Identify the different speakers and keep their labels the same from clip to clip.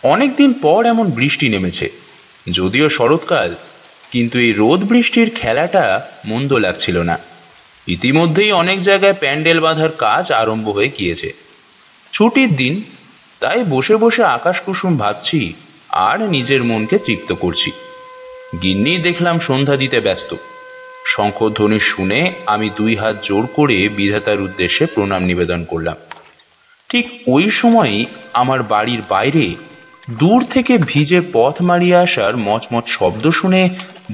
Speaker 1: অনেকদিন পর এমন বৃষ্টি নেমেছে, যদিও শরৎকাল, কিন্তু এই রোদ বৃষ্টির খেলাটা মন্দ লাগছিল না। ইতিমধ্যেই অনেক জায়গায় প্যান্ডেল বাঁধার কাজ আরম্ভ হয়ে গিয়েছে। ছুটির দিন, তাই বসে বসে আকাশ কুসুম ভাবছি আর নিজের মনকে তৃপ্ত করছি। গিন্নি দেখলাম সন্ধ্যা দিতে ব্যস্ত। শঙ্খধ্বনি শুনে আমি 2 হাত জোর করে বিধাতার উদ্দেশ্যে প্রণাম নিবেদন করলাম। ঠিক ওই সময়ই আমার বাড়ির বাইরে দূর থেকে ভিজে পথ মারিয়ে আসার মচমচ শব্দ শুনে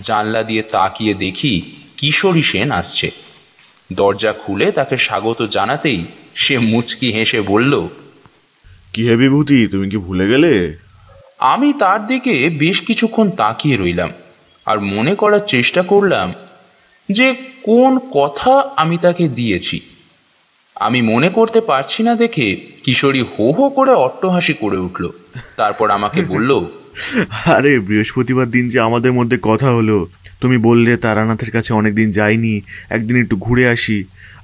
Speaker 1: জানলা দিয়ে তাকিয়ে দেখি কিশোরী সেন আসছে। দরজা খুলে তাকে স্বাগত জানাতেই সে মুচকি হেসে বলল,
Speaker 2: কি হে বিভূতি, তুমি কি ভুলে গেলে?
Speaker 1: আমি তার দিকে বেশ কিছুক্ষণ তাকিয়ে রইলাম আর মনে করার চেষ্টা করলাম যে কোন কথা আমি তাকে দিয়েছি। আমি মনে করতে পারছি না দেখে কিশোরী হো হো করে অট্টহাসি করে উঠল। তারপর আমাকে বলল,
Speaker 2: আরে বৃহস্পতিবার দিন যে আমাদের মধ্যে কথা হলো, তুমি বললে তারানাথের কাছে অনেকদিন যাইনি, একদিন একটু ঘুরে আসি।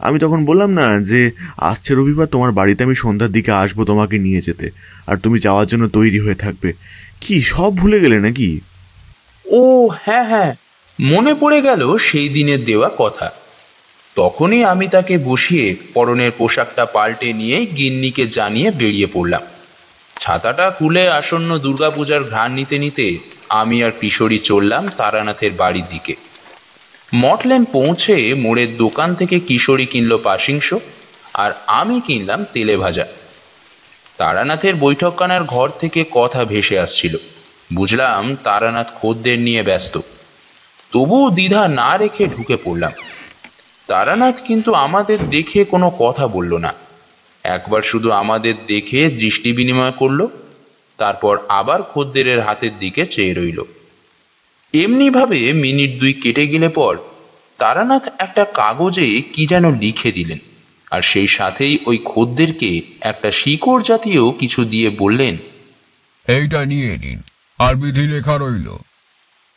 Speaker 2: আমি তখন বললাম না যে আসছে রবিবার তোমার বাড়িতে আমি সন্ধ্যার দিকে আসবো তোমাকে নিয়ে যেতে, আর তুমি যাওয়ার জন্য তৈরি হয়ে থাকবে। কি সব ভুলে গেলে নাকি?
Speaker 1: ও হ্যাঁ হ্যাঁ, মনে পড়ে গেল সেই দিনের দেওয়া কথা। তখনই আমি তাকে বসিয়ে পরনের পোশাকটা পাল্টে নিয়ে গিন্নিকে জানিয়ে বেরিয়ে পড়লাম। ছাতাটা খুলে আসন্ন দুর্গাপূজার ঘ্রাণ নিতে নিতে আমি আর কিশোরী চললাম তারানাথের বাড়ির দিকে। মঠলেন পৌঁছে মোড়ের দোকান থেকে কিশোরী কিনল পাশিংশ আর আমি কিনলাম তেলে ভাজা। তারানাথের বৈঠকখানার ঘর থেকে কথা ভেসে আসছিল। বুঝলাম তারানাথ খদ্দের নিয়ে ব্যস্ত। তবুও দ্বিধা না রেখে ঢুকে পড়লাম। তারানাথ কিন্তু আমাদের দেখে কোনো কথা বলল না। একবার শুধু আমাদের দেখে দৃষ্টি বিনিময় করল, তারপর আবার খদ্দেরের হাতের দিকে চেয়ে রইল। এমনিভাবে মিনিট 2 কেটে গেলে পর তারানাথ একটা কাগজে কি যেন লিখে দিলেন, আর সেই সাথেই ওই খদ্দেরকে একটা শিকড় জাতীয় কিছু দিয়ে বললেন,
Speaker 3: এইটা নিয়ে নিন, আর বিধি লেখা রইল।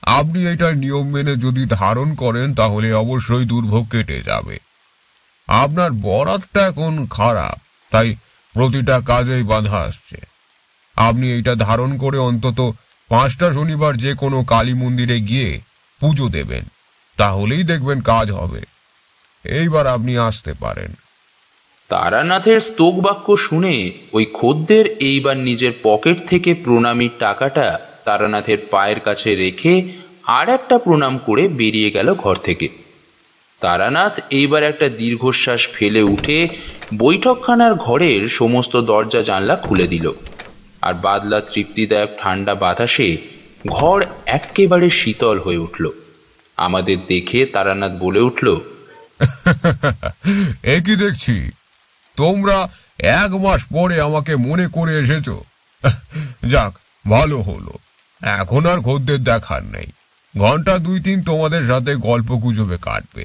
Speaker 3: আপনি এটার নিয়ম মেনে যদি ধারণ করেন তাহলে অবশ্যই দুর্ভোগ কেটে যাবে। আপনার বরাতটা এখন খারাপ, তাই প্রতিটা কাজেই বাধা আসছে। আপনি এইটা ধারণ করে অন্তত 5টা শনিবার যে কোনো কালী মন্দিরে গিয়ে পুজো দেবেন, তাহলেই দেখবেন কাজ হবে। এইবার আপনি আসতে পারেন।
Speaker 1: তারানাথের স্তোক বাক্য শুনে ওই খদ্দের এইবার নিজের পকেট থেকে প্রণামীর টাকাটা তারানাথের পায়ের কাছে রেখে আর একটা প্রণাম করে বেরিয়ে গেল ঘর থেকে। তারানাথ এইবার একটা দীর্ঘশ্বাস ফেলে উঠে বৈঠকখানার ঘরের সমস্ত দরজা জানলা খুলে দিল, আর বাদলা তৃপ্তিদায়ক ঠান্ডা বাতাসে ঘর একেবারে শীতল হয়ে উঠল। আমাদের দেখে তারানাথ বলে উঠল,
Speaker 3: এ কি দেখছি, তোমরা 1 মাস পরে আমাকে মনে করে এসেছ। যাক, ভালো হলো, এখন আর খদ্দের দেখার নেই। ঘন্টা 2-3 তোমাদের সাথে গল্প গুজবে কাটবে।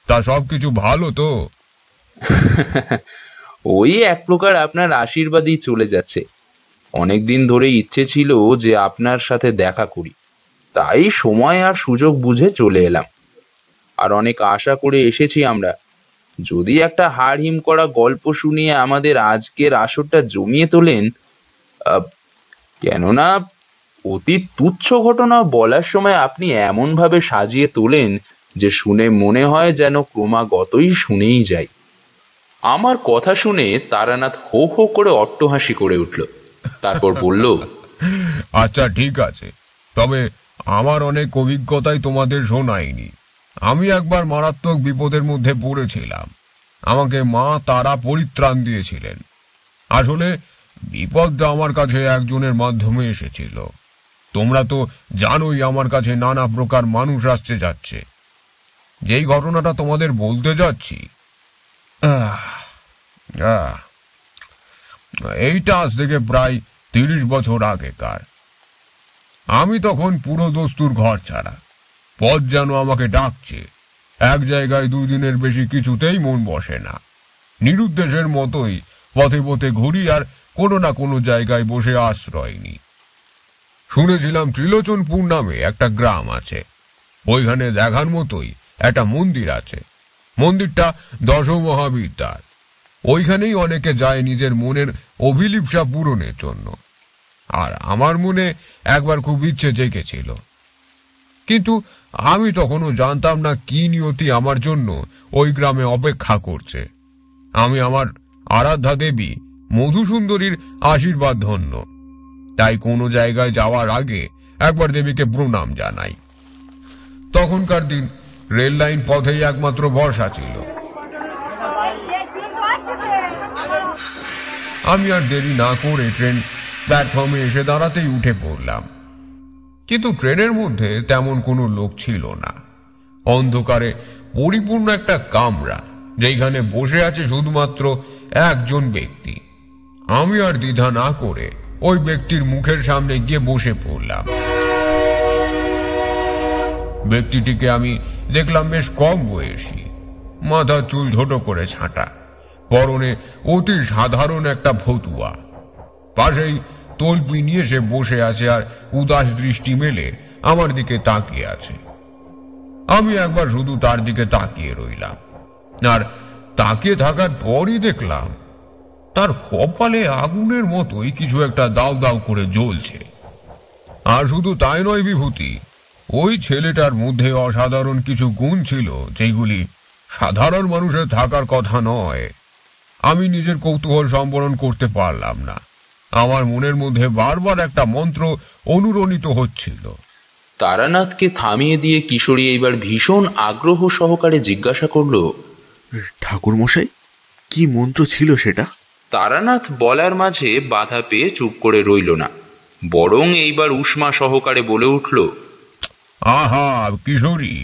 Speaker 3: তা সবকিছু ভালো তো?
Speaker 1: ওই এক প্রকার আপনার আশীর্বাদই চলে যাচ্ছে। অনেকদিন ধরে ইচ্ছে ছিল যে আপনার সাথে দেখা করি, তাই সময় আর সুযোগ বুঝে চলে এলাম। আর অনেক আশা করে এসেছি আমরা। যদি একটা হাড় হিম করা গল্প শুনিয়ে আমাদের আজকের আসরটা জমিয়ে তোলেন। কেননা অতি তুচ্ছ ঘটনা বলার সময় আপনি এমন ভাবে সাজিয়ে তোলেন যে শুনে মনে হয় যেন ক্রমাগতই শুনেই যাই। আমার কথা শুনে তারানাথ হো হো করে অট্টহাসি করে উঠল। তারপর বলল,
Speaker 3: আচ্ছা ঠিক আছে, তবে আমার অনেক অভিজ্ঞতাই তোমাদের শোনায়নি। আমি একবার মারাত্মক বিপদের মধ্যে পড়েছিলাম। আমাকে মা তারা পরিত্রাণ দিয়েছিলেন। আসলে বিপদটা আমার কাছে একজনের মাধ্যমে এসেছিল। তোমরা তো জানোই আমার কাছে নানা প্রকার মানুষ আসছে যাচ্ছে। যেই ঘটনাটা তোমাদের বলতে যাচ্ছি, এইটা আজ থেকে প্রায় 30 বছর আগেকার। আমি তখন পুরো দস্তুর ঘর ছাড়া। পথ যেন আমাকে ডাকছে। এক জায়গায় 2 দিনের বেশি কিছুতেই মন বসে না। নিরুদ্দেশের মতোই পথে পথে ঘুরি আর কোনো না কোনো জায়গায় বসে আশ্রয় নিই। শুনেছিলাম ত্রিলোচনপুর নামে একটা গ্রাম আছে। ওইখানে দেখার মতোই একটা মন্দির আছে। মন্দিরটা দশমহাবিদ্যার। ওইখানেই অনেকে যায় নিজের মনের অভিলিপ্সা পূরণের জন্য। আর আমার মনে একবার খুব ইচ্ছে জেগেছিল, কিন্তু আমি তখনও জানতাম না কি নিয়তি আমার জন্য ওই গ্রামে অপেক্ষা করছে। আমি আমার আরাধ্যা দেবী মধুসুন্দরীর আশীর্বাদ ধন্য, তাই কোনো জায়গায় যাওয়ার আগে একবার দেবীকে প্রণাম জানাই। তখনকার দিন রেল লাইন পথেই একমাত্র ভরসা ছিল। আমি আর দেরি না করে ট্রেন প্ল্যাটফর্মে এসে দাঁড়াতেই উঠে পড়লাম, কিন্তু ট্রেনের মধ্যে তেমন কোনো লোক ছিল না। অন্ধকারে পরিপূর্ণ একটা কামরা, যেখানে বসে আছে শুধুমাত্র একজন ব্যক্তি। আমি আর দ্বিধা না করে ওই ব্যক্তির মুখের সামনে গিয়ে বসে পড়লাম। ব্যক্তিটিকে আমি দেখলাম বেশ কম বয়সী, মাথার চুল ছোট করে ছাঁটা, পরনে অতি সাধারণ একটা ফতুয়া, পাশেই তলপি নিয়ে সে বসে আছে আর উদাস দৃষ্টি মেলে আমার দিকে তাকিয়ে আছে। আমি একবার শুধু তার দিকে তাকিয়ে রইলাম, আর তাকিয়ে থাকার পরই দেখলাম তার কপালে আগুনের মতোই কিছু একটা দাউ দাউ করে জ্বলছে। আর শুধু তাই নয় বিভূতি, ওই ছেলেটার মধ্যে অসাধারণ কিছু গুণ ছিল যেগুলি সাধারণ মানুষের থাকার কথা নয়। আমি নিজের কৌতূহল সম্বরণ করতে পারলাম না। আমার মনের মধ্যে বারবার একটা মন্ত্র অনুরণিত হচ্ছিল।
Speaker 1: তারানাথকে থামিয়ে দিয়ে কিশোরী এইবার ভীষণ আগ্রহ সহকারে জিজ্ঞাসা করল,
Speaker 2: ঠাকুর মশাই, কি মন্ত্র ছিল সেটা?
Speaker 1: তারানাথ বলার মাঝে বাধা পেয়ে চুপ করে রইল না, বরং এইবার উষ্মা সহকারে বলে উঠল,
Speaker 3: আহা কিশোরী,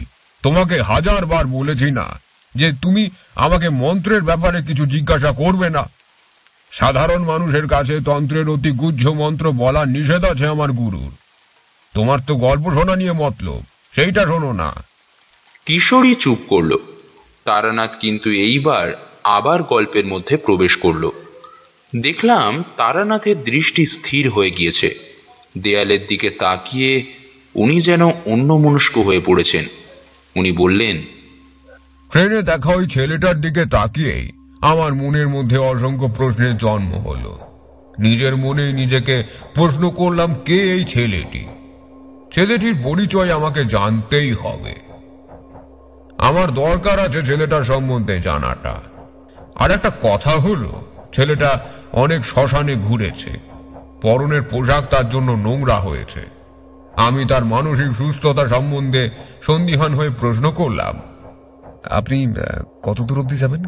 Speaker 3: তোমাকে 1000 বার বলেছি না যে তুমি আমাকে মন্ত্রের ব্যাপারে কিছু জিজ্ঞাসা করবে না। সাধারণ মানুষের কাছে তন্ত্রের অতি গুহ্য মন্ত্র বলা নিষেধ আছে আমার গুরুর। তোমার তো গল্প শোনা নিয়ে মতলব, সেইটা শোনো না।
Speaker 1: কিশোরী চুপ করল। তারানাথ কিন্তু এইবার আবার গল্পের মধ্যে প্রবেশ করল। দেখলাম তারানাথের দৃষ্টি স্থির হয়ে গিয়েছে। দেয়ালের দিকে তাকিয়ে উনি যেন অন্যমনস্ক হয়ে পড়েছেন। উনি বললেন,
Speaker 3: ট্রেনে দেখা ওই ছেলেটার দিকে তাকিয়েই আমার মনের মধ্যে অসংখ্য প্রশ্নের জন্ম হলো। নিজের মনেই নিজেকে প্রশ্ন করলাম, কে এই ছেলেটি? ছেলেটির পরিচয় আমাকে জানতেই হবে। আমার দরকার আছে ছেলেটার সম্বন্ধে জানাটা। আর একটা কথা হলো, ছেলেটা অনেক শ্মশানে ঘুরেছে, পরনের পোশাক তার জন্য নোংরা হয়েছে। আমি তার মানসিক সুস্থতা সম্বন্ধে সন্দিহান হয়ে প্রশ্ন করলাম, আপনি কত দূর অবধি যাবেন,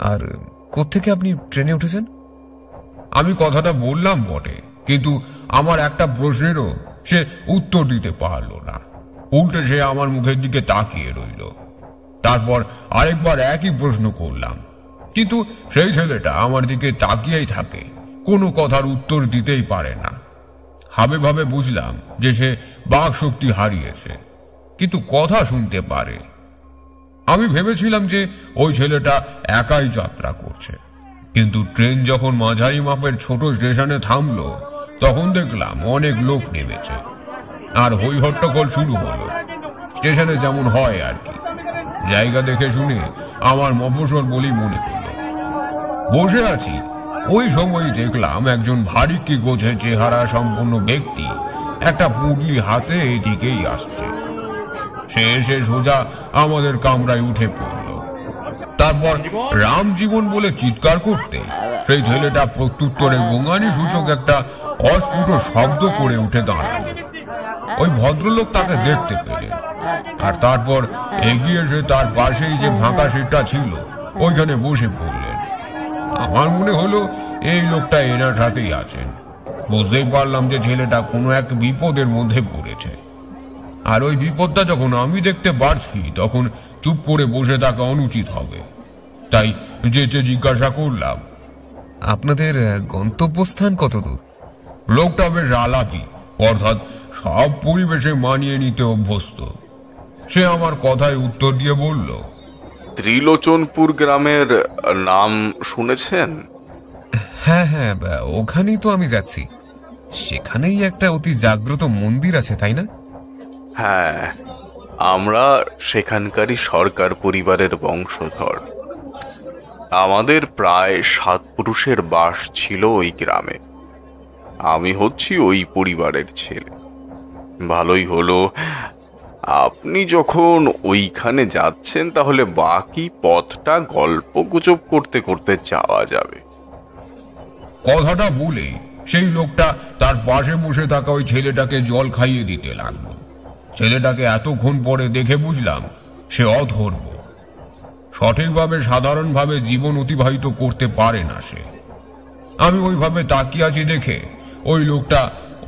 Speaker 3: আর কোত্থেকে আপনি ট্রেনে উঠেছেন? আমি কথাটা বললাম বটে, কিন্তু আমার একটা প্রশ্নেরও সে উত্তর দিতে পারল না। উল্টে সে আমার মুখের দিকে তাকিয়ে রইল। তারপর আরেকবার একই প্রশ্ন করলাম, কিন্তু সেই ছেলেটা আমার দিকে তাকিয়েই থাকে, কোনো কথার উত্তর দিতেই পারে না। ভাবে ভাবে বুঝলাম যে সে বাক শক্তি হারিয়েছে, কিন্তু কথা শুনতে পারে। আমি ভেবেছিলাম যে ওই ছেলেটা একাই যাত্রা করছে, কিন্তু ট্রেন যখন মাঝারি মাপের ছোট স্টেশনে থামলো, তখন দেখলাম অনেক লোক নেমেছে, আর হই হট্টগোল শুরু হলো, স্টেশনে যেমন হয় আর কি। জায়গা দেখে শুনে আমার মফস্বল বলেই মনে হলো। বসে আছি, ওই সময় দেখলাম একজন ভারী কি গোছে চেহারা সম্পন্ন ব্যক্তি একটা পুঁটলি হাতে এদিকেই আসছে। সে এসে সোজা আমাদের কামরায় উঠে পড়ল। তারপর রাম জীবন বলে চিৎকার করতে সেই ছেলেটা প্রত্যুত্তরে গোঙানি সূচক একটা অস্ফুট শব্দ করে উঠে দাঁড়ালো। ওই ভদ্রলোক তাকে দেখতে পেলেন, আর তারপর এগিয়ে এসে তার পাশেই যে ফাঁকা সিটটা ছিল ওইখানে বসে পড়লেন। আমার মনে হলো এই লোকটা এনার সাথেই আছেন। বুঝতেই পারলাম যে ছেলেটা কোনো এক বিপদের মধ্যে পড়েছে, আর ওই বিপদটা যখন আমি দেখতে পারছি তখন চুপ করে বসে থাকা অনুচিত হবে। তাই যেতে জিজ্ঞাসা করলাম, আপনাদের গন্তব্যস্থান কত দূর? লোকটা বেশ আলাপি, অর্থাৎ সব পরিবেশে মানিয়ে নিতে অভ্যস্ত। সে আমার কথায় উত্তর দিয়ে বলল,
Speaker 4: ত্রিলোচনপুর গ্রামের নাম শুনেছেন?
Speaker 5: হ্যাঁ হ্যাঁ, ওখানেই তো আমি যাচ্ছি। সেখানেই একটা অতি জাগ্রত মন্দির আছে, তাই না?
Speaker 4: হ্যাঁ, আমরা সেখানকারই সরকার পরিবারের বংশধর। আমাদের প্রায় 7 পুরুষের বাস ছিল ওই গ্রামে। আমি হচ্ছি ওই পরিবারের ছেলে। ভালোই হলো, আপনি যখন ওইখানে যাচ্ছেন তাহলে বাকি পথটা গল্প গুজব করতে করতে যাওয়া যাবে।
Speaker 3: কথাটা বলে সেই লোকটা তার পাশে বসে থাকা ওই ছেলেটাকে জল খাইয়ে দিতে লাগলো। ছেলেটাকে এতক্ষণ পরে দেখে বুঝলাম সে অধর্ম, সঠিকভাবে সাধারণভাবে জীবন অতিবাহিত করতে পারে না সে। আমি ওইভাবে তাকিয়ে আছি দেখে ওই লোকটা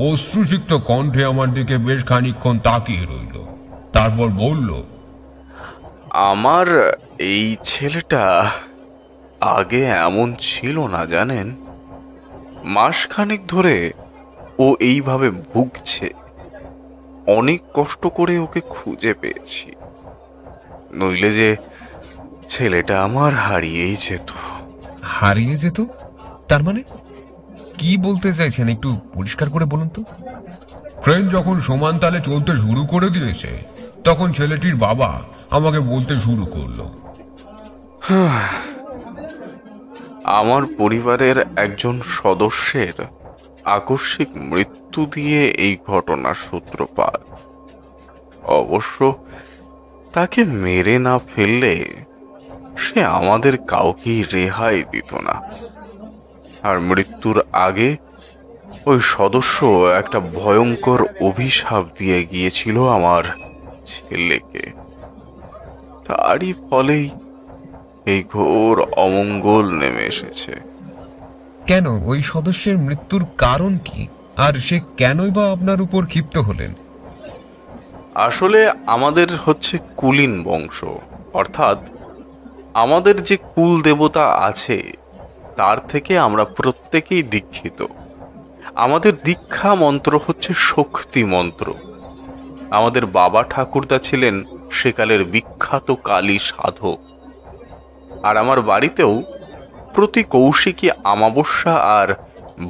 Speaker 3: অশ্রুসিক্ত কণ্ঠে আমার দিকে বেশ খানিকক্ষণ তাকিয়ে রইল, তারপর বলল,
Speaker 4: আমার এই ছেলেটা আগে এমন ছিল না জানেন। মাসখানেক ধরে ও এইভাবে ভুগছে। অনেক কষ্ট করে ওকে খুঁজে পেয়েছি, নইলে যে ছেলেটা আমার হারিয়েই যেত।
Speaker 5: হারিয়ে যেত? তার মানে কি বলতে চাইছেন, একটু পরিষ্কার করে বলুন তো।
Speaker 3: ট্রেন যখন সমান তালে চলতে শুরু করে দিয়েছে তখন ছেলেটির বাবা আমাকে বলতে শুরু করলো,
Speaker 4: আমার পরিবারের একজন সদস্যের আকস্মিক মৃত্যু দিয়ে এই ঘটনার সূত্রপাত। অবশ্য তাকে মেরে না ফেললে সে আমাদের কাউকেই রেহাই দিত না। আর মৃত্যুর আগে ওই সদস্য একটা ভয়ঙ্কর অভিশাপ দিয়ে গিয়েছিল আমার ছেলেকে। তারই ফলেই এই ঘোর অমঙ্গল নেমে এসেছে।
Speaker 5: কেন, ওই সদস্যের মৃত্যুর কারণ কি, আর সে কেনই বা আপনার উপর ক্ষিপ্ত হলেন?
Speaker 4: আসলে আমাদের হচ্ছে কুলীন বংশ, অর্থাৎ আমাদের যে কুল দেবতা আছে তার থেকে আমরা প্রত্যেকেই দীক্ষিত। আমাদের দীক্ষা মন্ত্র হচ্ছে শক্তি মন্ত্র। আমাদের বাবা ঠাকুরদা ছিলেন সেকালের বিখ্যাত কালী সাধক। আর আমার বাড়িতেও প্রতি কৌশিকী অমাবস্যা আর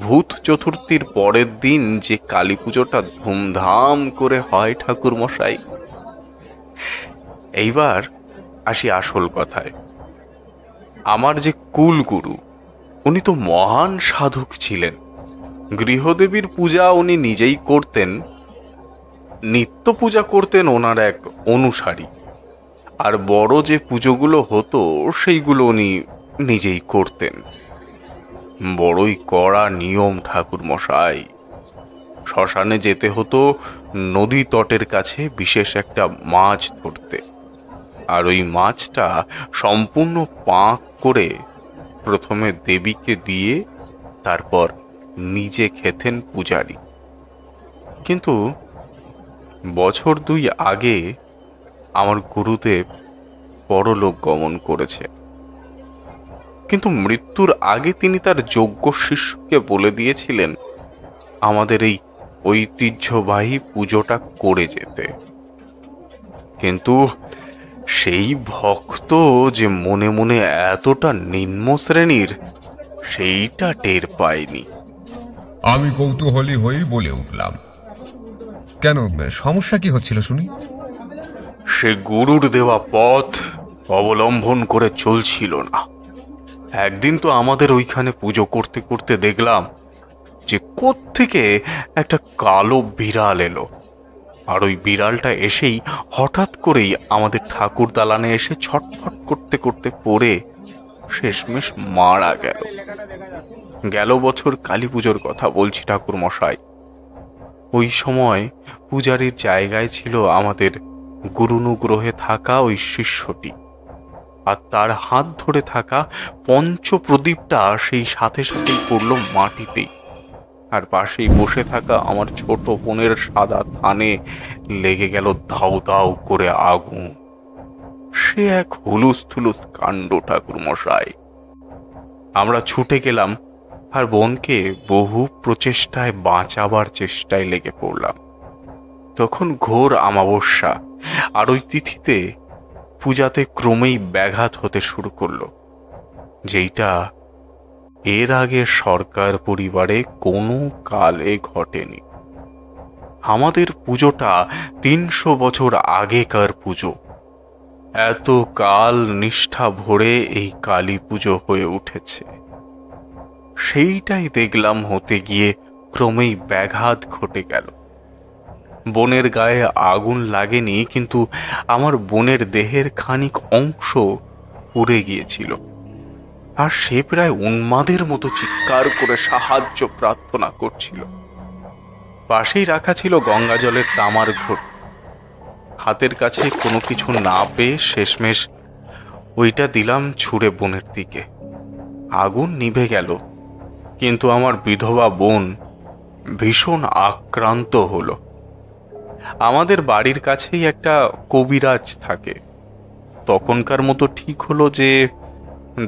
Speaker 4: ভূত চতুর্থীর পরের দিন যে কালী পুজোটা ধুমধাম করে হয় ঠাকুর মশাই। এইবার আসি আসল কথায়। আমার যে কুলগুরু, উনি তো মহান সাধক ছিলেন। গৃহদেবীর পূজা উনি নিজেই করতেন, নিত্য পূজা করতেন ওনার এক অনুসারী। আর বড় যে পুজোগুলো হতো সেইগুলো উনি নিজেই করতেন। বড়ই কড়া নিয়ম ঠাকুর মশাই। শ্মশানে যেতে হতো নদী তটের কাছে বিশেষ একটা মাছ ধরতে, আর ওই মাছটা সম্পূর্ণ পাক করে প্রথমে দেবীকে দিয়ে তারপর নিজে খেতেন পূজারী। কিন্তু বছর 2 আগে আমার গুরুদেব পরলোক গমন করেছে। কিন্তু মৃত্যুর আগে তিনি তার যোগ্য শিষ্যকে বলে দিয়েছিলেন আমাদের এই ঐতিহ্যবাহী পুজোটা করে যেতে। কিন্তু সেই ভক্ত যে মনে মনে এতটা নিম্ন শ্রেণীর, সেইটা টের পায়নি।
Speaker 3: আমি কৌতূহলী হয়েই বলে উঠলাম,
Speaker 5: কেন, সমস্যা কি হচ্ছিল শুনি?
Speaker 4: সে গুরুর দেওয়া পথ অবলম্বন করে চলছিল না। একদিন তো আমাদের ওইখানে পুজো করতে করতে দেখলাম যে কোত্থেকে একটা কালো বিড়াল এলো। আর ওই বিড়ালটা এসেই হঠাৎ করেই আমাদের ঠাকুর দালানে এসে ছটফট করতে করতে পড়ে শেষমেশ মারা গেল। গেল বছর কালী পুজোর কথা বলছি ঠাকুর মশাই। ওই সময় পূজারীর জায়গায় ছিল আমাদের গুরুনুগ্রহে থাকা ওই শিষ্যটি, আর তার হাত ধরে থাকা পঞ্চপ্রদীপটা সেই সাথে সাথেই পড়ল মাটিতেই। আর পাশেই বসে থাকা আমার ছোট বোনের সাদা থানে লেগে গেল দাউ দাউ করে আগুন। সে এক হুলুস থুলুস কাণ্ড ঠাকুর মশাই। আমরা ছুটে গেলাম আর বোনকে বহু প্রচেষ্টায় বাঁচাবার চেষ্টায় লেগে পড়লাম। তখন ঘোর অমাবস্যা, আর ওই তিথিতে পূজাতে ক্রমেই ব্যাঘাত হতে শুরু করলো, যেইটা এর আগে সরকার পরিবারে কোনো কালে ঘটেনি। আমাদের পুজোটা 300 বছর আগেকার পুজো। এত কাল নিষ্ঠা ভরে এই কালী পুজো হয়ে উঠেছে, সেইটাই দেখলাম হতে গিয়ে ক্রমেই ব্যাঘাত ঘটে গেল। বোনের গায়ে আগুন লাগেনি, কিন্তু আমার বোনের দেহের খানিক অংশ পুড়ে গিয়েছিল, আর সে প্রায় উন্মাদের মতো চিৎকার করে সাহায্য প্রার্থনা করছিল। পাশেই রাখা ছিল গঙ্গা জলের তামার ঘট। হাতের কাছে কোনো কিছু না পেয়ে শেষমেশ ওইটা দিলাম ছুঁড়ে বোনের দিকে। আগুন নিভে গেল, কিন্তু আমার বিধবা বোন ভীষণ আক্রান্ত হলো। আমাদের বাড়ির কাছেই একটা কবিরাজ থাকে। তখনকার মতো ঠিক হলো যে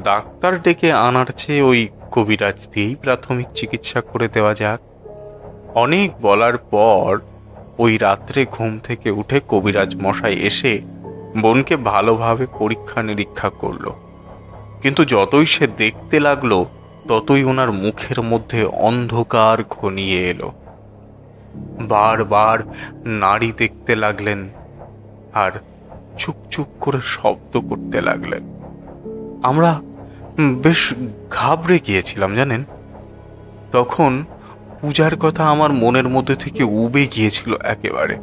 Speaker 4: ডাক্তার ডেকে আনার চেয়ে ওই কবিরাজ দিয়েই প্রাথমিক চিকিৎসা করে দেওয়া যাক। অনেক বলার পর ওই রাত্রে ঘুম থেকে উঠে কবিরাজ মশাই এসে বোনকে ভালোভাবে পরীক্ষা নিরীক্ষা করলো। কিন্তু যতই সে দেখতে লাগলো, ততই ওনার মুখের মধ্যে অন্ধকার ঘনিয়ে এলো। বারবার নাড়ি দেখতে লাগলেন আর চুক চুক করে শব্দ করতে লাগলেন। আমরা বেশ ঘাবড়ে গিয়েছিলাম জানেন। তখন পূজার কথা আমার মনের মধ্যে থেকে উবে গিয়েছিল একেবারে।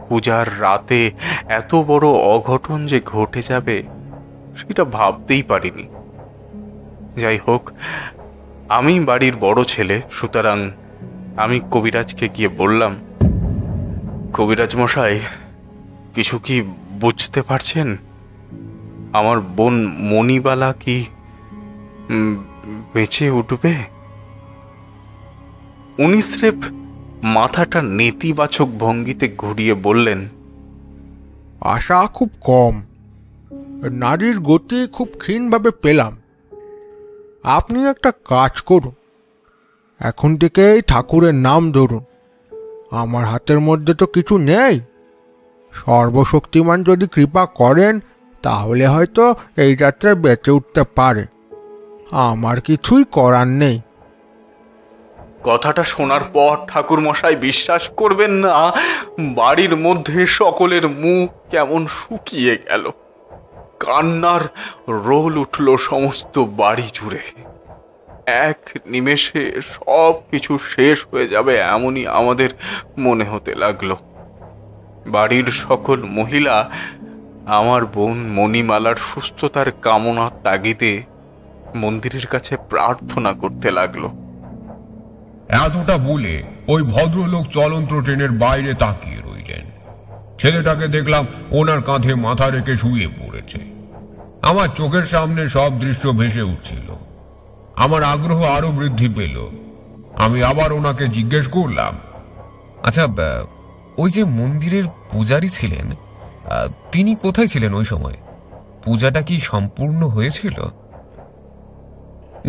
Speaker 4: পূজার রাতে এত বড় অঘটন যে ঘটে যাবে সেটা ভাবতেই পারিনি। যাই হোক, আমি বাড়ির বড় ছেলে, সুতরাং আমি কবিরাজকে গিয়ে বললাম, কবিরাজ মশাই, কিছু কি বুঝতে পারছেন? আমার বোন মণিবালা কি বেঁচে উঠবে? উনি স্রেফ মাথাটা নেতিবাচক ভঙ্গিতে ঘুরিয়ে বললেন,
Speaker 6: আশা খুব কম, নারীর গতি খুব ক্ষীণভাবে পেলাম। আপনি একটা কাজ করুন, এখন থেকেই ঠাকুরের নাম ধরুন। আমার হাতের মধ্যে তো কিছু নেই, সর্বশক্তিমান যদি কৃপা করেন তাহলে হয়তো এই যাত্রায় বেঁচে উঠতে পারে। আমার কিছুই করার নেই।
Speaker 4: কথাটা শোনার পর ঠাকুর মশাই বিশ্বাস করবেন না, বাড়ির মধ্যে সকলের মুখ কেমন শুকিয়ে গেল। কান্নার রোল উঠল সমস্ত বাড়ি জুড়ে। এক নিমেষে সব কিছু শেষ হয়ে যাবে এমনই আমাদের মনে হতে লাগলো। বাড়ির সকল মহিলা আমার বোন মণিমালার সুস্থতার কামনার তাগিদে মন্দিরের কাছে প্রার্থনা করতে লাগলো।
Speaker 3: এতটা বলে ওই ভদ্রলোক চলন্ত ট্রেনের বাইরে তাকিয়ে রইলেন। ছেলেটাকে দেখলাম ওনার কাঁধে মাথা রেখে শুয়ে পড়েছে। আমার চোখের সামনে সব দৃশ্য ভেসে উঠছিল। আমার আগ্রহ আরো বৃদ্ধি পেল। আমি আবার ওনাকে জিজ্ঞেস করলাম, আচ্ছা, ওই যে মন্দিরের পূজারী ছিলেন, তিনি কোথায় ছিলেন ওই সময়? পূজাটা কি সম্পূর্ণ হয়েছিল?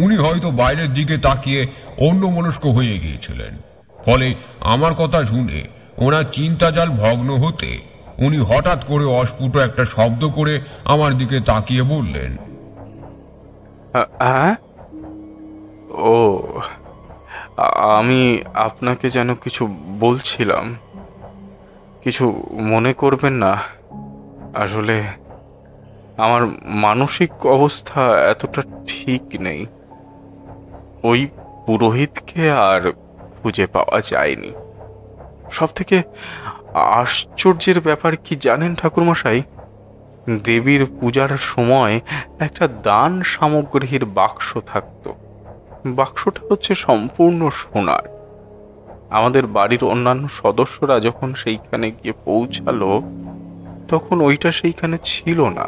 Speaker 3: উনি হয়তো বাইরের দিকে তাকিয়ে অন্যমনস্ক হয়ে গিয়েছিলেন। ফলে আমার কথা শুনে ওনার চিন্তাজাল ভগ্ন হতে উনি হঠাৎ করে অস্ফুট একটা শব্দ করে আমার দিকে তাকিয়ে বললেন,
Speaker 4: ও, আমি আপনাকে যেন কিছু বলছিলাম, কিছু মনে করবেন না। আসলে আমার মানসিক অবস্থা এতটা ঠিক নেই। ওই পুরোহিতকে আর খুঁজে পাওয়া যায়নি। সব থেকে আশ্চর্যের ব্যাপার কি জানেন ঠাকুরমশাই? দেবীর পূজার সময় একটা দান সামগ্রীর বাক্স থাকতো। বাক্সটা হচ্ছে সম্পূর্ণ সোনার। আমাদের বাড়ির অন্যান্য সদস্যরা যখন সেইখানে গিয়ে পৌঁছালো, তখন ওইটা সেইখানে ছিল না।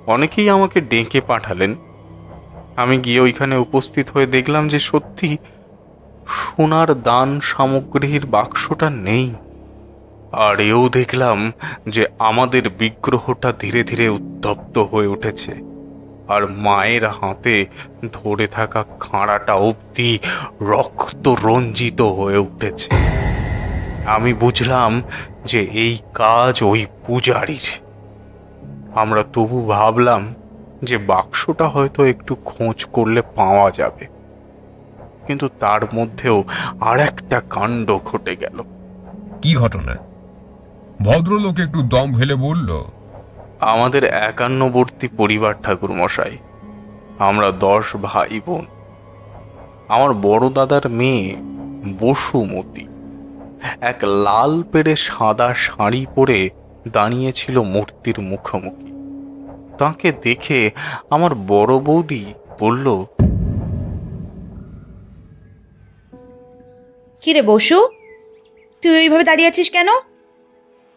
Speaker 4: অনেকেই আমাকে ডেকে পাঠালেন। আমি গিয়ে ওইখানে উপস্থিত হয়ে দেখলাম যে সত্যি সোনার দান সামগ্রীর বাক্সটা নেই। আর এও দেখলাম যে আমাদের বিগ্রহটা ধীরে ধীরে উত্তপ্ত হয়ে উঠেছে, আর মায়ের হাতে ধরে থাকা খাঁড়াটা অবধি রক্ত রঞ্জিত হয়ে উঠেছে। আমি বুঝলাম যে এই কাজ ওই পূজারীর। আমরা তবু ভাবলাম যে বাক্সটা হয়তো একটু খোঁজ করলে পাওয়া যাবে, কিন্তু তার মধ্যেও আর একটা কাণ্ড ঘটে গেল।
Speaker 3: কি ঘটনা? ভদ্রলোক একটু দম ফেলে বলল,
Speaker 4: আমাদের 51বর্তী পরিবার ঠাকুর মশাই। আমরা 10 ভাই বোন। আমার বড় দাদার মেয়ে বসুমতী এক লাল পেড়ে সাদা শাড়ি পরে দাঁড়িয়েছিল মূর্তির মুখোমুখি। তাকে দেখে আমার বড় বৌদি বলল,
Speaker 7: কিরে বসু, তুই ওইভাবে দাঁড়িয়ে আছিস কেন?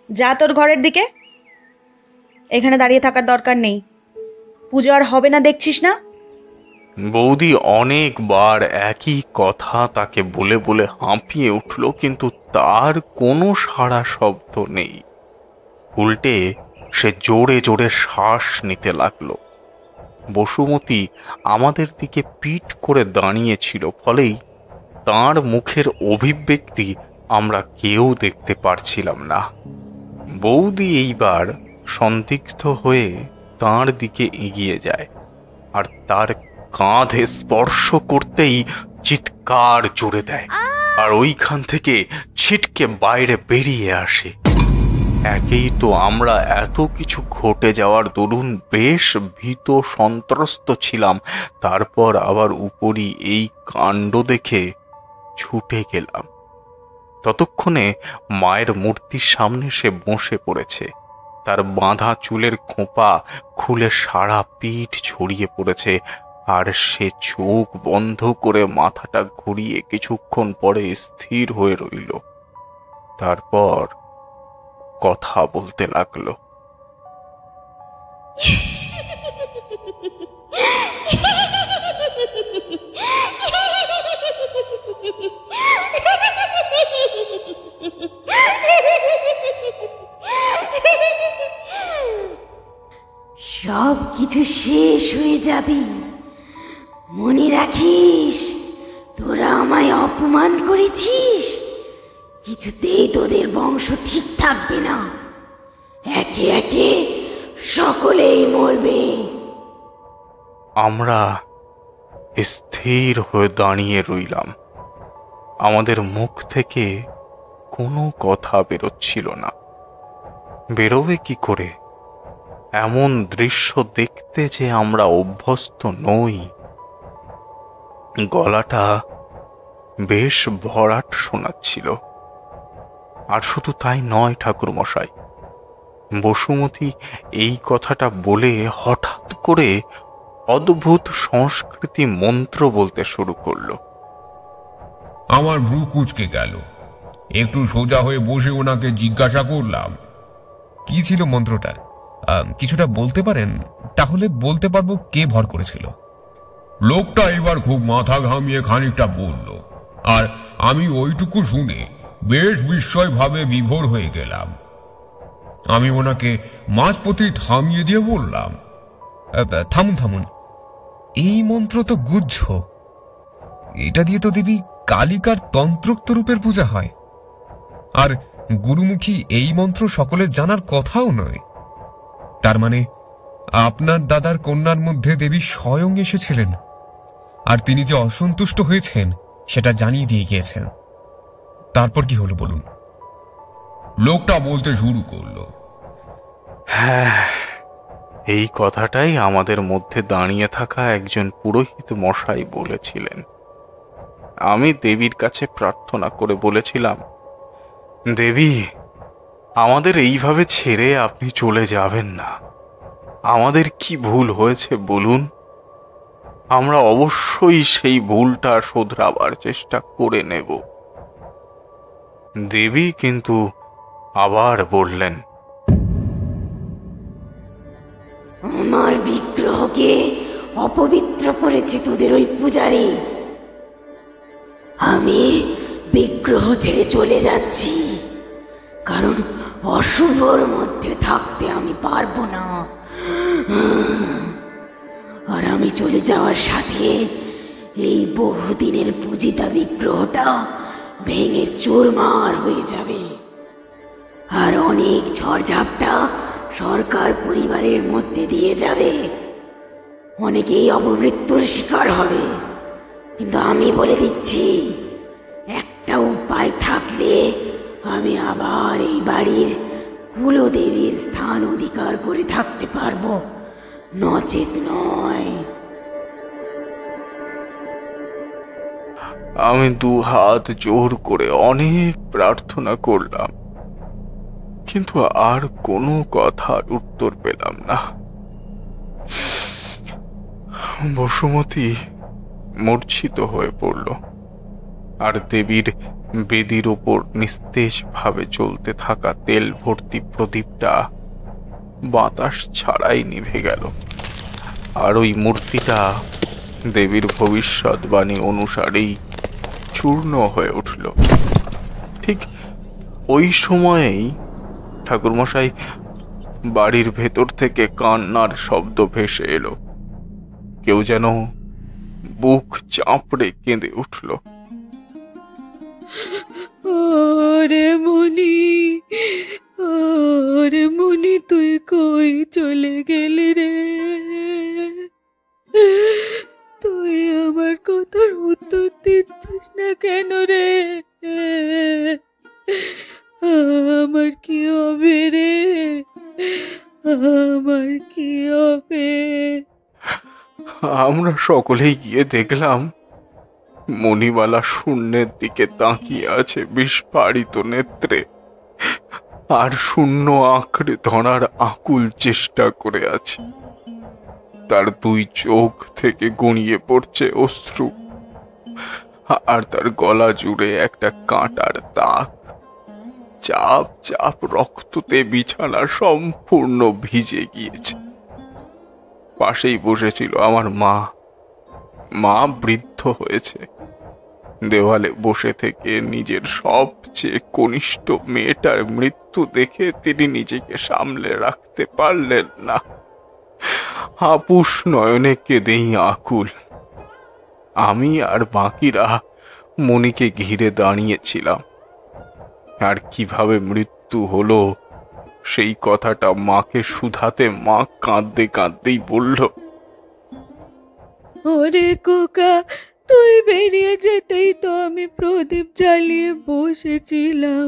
Speaker 7: যা তোর ঘরের দিকে, এখানে দাঁড়িয়ে থাকার দরকার নেই। পুজো আর হবে না দেখছিস না?
Speaker 4: বৌদি অনেকবার একই কথা তাকে বলে বলে হাঁপিয়ে উঠল, কিন্তু তার কোনো সাড়া শব্দ নেই। উল্টে সে জোরে জোরে শ্বাস নিতে লাগলো। বসুমতী আমাদের দিকে পিঠ করে দাঁড়িয়েছিল, ফলেই তার মুখের অভিব্যক্তি আমরা কেউ দেখতে পারছিলাম না। বৌদি এইবার সন্দিগ্ধ হয়ে তার দিকে এগিয়ে যায়, আর তার কাঁধে স্পর্শ করতেই চিৎকার জুড়ে দেয়, আর ওইখান থেকে ছিটকে বাইরে বেরিয়ে আসে। একেই তো আমরা এত কিছু ঘটে যাওয়ার দরুন বেশ ভীত সন্ত্রস্ত ছিলাম, তারপর আবার উপরই এই কাণ্ড দেখে ছুটে গেলাম। ততক্ষণে মায়ের মূর্তির সামনে সে বসে পড়েছে। তার বাঁধা চুলের খোঁপা খুলে সারা পিঠ ছড়িয়ে পড়েছে, আর সে চোখ বন্ধ করে মাথাটা ঘুরিয়ে কিছুক্ষণ পরে স্থির হয়ে রইল। তারপর কথা বলতে লাগলো।
Speaker 8: সব কিছু শেষ হয়ে যাবে, মনে রাখিস। তোরা আমায় অপমান করেছিস, কিছুতেই তোদের বংশ ঠিক থাকবে না। একে একে সকলেই মরবে।
Speaker 4: আমরা স্থির হয়ে দাঁড়িয়ে রইলাম। আমাদের মুখ থেকে কোনো কথা বেরোচ্ছিল না। বেরোবে কি করে? এমন দৃশ্য দেখতে যে আমরা অভ্যস্ত নই। গলাটা বেশ ভরাট শোনাচ্ছিল। আর শুধু তাই নয় ঠাকুরমশাই, বসুমতী এই কথাটা বলে হঠাৎ করে অদ্ভুত সংস্কৃতি মন্ত্র বলতে শুরু করলো।
Speaker 3: আমার ভ্রু কুঁচকে গেল। একটু সোজা হয়ে বসে ওনাকে জিজ্ঞাসা করলাম,
Speaker 5: কি ছিল মন্ত্রটা? কিছুটা বলতে পারেন? তাহলে বলতে পারবো কে ভর করেছিল।
Speaker 3: লোকটা এবার খুব মাথা ঘামিয়ে খানিকটা বলল, আর আমি ওইটুকু শুনে বেশ বিস্ময়ভাবে বিভোর হয়ে গেলাম। আমি ওনাকে মাঝপথে থামিয়ে দিয়ে বললাম,
Speaker 5: থামুন থামুন, এই মন্ত্র তো গুহ্য। এটা দিয়ে তো দেবী কালিকার তন্ত্রোক্ত রূপের পূজা হয়, আর গুরুমুখী এই মন্ত্র সকলের জানার কথাও নয়। তার মানে আপনার দাদার কন্যার মধ্যে দেবী স্বয়ং এসেছিলেন, আর তিনি যে অসন্তুষ্ট হয়েছেন সেটা জানিয়ে দিয়ে গিয়েছেন। তারপর কি হলো বলুন?
Speaker 3: লোকটা বলতে শুরু করলো,
Speaker 4: হ্যাঁ, এই কথাটাই আমাদের মধ্যে দাঁড়িয়ে থাকা একজন পুরোহিত মশাই বলেছিলেন। আমি দেবীর কাছে প্রার্থনা করে বলেছিলাম, দেবী, আমাদের এইভাবে ছেড়ে আপনি চলে যাবেন না। আমাদের কি ভুল হয়েছে বলুন, আমরা অবশ্যই সেই ভুলটা শোধরাবার চেষ্টা করে নেব। দেবী কিন্তু আবার বললেন,
Speaker 8: আমার বিগ্রহকে অপবিত্র করেছে তোদের ওই পূজারী। আমি বিগ্রহ ছেড়ে চলে যাচ্ছি, কারণ অশুভর মধ্যে থাকতে আমি পারবো না। আর আমি চলে যাওয়ার সাথে এই বহুদিনের পূজিতা বিগ্রহটা ভেঙে চুরমার হয়ে যাবে, আর অনেক ঝড়ঝাপটা সরকার পরিবারের মধ্যে দিয়ে যাবে। অনেকেই অপমৃত্যুর শিকার হবে, কিন্তু আমি বলে দিচ্ছি, একটা উপায় থাকলে আমি আবার এই বাড়ির কুলদেবীর স্থান অধিকার করে থাকতে পারবো, নচেত নয়।
Speaker 4: আমি 2 হাত জোর করে অনেক প্রার্থনা করলাম, কিন্তু আর কোনো কথার উত্তর পেলাম না। বসুমতী মূর্ছিত হয়ে পড়ল, আর দেবীর বেদির ওপর নিস্তেজ ভাবে চলতে থাকা তেল ভর্তি প্রদীপটা বাতাস ছাড়াই নিভে গেল, আর ওই মূর্তিটা দেবীর ভবিষ্যৎবাণী অনুসারেই চূর্ণ হয়ে উঠল। ঠিক ওই সময়েই ঠাকুরমশাই বাড়ির ভেতর থেকে কান্নার শব্দ ভেসে এলো। কেউ যেন বুক চাপড়ে কেঁদে উঠল।
Speaker 9: ওরে মনি, ওরে মনি, তুই কই চলে গেলি রে? তুই আমার কথার উত্তর দিচ্ছিস না কেন রে? আমার কি হবে রে? আমার কি হবে?
Speaker 4: আমরা সকলেই গিয়ে দেখলাম মণিবালা শূন্যের দিকে তাকিয়ে আছে বিস্ফারিত নেত্রে, আর শূন্য আঁকড়ে ধরার আকুল চেষ্টা করে আছে। তার 2 চোখ থেকে গড়িয়ে পড়ছে অশ্রু, আর তার গলা জুড়ে একটা কাঁটার দাগ। চাপ চাপ রক্ততে বিছানা সম্পূর্ণ ভিজে গিয়েছে। পাশেই বসেছিল আমার মা। মা বৃদ্ধ হয়েছে। দেওয়ালে বসে থেকে নিজের সবচেয়ে কনিষ্ঠ মেয়েটার মৃত্যু দেখে তিনি নিজেকে সামলে রাখতে পারলেন না। আপুস নয়নে কেঁদেই আকুল। আমি আর বাকিরা মনিকে ঘিরে দাঁড়িয়েছিলাম, আর কিভাবে মৃত্যু হলো সেই কথাটা মাকে শুধাতে মা কাঁদতে কাঁদতেই বলল,
Speaker 9: ওরে কোকা, তুই বেরিয়ে যেতেই তো আমি প্রদীপ জ্বালিয়ে বসেছিলাম।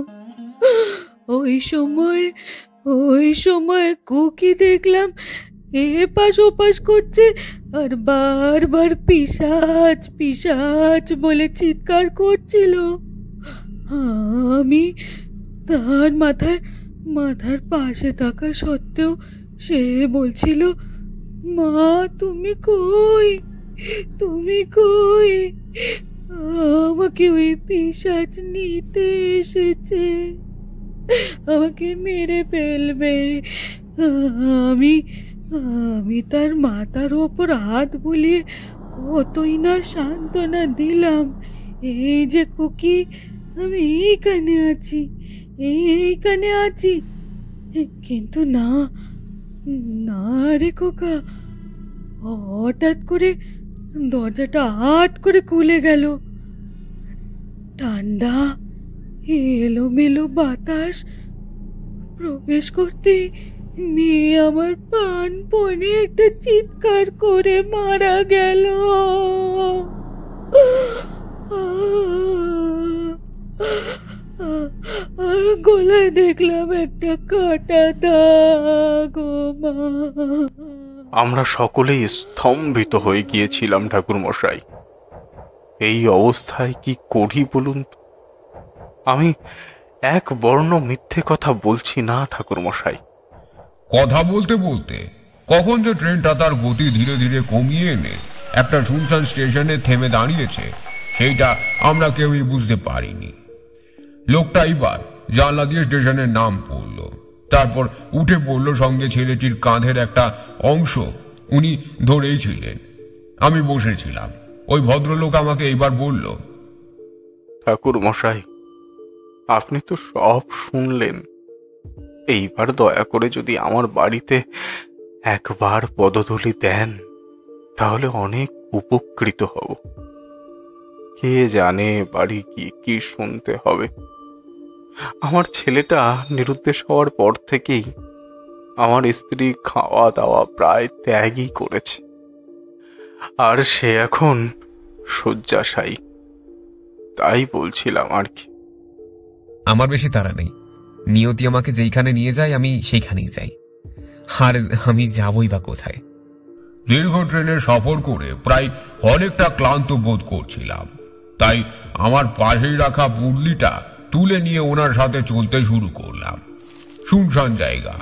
Speaker 9: ওই সময় কুকি দেখলাম এপাশ ওপাশ করছে, আর বারবার পিশাচ পিশাচ বলে চিৎকার করছিল। আমি তার মাথার পাশে থাকা সত্ত্বেও সে বলছিল, মা তুমি কই, তুমি কই? আমাকে ওই পিশাচ নিতে এসেছে, আমাকে মেরে ফেলবে। আমি তার মাথার ওপর হাত বুলিয়ে কতই না সান্ত্বনা দিলাম। এই যে কুকি, আমি এইখানে আছি। কিন্তু না রে খোকা, হঠাৎ করে দরজাটা আট করে খুলে গেল। ঠান্ডা এলোমেলো বাতাস প্রবেশ করতে মেয়ে আমার প্রাণপণে একটা চিৎকার করে মারা গেল। আর গলায় দেখলাম একটা কাটা দাগ।
Speaker 4: আমরা সকলেই স্তম্ভিত হয়ে গিয়েছিলাম ঠাকুরমশাই। এই অবস্থায় কি করি বলুন তো? আমি এক বর্ণ মিথ্যে কথা বলছি না ঠাকুরমশাই।
Speaker 3: কথা বলতে বলতে কখন যে ট্রেনটা তার গতি ধীরে ধীরে কমিয়ে এনে একটা শুনশান স্টেশনে থেমে দাঁড়িয়েছে সেইটা আমরা কেউই বুঝতে পারিনি। লোকটা এবার জানলা দিয়ে স্টেশনের নাম পড়ল, তারপর উঠে পড়ল সঙ্গে ছেলেটির কাঁধের একটা অংশ উনি ধরেই ছিলেন। আমি বসেছিলাম। ওই ভদ্রলোক আমাকে এইবার বলল,
Speaker 4: ঠাকুরমশাই, আপনি তো সব শুনলেন। এইবার দয়া করে যদি আমার বাড়িতে একবার পদধূলি দেন তাহলে অনেক উপকৃত হব। কে জানে বাড়ি গিয়ে কি শুনতে হবে। আমার ছেলেটা নিরুদ্দেশ হওয়ার পর থেকেই আমার স্ত্রী খাওয়া দাওয়া প্রায় ত্যাগই করেছে, আর সে এখন শয্যাশায়ী। তাই বলছিলাম আর কি।
Speaker 5: আমার বেশি তাড়া নেই। নিয়তি আমাকে যেইখানে নিয়ে যায় আমি সেইখানেই যাই, আর আমি যাবই বা কোথায়?
Speaker 3: দীর্ঘ ট্রেনের সফর করে প্রায় অনেকটা ক্লান্ত বোধ করছিলাম। তাই আমার পাশেই রাখা পুডলিটা তুলে নিয়ে ওনার সাথে চলতে শুরু করলাম। শুনশান জায়গা,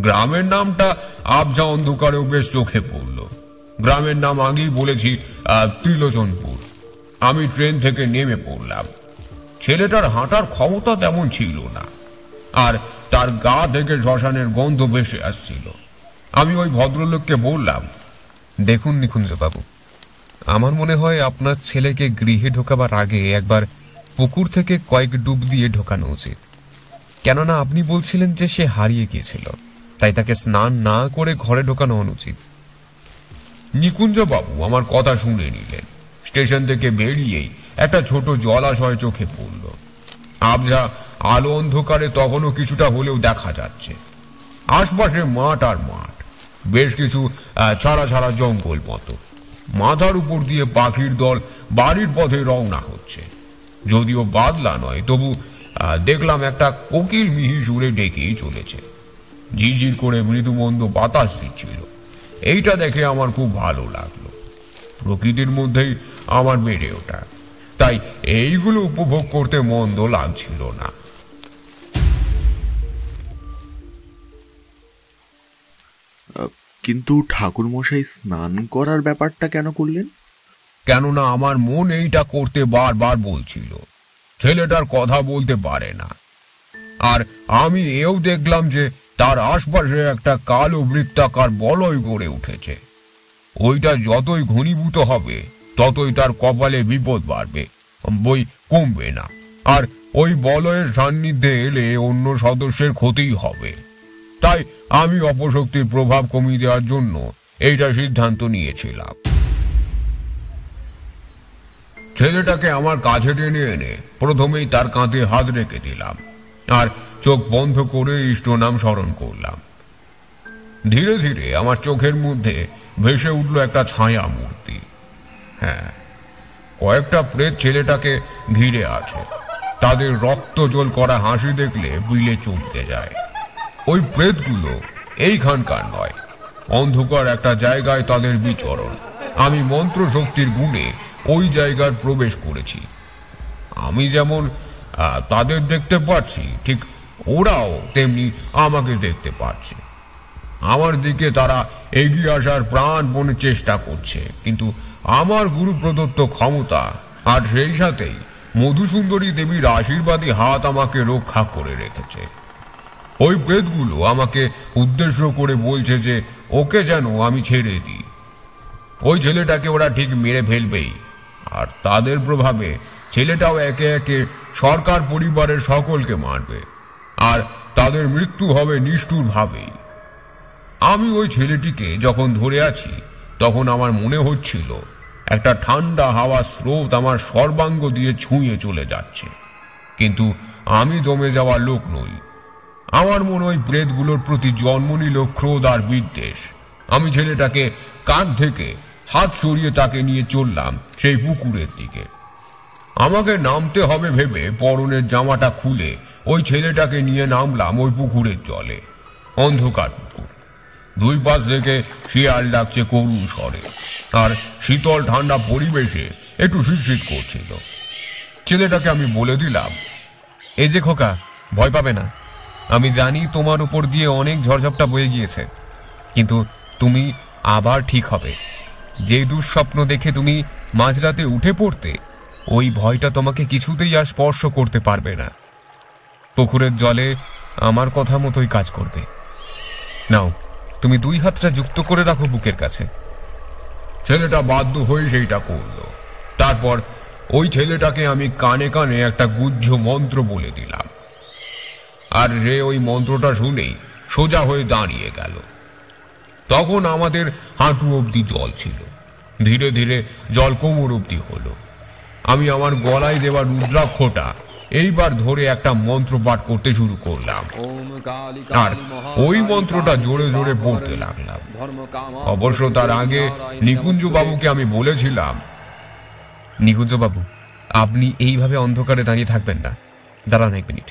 Speaker 3: গ্রামের নামটা আবঝা অন্ধকারেও বেশ চোখে পড়ল। গ্রামের নাম আগেই বলেছি, ত্রিলোচনপুর। আমি ট্রেন থেকে নেমে পড়লাম। ছেলেটার হাঁটার ক্ষমতা তেমন ছিল না, আর তার গা থেকে শ্মশানের গন্ধ ভেসে আসছিল। আমি ওই ভদ্রলোককে বললাম,
Speaker 5: দেখুন নিকুঞ্জবাবু, আমার মনে হয় আপনার ছেলেকে গৃহে ঢোকাবার আগে একবার পুকুর থেকে কয়েক ডুব দিয়ে ঢোকানো উচিত। কেননা আপনি বলছিলেন যে সে হারিয়ে গিয়েছিল, তাই তাকে স্নান না করে ঘরে ঢোকানো অনুচিত।
Speaker 3: নিকুঞ্জবাবু আমার কথা শুনে নিলেন। স্টেশন থেকে বেরিয়েই একটা ছোট জলাশয় চোখে পড়ল। আবঝা আলো অন্ধকারে তখনও কিছুটা হলেও দেখা যাচ্ছে। আশপাশে মাঠ আর মাঠ, বেশ কিছু ছাড়া ছাড়া জঙ্গল মতো। মাথার উপর দিয়ে পাখির দল বাড়ির পথে রওনা হচ্ছে। যদিও বাদলা নয়, তবু দেখলাম একটা কোকিল মিহি সুরে ডেকেই চলেছে। ঝিরঝির করে মৃদুমন্দ বাতাস দিচ্ছিল। এইটা দেখে আমার খুব ভালো লাগলো। প্রকৃতির মধ্যেই আমার বেড়ে ওঠা, তাই এইগুলো উপভোগ করতে মন্দ লাগছিল না।
Speaker 2: কিন্তু ঠাকুরমশাই স্নান করার ব্যাপারটা কেন করলেন?
Speaker 3: কেননা আমার মন এইটা করতে বারবার বলছিল। ছেলেটার কথা বলতে পারে না, আর আমি এও দেখলাম যে তার আশপাশে একটা কালো বৃত্তাকার বলয় গড়ে উঠেছে। ওইটা যতই ঘনীভূত হবে ততই তার কপালে বিপদ বাড়বে, বই কমবে না। আর ওই বলয়ের সান্নিধ্যে এলে অন্য সদস্যের ক্ষতিই হবে। তাই আমি অপশক্তির প্রভাব কমিয়ে দেওয়ার জন্য এইটা সিদ্ধান্ত নিয়েছিলাম। ছেলেটাকে আমার কাছে টেনে এনে প্রথমেই তার কাঁধে হাত রেখে দিলাম, আর চোখ বন্ধ করে ইষ্ট নাম স্মরণ করলাম। ধীরে ধীরে আমার চোখের মধ্যে ভেসে উঠল একটা ছায়া মূর্তি। হ্যাঁ, কয়েকটা প্রেত ছেলেটাকে ঘিরে আছে। তাদের রক্ত জল করা হাসি দেখলে বিলে চমকে যায়। ওই প্রেতগুলো এইখানকার নয়, অন্ধকার একটা জায়গায় তাদের বিচরণ। আমি মন্ত্র শক্তির গুণে ওই জায়গার প্রবেশ করেছি। আমি যেমন তাদের দেখতে পাচ্ছি, ঠিক ওরাও তেমনি আমাকে দেখতে পাচ্ছে। আমার দিকে তারা এগিয়ে আসার প্রাণপণে চেষ্টা করছে, কিন্তু আমার গুরু প্রদত্ত ক্ষমতা আর সেই সাথেই মধুসুন্দরী দেবীর আশীর্বাদী হাত আমাকে রক্ষা করে রেখেছে। ওই প্রেতগুলো আমাকে উদ্দেশ্য করে বলছে যে ওকে যেন আমি ছেড়ে দিই। ওই ছেলেটাকে ওরা ঠিক মেরে ফেলবেই, আর তাদের প্রভাবে ছেলেটাও একে একে সরকার পরিবারের সকলকে মারবে, আর তাদের মৃত্যু হবে নিষ্ঠুরভাবেই। আমি ওই ছেলেটিকে যখন ধরে আছি তখন আমার মনে হচ্ছিল একটা ঠান্ডা হাওয়া স্রোত আমার সর্বাঙ্গ দিয়ে ছুঁয়ে চলে যাচ্ছে। কিন্তু আমি দমে যাওয়ার লোক নই। আমার মনে ওই প্রেতগুলোর প্রতি জন্ম নিল ক্রোধ আর বিদ্বেষ। আমি ছেলেটাকে কাঁধ থেকে হাত সরিয়ে তাকে নিয়ে চললাম সেই পুকুরের দিকে। আমাকে নামতে হবে ভেবে পরনের জামাটা খুলে ওই ছেলেটাকে নিয়ে নামলাম ওই পুকুরের জলে। অন্ধকার পুকুর, দুই পাশ থেকে শিয়াল ডাকছে করুণ স্বরে, আর শীতল ঠান্ডা পরিবেশে একটু শীত করছিল। ছেলেটাকে আমি বলে দিলাম,
Speaker 5: এই যে খোকা, ভয় পাবে না। আমি জানি তোমার উপর দিয়ে অনেক ঝড়ঝাপটা বয়ে গিয়েছে, কিন্তু তুমি আবার ঠিক হবে। যে দুঃস্বপ্ন দেখে তুমি মাঝরাতে উঠে পড়তে, ওই ভয়টা তোমাকে কিছুতেই আর স্পর্শ করতে পারবে না। পুকুরের জলে আমার কথা মতোই কাজ করবে। নাও, তুমি দুই হাতটা যুক্ত করে রাখো বুকের কাছে।
Speaker 3: ছেলেটা বাধ্য হয়ে সেইটা করলো। তারপর ওই ছেলেটাকে আমি কানে কানে একটা গুহ্য মন্ত্র বলে দিলাম, আর সে ওই মন্ত্রটা শুনেই সোজা হয়ে দাঁড়িয়ে গেল। তখন আমাদের হাঁটু অবধি জল ছিল। ধীরে ধীরে জল কোমর অবধি হলো। আমি আমার গলায় দেওয়া রুদ্রাক্ষটা এইবার ধরে একটা মন্ত্র পাঠ করতে শুরু করলাম, আর ওই মন্ত্রটা জোরে জোরে পড়তে লাগলাম। অবশ্য তার আগে নিকুঞ্জ বাবুকে আমি বলেছিলাম,
Speaker 5: নিকুঞ্জ বাবু, আপনি এইভাবে অন্ধকারে দাঁড়িয়ে থাকবেন না, দাঁড়ান এক মিনিট।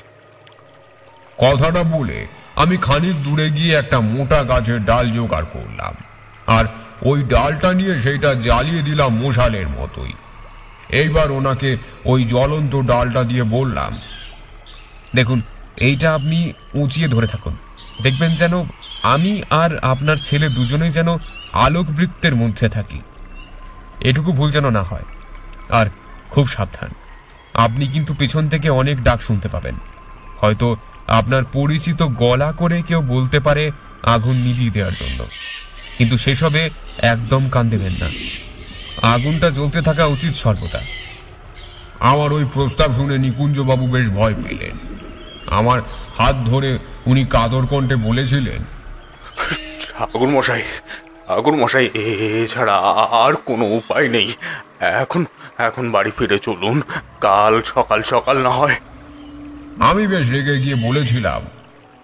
Speaker 3: কথাটা বলে আমি খানিক দূরে গিয়ে একটা মোটা গাছের ডাল জোগাড় করলাম, আর ওই ডালটা নিয়ে সেইটা জ্বালিয়ে দিলাম মশালের মতোই। এইবার ওনাকে ওই জ্বলন্ত ডালটা দিয়ে বললাম,
Speaker 5: দেখুন, এইটা আপনি উঁচিয়ে ধরে থাকুন, দেখবেন যেন আমি আর আপনার ছেলে দুজনেই যেন আলোক বৃত্তের মধ্যে থাকি, এটুকু ভুল যেন না হয়। আর খুব সাবধান, আপনি কিন্তু পেছন থেকে অনেক ডাক শুনতে পাবেন। হয়তো আপনার পরিচিত গলা করে কেউ বলতে পারে আগুন নিভিয়ে দেওয়ার জন্য, কিন্তু সেসবে একদম কান দেবেন না। আগুনটা জ্বলতে থাকা উচিত সর্বদা।
Speaker 3: আমার ওই প্রস্তাব শুনে নিকুঞ্জবাবু বেশ ভয় পেলেন। আমার হাত ধরে উনি কাদর কণ্ঠে বলেছিলেন,
Speaker 4: ঠাকুর মশাই, এছাড়া আর কোনো উপায় নেই। এখন বাড়ি ফিরে চলুন, কাল সকাল সকাল না হয়।
Speaker 3: আমি বেশ রেগে গিয়ে বলেছিলাম,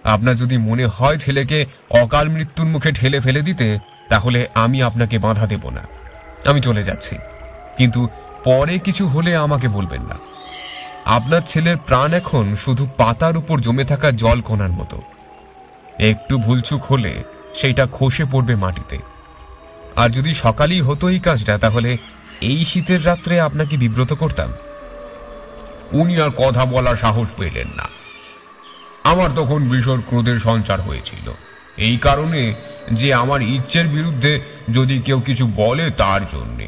Speaker 5: আপনার যদি মনে হয় ছেলেকে অকাল মৃত্যুর মুখে ঠেলে ফেলে দিতে, তাহলে আমি আপনাকে বাধা দেব না, আমি চলে যাচ্ছি। কিন্তু পরে কিছু হলে আমাকে বলবেন না। আপনার ছেলের প্রাণ এখন শুধু পাতার উপর জমে থাকা জল কণার মতো, একটু ভুলচুক হলে সেইটা খসে পড়বে মাটিতে। আর যদি সকালই হতো এই কাজটা, তাহলে এই শীতের রাত্রে আপনাকে বিব্রত করতাম।
Speaker 3: উনি আর কথা বলার সাহস পেলেন না। আমার তখন ভীষণ ক্রোধের সঞ্চার হয়েছিল, এই কারণে যে আমার ইচ্ছের বিরুদ্ধে যদি কেউ কিছু বলে তার জন্যে।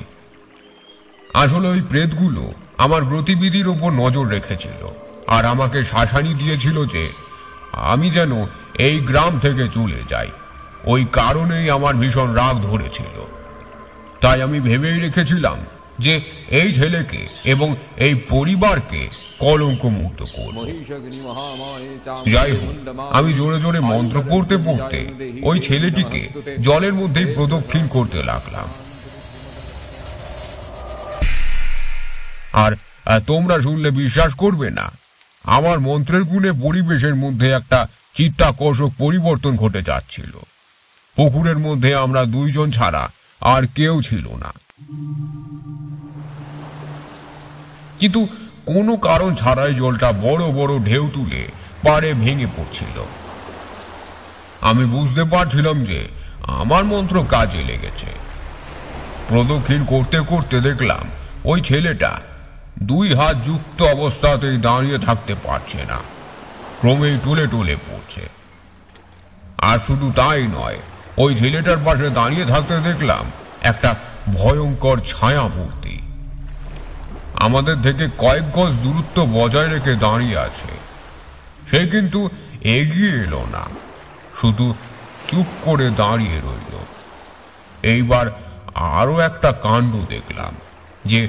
Speaker 3: আসলে ওই প্রেতগুলো আমার গতিবিধির ওপর নজর রেখেছিল আর আমাকে শাসানি দিয়েছিল যে আমি যেন এই গ্রাম থেকে চলে যাই। ওই কারণেই আমার ভীষণ রাগ ধরেছিল। তাই আমি ভেবেই রেখেছিলাম যে এই ছেলেকে এবং এই পরিবারকে কলঙ্ক মুক্ত করব। যাই হোক, আমি জোরে জোরে মন্ত্র পড়তে পড়তে ওই ছেলেটিকে জলের মধ্যেই প্রদক্ষিণ করতে লাগলাম। আর তোমরা শুনলে বিশ্বাস করবে না, আমার মন্ত্রের গুণে পরিবেশের মধ্যে একটা চিত্তাকর্ষক পরিবর্তন ঘটে যাচ্ছিল। পুকুরের মধ্যে আমরা দুইজন ছাড়া আর কেউ ছিল না, কিন্তু কোনো কারণ ছাড়াই জলটা বড় বড় ঢেউ তুলে পাড়ে ভেঙে পড়ছিল। আমি বুঝতে পারছিলাম যে আমার মন্ত্র কাজে লেগেছে। প্রদক্ষিণ করতে করতে দেখলাম ওই ছেলেটা দুই হাত যুক্ত অবস্থাতেই দাঁড়িয়ে থাকতে পারছে না, ক্রমেই টুলে টুলে পড়ছে। আর শুধু তাই নয়, ওই ছেলেটার পাশে দাঁড়িয়ে থাকতে দেখলাম একটা ভয়ঙ্কর ছায়া মূর্তি। আমাদের থেকে কয়েক গজ দূরত্ব বজায় রেখে দাঁড়িয়ে আছে। সে কিন্তু এগিয়ে এলো না, শুধু চুপ করে দাঁড়িয়ে রইল। এইবার আরো একটা কাণ্ড দেখলাম যে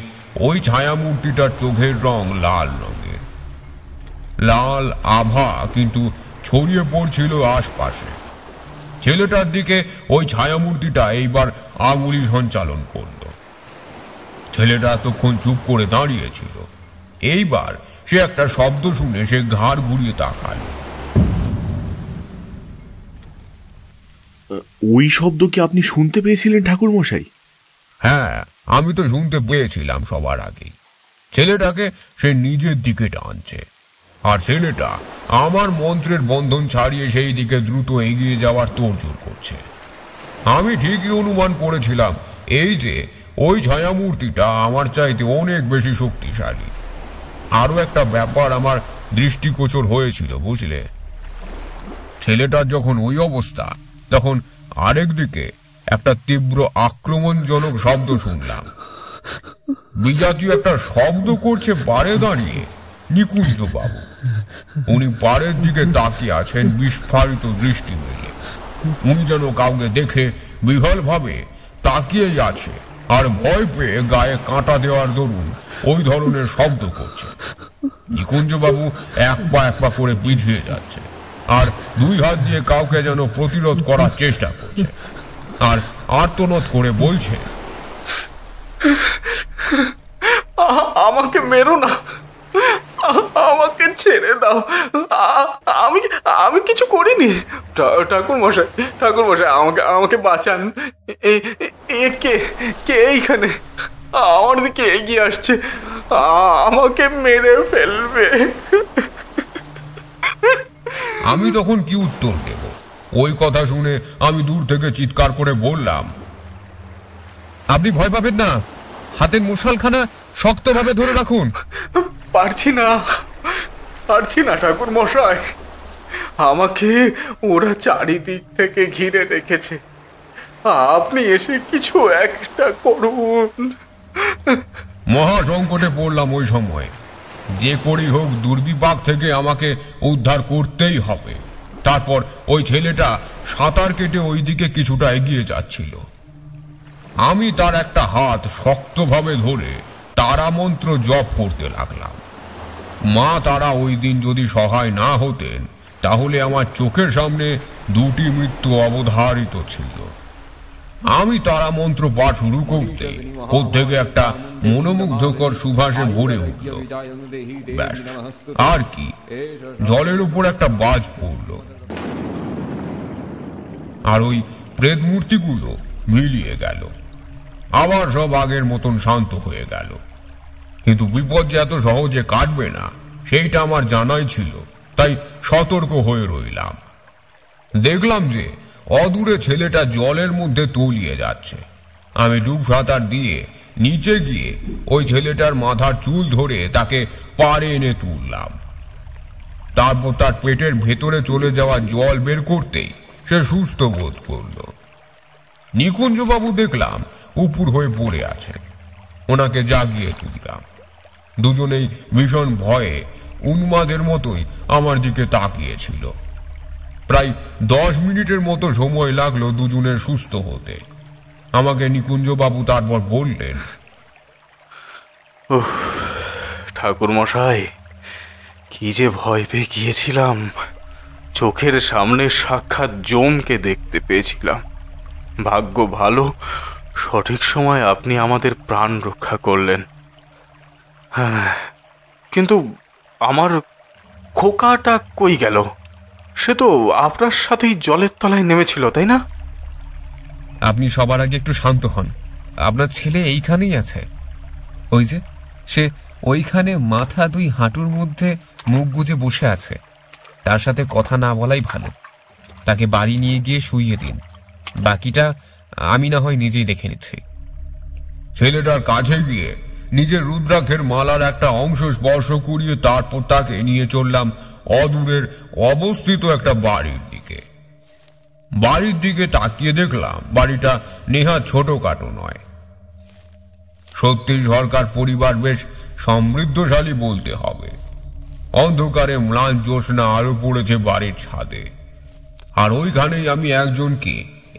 Speaker 3: ওই ছায়া মূর্তিটার চোখের রং লাল রঙের। লাল আভা কিন্তু ছড়িয়ে পড়ছিল আশপাশে। ছেলেটার দিকে ওই ছায়া মূর্তিটা এইবার আঙুলি সঞ্চালন করল। ছেলেটা এতক্ষণ চুপ করে দাঁড়িয়েছিল, এইবার সে একটা শব্দ শুনে সে ঘাড় ঘুরিয়ে তাকালো।
Speaker 2: ওই শব্দ কি আপনি শুনতে পেয়েছিলেন ঠাকুর মশাই?
Speaker 3: হ্যাঁ, আমি তো শুনতে পেয়েছিলাম সবার আগেই। ছেলেটাকে সে নিজের দিকে টানছে, আর ছেলেটা আমার মন্ত্রের বন্ধন ছাড়িয়ে সেই দিকে দ্রুত এগিয়ে যাওয়ার তোড়জোড় করছে। আমি ঠিকই অনুমান করেছিলাম এই যে ওই ছায়ামূর্তিটা আমার চাইতে অনেক বেশি শক্তিশালী। আরো একটা ব্যাপার আমার দৃষ্টিগোচর হয়েছিল, বুঝলে। ছেলেটার যখন ওই অবস্থা, তখন আরেক দিকে একটা তীব্র আক্রমণজনক শব্দ শুনলাম। বিজাতীয় একটা শব্দ করছে পাড়ে দাঁড়িয়ে নিকুঞ্জ বাবু। উনি পাড়ের দিকে তাকিয়ে আছেন বিস্ফারিত দৃষ্টি মেলে। উনি যেন কাউকে দেখে বিহ্বল ভাবে তাকিয়েই আছে, আর ভয় পেয়ে গায়ে কাঁটা দেওয়ার দরুন ওই ধরনের শব্দ করছে। নিকুঞ্জ বাবু এক পা করে পিছিয়ে যাচ্ছে, আর দুই হাত দিয়ে কাউকে যেন প্রতিরোধ করার চেষ্টা করছে, আর আর্তনাদ করে বলছে,
Speaker 4: আমাকে মেরো না, আমাকে ছেড়ে দাও, আমি কিছু করিনি। ঠাকুর মশাই আমাকে বাঁচান। কে এইখানে আমার দিকে এগিয়ে আসছে, আমাকে মেরে ফেলবে।
Speaker 3: আমি তখন কি উত্তর দেব? ওই কথা শুনে আমি দূর থেকে চিৎকার করে বললাম, আপনি ভয় পাবেন না,
Speaker 5: হাতের মশালখানা শক্তভাবে ধরে রাখুন।
Speaker 4: পারছি না ঠাকুর মশাই, আমাকে ওরা চারিদিক থেকে ঘিরে রেখেছে। আপনি এসে কিছু একটা করুন।
Speaker 3: মহা সংকটে পড়লাম ওই সময়। যে করেই হোক দুর্বিপাক থেকে আমাকে উদ্ধার করতেই হবে। তারপর ওই ছেলেটা সাঁতার কেটে ওই দিকে কিছুটা এগিয়ে যাচ্ছিল। আমি তার একটা হাত শক্তভাবে ধরে তারা মন্ত্র জপ করতে লাগলাম। মা তারা ওই দিন যদি সহায় না হতেন তাহলে আমার চোখের সামনে দুটি মৃত্যু অবধারিত ছিল। আমি তারা মন্ত্র পাঠ শুরু করতে কোত্থেকে একটা মনোমুগ্ধকর সুভাষে ভরে উঠল। ব্যাস, আর কি, জলের উপর একটা বাজ পড়ল, আর ওই প্রেত মূর্তিগুলো মিলিয়ে গেল। আবার সব আগের মতন শান্ত হয়ে গেল। কিন্তু বিপদ যে এত সহজে কাটবে না সেইটা আমার জানাই ছিল, তাই সতর্ক হয়ে রইলাম। দেখলাম যে অদূরে ছেলেটা জলের মধ্যে তলিয়ে যাচ্ছে। আমি ডুব সাঁতার দিয়ে নিচে গিয়ে ওই ছেলেটার মাথার চুল ধরে তাকে পাড়ে এনে তুললাম। তারপর তার পেটের ভেতরে চলে যাওয়া জল বের করতেই সে সুস্থ বোধ করল। নিকুঞ্জবাবু দেখলাম উপুর হয়ে পড়ে আছে। ওনাকে জাগিয়ে তুললাম। দুজনেই ভীষণ ভয়ে উন্মাদের মতোই আমার দিকে তাকিয়েছিল। প্রায় 10 মিনিটের মতো সময় লাগলো দুজনের সুস্থ হতে। আমাকে নিকুঞ্জবাবু তারপর বললেন,
Speaker 4: ঠাকুর মশাই, কি যে ভয় পেয়ে গিয়েছিলাম। চোখের সামনে সাক্ষাৎ জমকে দেখতে পেয়েছিলাম। ভাগ্য ভালো, সঠিক সময় আপনি আমাদের প্রাণ রক্ষা করলেন। হ্যাঁ, কিন্তু আমার খোকাটা কই গেল? সে তো আপনার সাথেই জলের তলায় নেমেছিল, তাই না?
Speaker 5: আপনি সবার আগে একটু শান্ত হন। আপনার ছেলে এইখানেই আছে। ওই যে সে ওইখানে মাথা 2 হাঁটুর মধ্যে মুখ গুজে বসে আছে। তার সাথে কথা না বলাই ভালো। তাকে বাড়ি নিয়ে গিয়ে শুইয়ে দিন। বাকিটা আমি না হয় নিজেই দেখে নিচ্ছি।
Speaker 3: ছেলেটার কাছে গিয়ে নিজের রুদ্রাক্ষের মালার একটা অংশ স্পর্শ করিয়ে তারপর তাকে নিয়ে চললাম অদূরের অবস্থিত একটা বাড়ির দিকে। বাড়ির দিকে তাকিয়ে দেখলাম বাড়িটা নেহাত ছোটখাটো নয়। সত্যি সরকার পরিবার বেশ সমৃদ্ধশালী বলতে হবে। অন্ধকারে ম্লান জ্যোৎস্না আলো পড়েছে বাড়ির ছাদে। আর ওইখানেই আমি একজনকে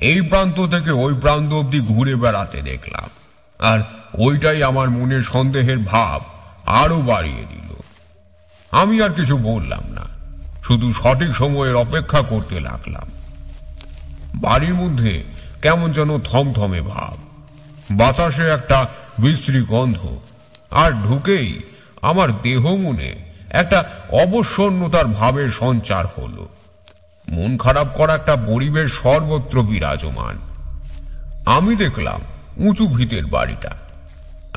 Speaker 3: এই প্রান্ত থেকে ওই প্রান্ত অব্দি ঘুরে বেড়াতে দেখলাম। আর ওইটাই আমার মনে সন্দেহের ভাব আরো বাড়িয়ে দিল। আমি আর কিছু বললাম না, শুধু সঠিক সময়ের অপেক্ষা করতে লাগলাম। বাড়ির মধ্যে কেমন যেন থমথমে ভাব, বাতাসে একটা বিশ্রী গন্ধ, আর ঢুকেই আমার দেহ মনে একটা অবসন্নতার ভাবের সঞ্চার হলো। মন খারাপ করা একটা পরিবেশ সর্বত্র বিরাজমান। আমি দেখলাম উঁচু ভিতের বাড়িটা।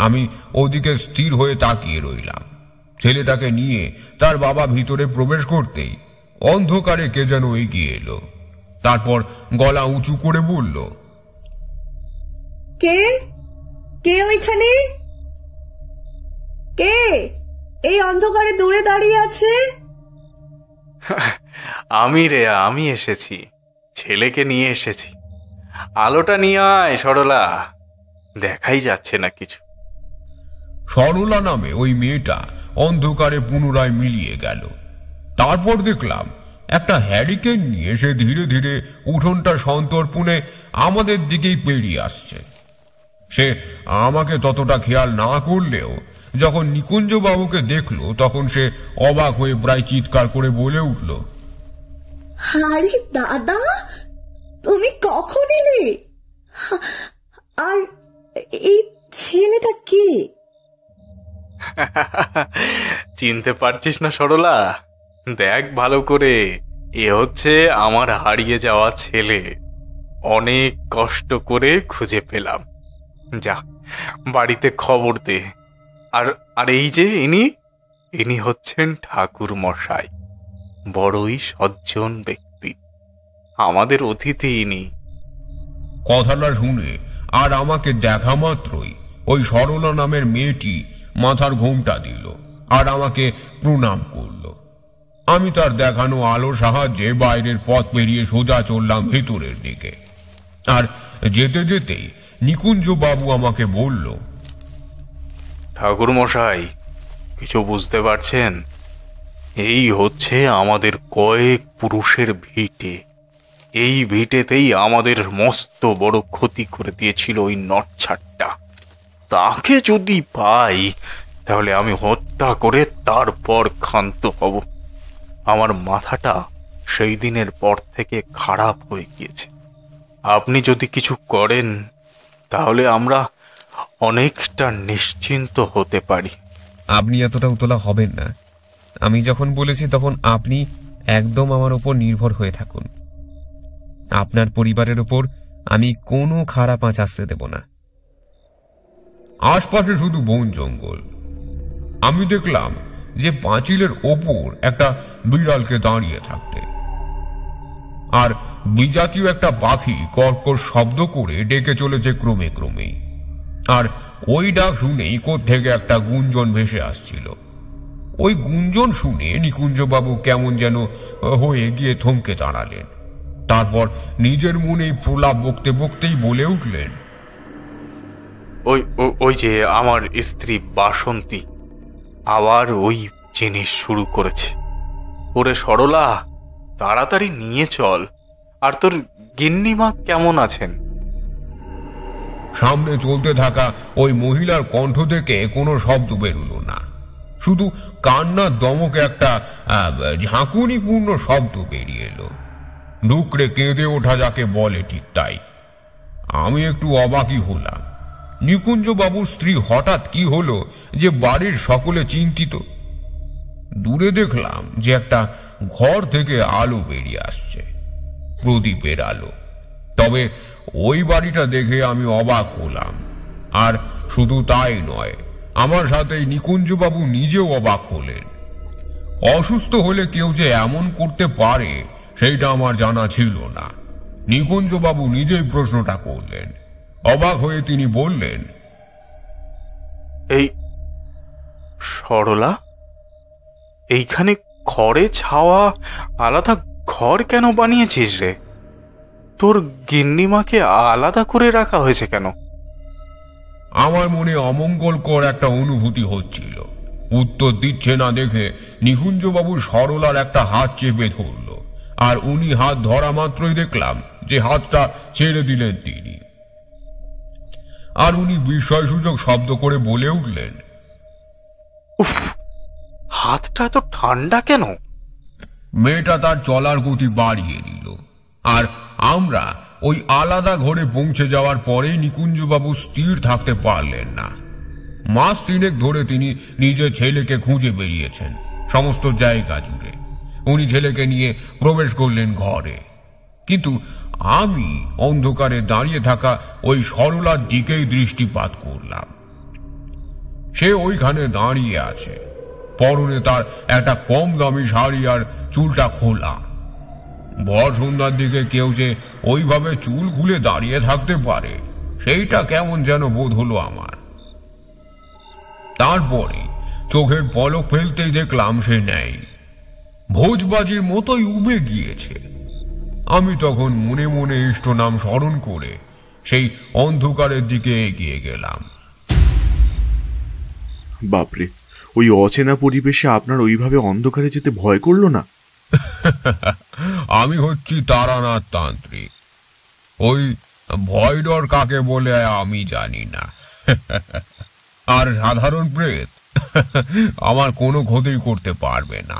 Speaker 3: আমি ওদিকে স্থির হয়ে তাকিয়ে রইলাম। ছেলেটাকে নিয়ে তার বাবা ভিতরে প্রবেশ করতেই অন্ধকারে কে যেন এগিয়ে এলো। তারপর গলা উঁচু করে বলল,
Speaker 9: কে কে ওইখানে? কে এই অন্ধকারে দূরে দাঁড়িয়ে আছে?
Speaker 4: আমি এসেছি, ছেলেকে নিয়ে এসেছি। আলোটা নিয়ে আয় সরলা, দেখাই যাচ্ছে না কিছু।
Speaker 3: সরলা নামে ওই মেয়েটা অন্ধকারে পুনরায় মিলিয়ে গেল। তারপর দেখলাম একটা হ্যারিকেন নিয়ে সে ধীরে ধীরে উঠোনটা সন্তর্পণে আমাদের দিকেই পেরিয়ে আসছে। সে আমাকে ততটা খেয়াল না করলেও যখন নিকুঞ্জ বাবুকে দেখলো তখন সে অবাক হয়ে প্রায় চিৎকার করে বলে উঠল,
Speaker 9: আরে দাদা, তুমি কখন এলে? আর এই ছেলেটা কে?
Speaker 4: চিনতে পারছিস না সরলা? দেখ ভালো করে, এ হচ্ছে আমার হারিয়ে যাওয়া ছেলে। অনেক কষ্ট করে খুঁজে পেলাম। যা বাড়িতে খবর দে। আর এই যে ইনি হচ্ছেন ঠাকুর মশাই, বড়ই সজ্জন ব্যক্তি, আমাদের অতিথি ইনি।
Speaker 3: কথাটা শুনে আর আমাকে দেখা মাত্রই ওই সরলা নামের মেয়েটি মাথার ঘোমটা দিল আর আমাকে প্রণাম করল। আমি তার দেখানো আলোর সাহায্যে বাইরের পথ পেরিয়ে সোজা চললাম ভেতরের দিকে। আর যেতে যেতেই নিকুঞ্জ বাবু আমাকে বলল,
Speaker 4: ঠাকুর মশাই, কিছু বুঝতে পারছেন? এই হচ্ছে আমাদের কয়েক পুরুষের ভিটে। এই ভিটেতেই আমাদের মস্ত বড় ক্ষতি করে দিয়েছিল ওই নটছাটটা। তাকে যদি পাই তাহলে আমি হত্যা করে তারপর ক্ষান্ত হব। আমার মাথাটা সেই দিনের পর থেকে খারাপ হয়ে গিয়েছে। আপনি যদি কিছু করেন তাহলে আমরা অনেকটা নিশ্চিন্ত হতে পারি।
Speaker 5: আপনি এতটা উতলা হবেন না। আমি যখন বলেছি তখন আপনি একদম আমার উপর নির্ভর হয়ে থাকুন। আপনার পরিবারের উপর আমি কোনো খারাপ আঁচ আসতে দেব না।
Speaker 3: আশপাশে শুধু বন জঙ্গল। আমি দেখলাম যে পাঁচিলের ওপর একটা বিড়ালকে দাঁড়িয়ে থাকতে, আর বিজাতীয় একটা পাখি কর্কর শব্দ করে ডেকে চলেছে ক্রমে ক্রমেই। আর ওই ডাক শুনেই কোত্থেকে একটা গুঞ্জন ভেসে আসছিল। ওই গুঞ্জন শুনে নিকুঞ্জবাবু কেমন যেন হয়ে গিয়ে থমকে দাঁড়ালেন। তারপর নিজের মনেই প্রলাপ বকতে বকতেই বলে উঠলেন,
Speaker 4: ওই যে আমার স্ত্রী বাসন্তী আবার ওই জিনিস শুরু করেছে। ওরে সরলা, তাড়াতাড়ি নিয়ে চল। আর তোর গিন্নিমা কেমন আছেন?
Speaker 3: সামনে চলতে থাকা ওই মহিলার কণ্ঠ থেকে কোনো শব্দ বেরুলো না, শুধু কান্নার দমকে একটা ঝাঁকুনিপূর্ণ শব্দ বেরিয়ে এলো। ডুকরে কেঁদে ওঠা যাকে বলে, ঠিক তাই। আমি একটু অবাকই হলাম। নিকুঞ্জবাবুর স্ত্রী হঠাৎ কি হলো যে বাড়ির সকলে চিন্তিত। দূরে দেখলাম যে একটা ঘর থেকে আলো বেরিয়ে আসছে, প্রদীপের আলো। তবে ওই বাড়িটা দেখে আমি অবাক হলাম। আর শুধু তাই নয়, আমার সাথে নিকুঞ্জবাবু নিজেও অবাক হলেন। অসুস্থ হলে কেউ যে এমন করতে পারে সেইটা আমার জানা ছিল না। নিকুঞ্জবাবু নিজেই প্রশ্নটা করলেন। অবাক হয়ে তিনি বললেন,
Speaker 4: এই সরলা, এইখানে খড়ে ছাওয়া আলাদা ঘর কেন বানিয়েছিস রে? তোর গিন্নিমাকে আলাদা করে রাখা হয়েছে কেন?
Speaker 3: আমার মনে অমঙ্গলকর একটা অনুভূতি হচ্ছিল। উত্তর দিচ্ছে না দেখে নিকুঞ্জবাবু সরলার একটা হাত চেপে ধরল, আর উনি হাত ধরা মাত্রই দেখলাম যে হাতটা ছেড়ে দিলেন তিনি। আর উনি বিস্ময়সূচক শব্দ করে বলে উঠলেন,
Speaker 4: উফ, হাতটা এত ঠান্ডা কেন?
Speaker 3: মেয়েটা তার চলার গতি বাড়িয়ে দিল। আর আমরা ওই আলাদা ঘরে পৌঁছে যাওয়ার পরেই নিকুঞ্জবাবু স্থির থাকতে পারলেন না। মাস তিনেক ধরে তিনি নিজের ছেলেকে খুঁজে বেরিয়েছেন সমস্ত জায়গা জুড়ে। উনি ছেলেকে নিয়ে প্রবেশ করলেন ঘরে, কিন্তু আমি অন্ধকারে দাঁড়িয়ে থাকা ওই সরলার দিকেই দৃষ্টিপাত করলাম। সে ওইখানে দাঁড়িয়ে আছে, পরনে তার একটা কম দামি শাড়ি আর চুলটা খোলা। ভর সন্ধ্যার দিকে কেউ যে ওইভাবে চুল খুলে দাঁড়িয়ে থাকতে পারে সেইটা কেমন যেন বোধ হলো আমার। তারপরে চোখের পলক ফেলতেই দেখলাম সে নেই, ভোজবাজির মতোই উবে গিয়েছে। আমি তখন মনে মনে ইষ্ট নাম স্মরণ করে সেই অন্ধকারের দিকে এগিয়ে গেলাম।
Speaker 2: বাপরে, ওই অচেনা পরিবেশে আপনার ওইভাবে অন্ধকারে যেতে ভয় করলো না?
Speaker 3: আমি হচ্ছি তারানাথ তান্ত্রিক। ওই ভয় ডর কাকে বলে আমি জানি না। আর সাধারণ প্রেত আমার কোনো ক্ষতি করতে পারবে না,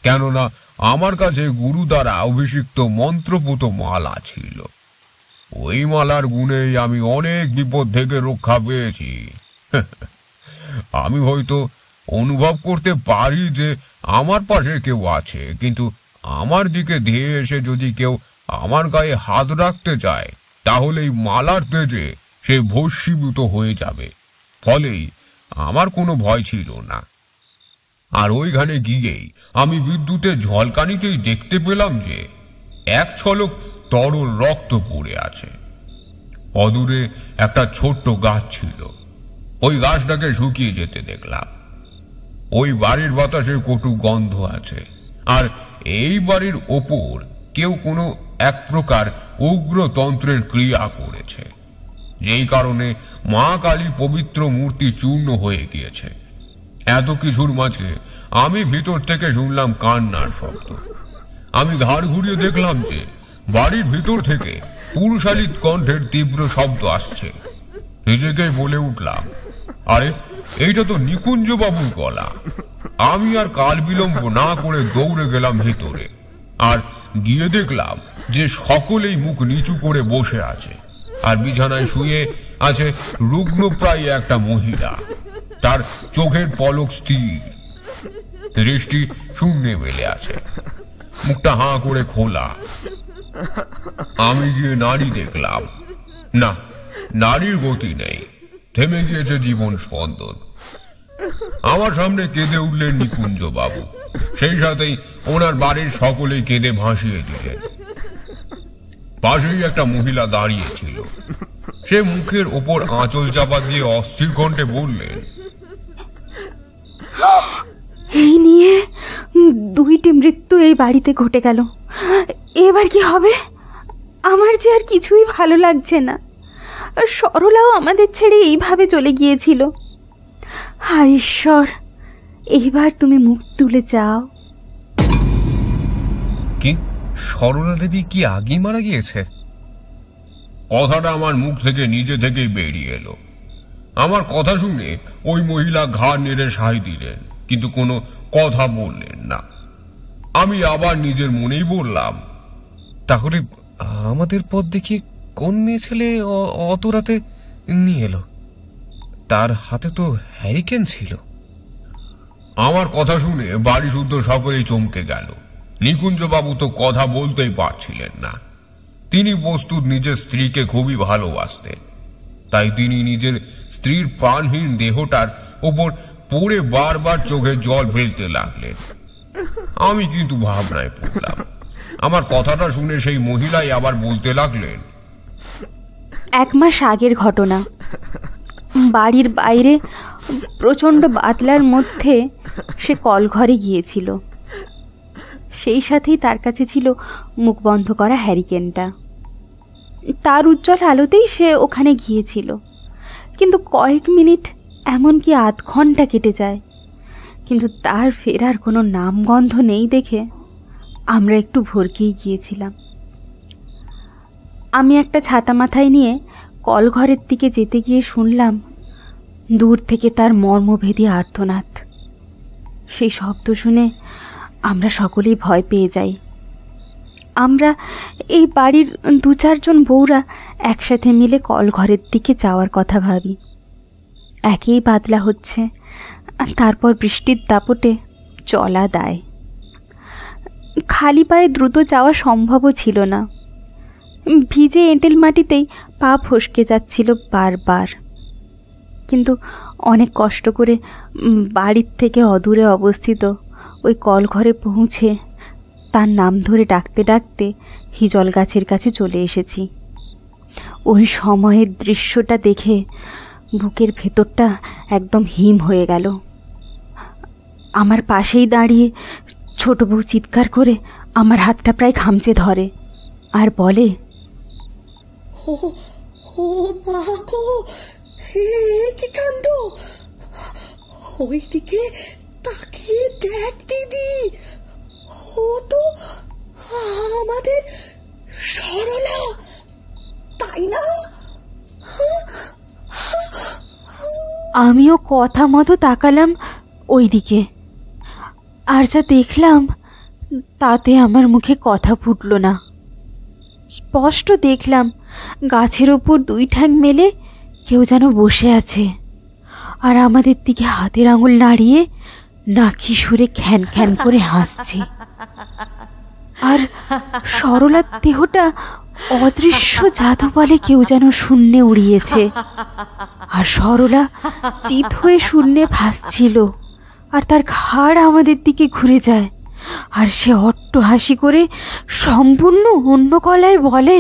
Speaker 3: কেননা আমার কাছে গুরু দ্বারা অভিষিক্ত মন্ত্রপুত মালা ছিল। ওই মালার গুণেই আমি অনেক বিপদ থেকে রক্ষা পেয়েছি। আমি হয়তো অনুভব করতে পারি যে আমার পাশে কেউ আছে, কিন্তু আমার দিকে ধেয়ে এসে যদি কেউ আমার গায়ে হাত রাখতে চায় তাহলেই মালার তেজে সে ভস্মীভূত হয়ে যাবে। ফলেই আমার কোনো ভয় ছিল না। আর ওইখানে গিয়েই আমি বিদ্যুতের ঝলকানিতেই দেখতে পেলাম যে এক ছলক তরল রক্ত পড়ে আছে। অদূরে একটা ছোট্ট গাছ ছিল, ওই গাছটাকে শুকিয়ে যেতে দেখলাম। ওই বাড়ির বাতাসে কটু গন্ধ আছে, আর এই বাড়ির ওপর কেউ কোনো এক প্রকার উগ্র তন্ত্রের ক্রিয়া করেছে, যেই কারণে মা কালী পবিত্র মূর্তি চূর্ণ হয়ে গিয়েছে। এত কিছুর মাঝে আমি ভিতর থেকে শুনলাম কান্নার শব্দ। আমি ঘাড় ঘুরিয়ে দেখলাম যে বাড়ির ভিতর থেকে পুরুষালিত কণ্ঠের তীব্র শব্দ আসছে। নিজেকেই বলে উঠলাম, আরে এইটা তো নিকুঞ্জ বাবুর গলা। আমি আর কাল বিলম্ব না করে দৌড়ে গেলাম ভিতরে, আর গিয়ে দেখলাম যে সকলেই মুখ নিচু করে বসে আছে, আর বিছানায় শুয়ে আছে রুগ্নপ্রায় একটা মহিলা। তার চোখের পলক স্থির, দৃষ্টি শূন্যে মেলে আছে, মুখটা হাঁ করে খোলা। আমি গিয়ে নারী দেখলাম, না, নারীর গতি নেই, থেমে গিয়েছে জীবন স্পন্দন। আমার সামনে কেঁদে উঠলেন নিকুঞ্জ বাবু, সেই সাথেই ওনার বাড়ির সকলেই কেঁদে ভাসিয়ে দিলেন। পাশেই একটা মহিলা দাঁড়িয়েছিল, সে মুখের ওপর আঁচল চাপা দিয়ে অস্থির কণ্ঠে বললেন,
Speaker 9: এই নিয়ে 2টি মৃত্যু এই বাড়িতে ঘটে গেল, এবার কি হবে? আমার যে আর কিছুই ভালো লাগছে না। সরলাও আমাদের ছেড়ে এইভাবে চলে গিয়েছিল। হায় ঈশ্বর, এইবার তুমি মুখ তুলে যাও।
Speaker 5: কি সরলা দেবী কি আগেই মারা গিয়েছে?
Speaker 3: কথাটা আমার মুখ থেকে নিজে থেকেই বেরিয়ে এলো। আমার কথা শুনে ওই মহিলা ঘাড় নেড়ে সায় দিলেন, কিন্তু কোনো কথা বললেন না। আমি আবার নিজের মনেই বললাম,
Speaker 5: তাহলে আমাদের পথ দেখিয়ে কোন মেয়ে ছেলে অত রাতে নিয়ে এলো? তার হাতে তো হ্যারিকেন ছিল।
Speaker 3: আমার কথা শুনে বাড়ি শুদ্ধ সকলেই চমকে গেল। নিকুঞ্জ বাবু তো কথা বলতেই পারছিলেন না। তিনি বস্তুত নিজের স্ত্রীকে খুবই ভালোবাসতেন, তাই তিনি নিজের স্ত্রীর প্রাণহীন দেহটার ওপর পড়ে বারবার চোখে জল ফেলতে লাগলেন। আমি কিন্তু ভাবনায় পড়লাম। আমার কথাটা শুনে সেই মহিলাই আবার বলতে লাগলেন,
Speaker 9: 1 মাস আগের ঘটনা। বাড়ির বাইরে প্রচণ্ড বাদলার মধ্যে সে কলঘরে গিয়েছিল। সেই সাথেই তার কাছে ছিল মুখ বন্ধ করা হ্যারিকেনটা। তার উজ্জ্বল আলোতেই সে ওখানে গিয়েছিল, কিন্তু কয়েক মিনিট, এমনকি আধ ঘন্টা কেটে যায়, কিন্তু তার ফেরার কোনো নামগন্ধ নেই দেখে আমরা একটু ভরকেই গিয়েছিলাম। আমি একটা ছাতা মাথায় নিয়ে কলঘরের দিকে যেতে গিয়ে শুনলাম দূর থেকে তার মর্মভেদী আর্তনাদ। সেই শব্দ শুনে আমরা সকলেই ভয় পেয়ে যাই। আমরা এই বাড়ির 2-4 জন বউরা একসাথে মিলে কলঘরের দিকে যাওয়ার কথা ভাবি। একেই বাদলা হচ্ছে, তারপর বৃষ্টির দাপটে চলা দায়। খালি পায়ে দ্রুত যাওয়া সম্ভবও ছিল না। ভিজে এঁটেল মাটিতেই পা ফসকে যাচ্ছিল বারবার। কিন্তু অনেক কষ্ট করে বাড়ির থেকে অদূরে অবস্থিত ওই কলঘরে পৌঁছে তার নাম ধরে ডাকতে ডাকতে হিজল গাছের কাছে চলে এসেছি। ওই সময়ের দৃশ্যটা দেখে বুকের ভেতরটা একদম হিম হয়ে গেল। আমার পাশেই দাঁড়িয়ে ছোট বউ চিৎকার করে আমার হাতটা প্রায় খামচে ধরে আর বলে,
Speaker 8: ও ও মা গো, কি কাণ্ড! ওইদিকে তাকিয়ে দেখ দিদি, ও তো আমাদের সরলা, তাই না?
Speaker 9: আমিও কথা মতো তাকালাম ওইদিকে, আর যা দেখলাম তাতে আমার মুখে কথা ফুটল না। স্পষ্ট দেখলাম গাছের ওপর 2 ঠ্যাং মেলে কেউ যেন বসে আছে, আর আমাদের দিকে হাতের আঙুল নাড়িয়ে নাকি সুরে খ্যান খ্যান করে হাসছে। আর সরলার দেহটা অদৃশ্য জাদু বলে কেউ যেন শূন্যে উড়িয়েছে, আর সরলা চিত হয়ে শূন্যে ভাসছিল, আর তার ঘাড় আমাদের দিকে ঘুরে যায়, আর সে অট্ট হাসি করে সম্পূর্ণ অন্য গলায় বলে,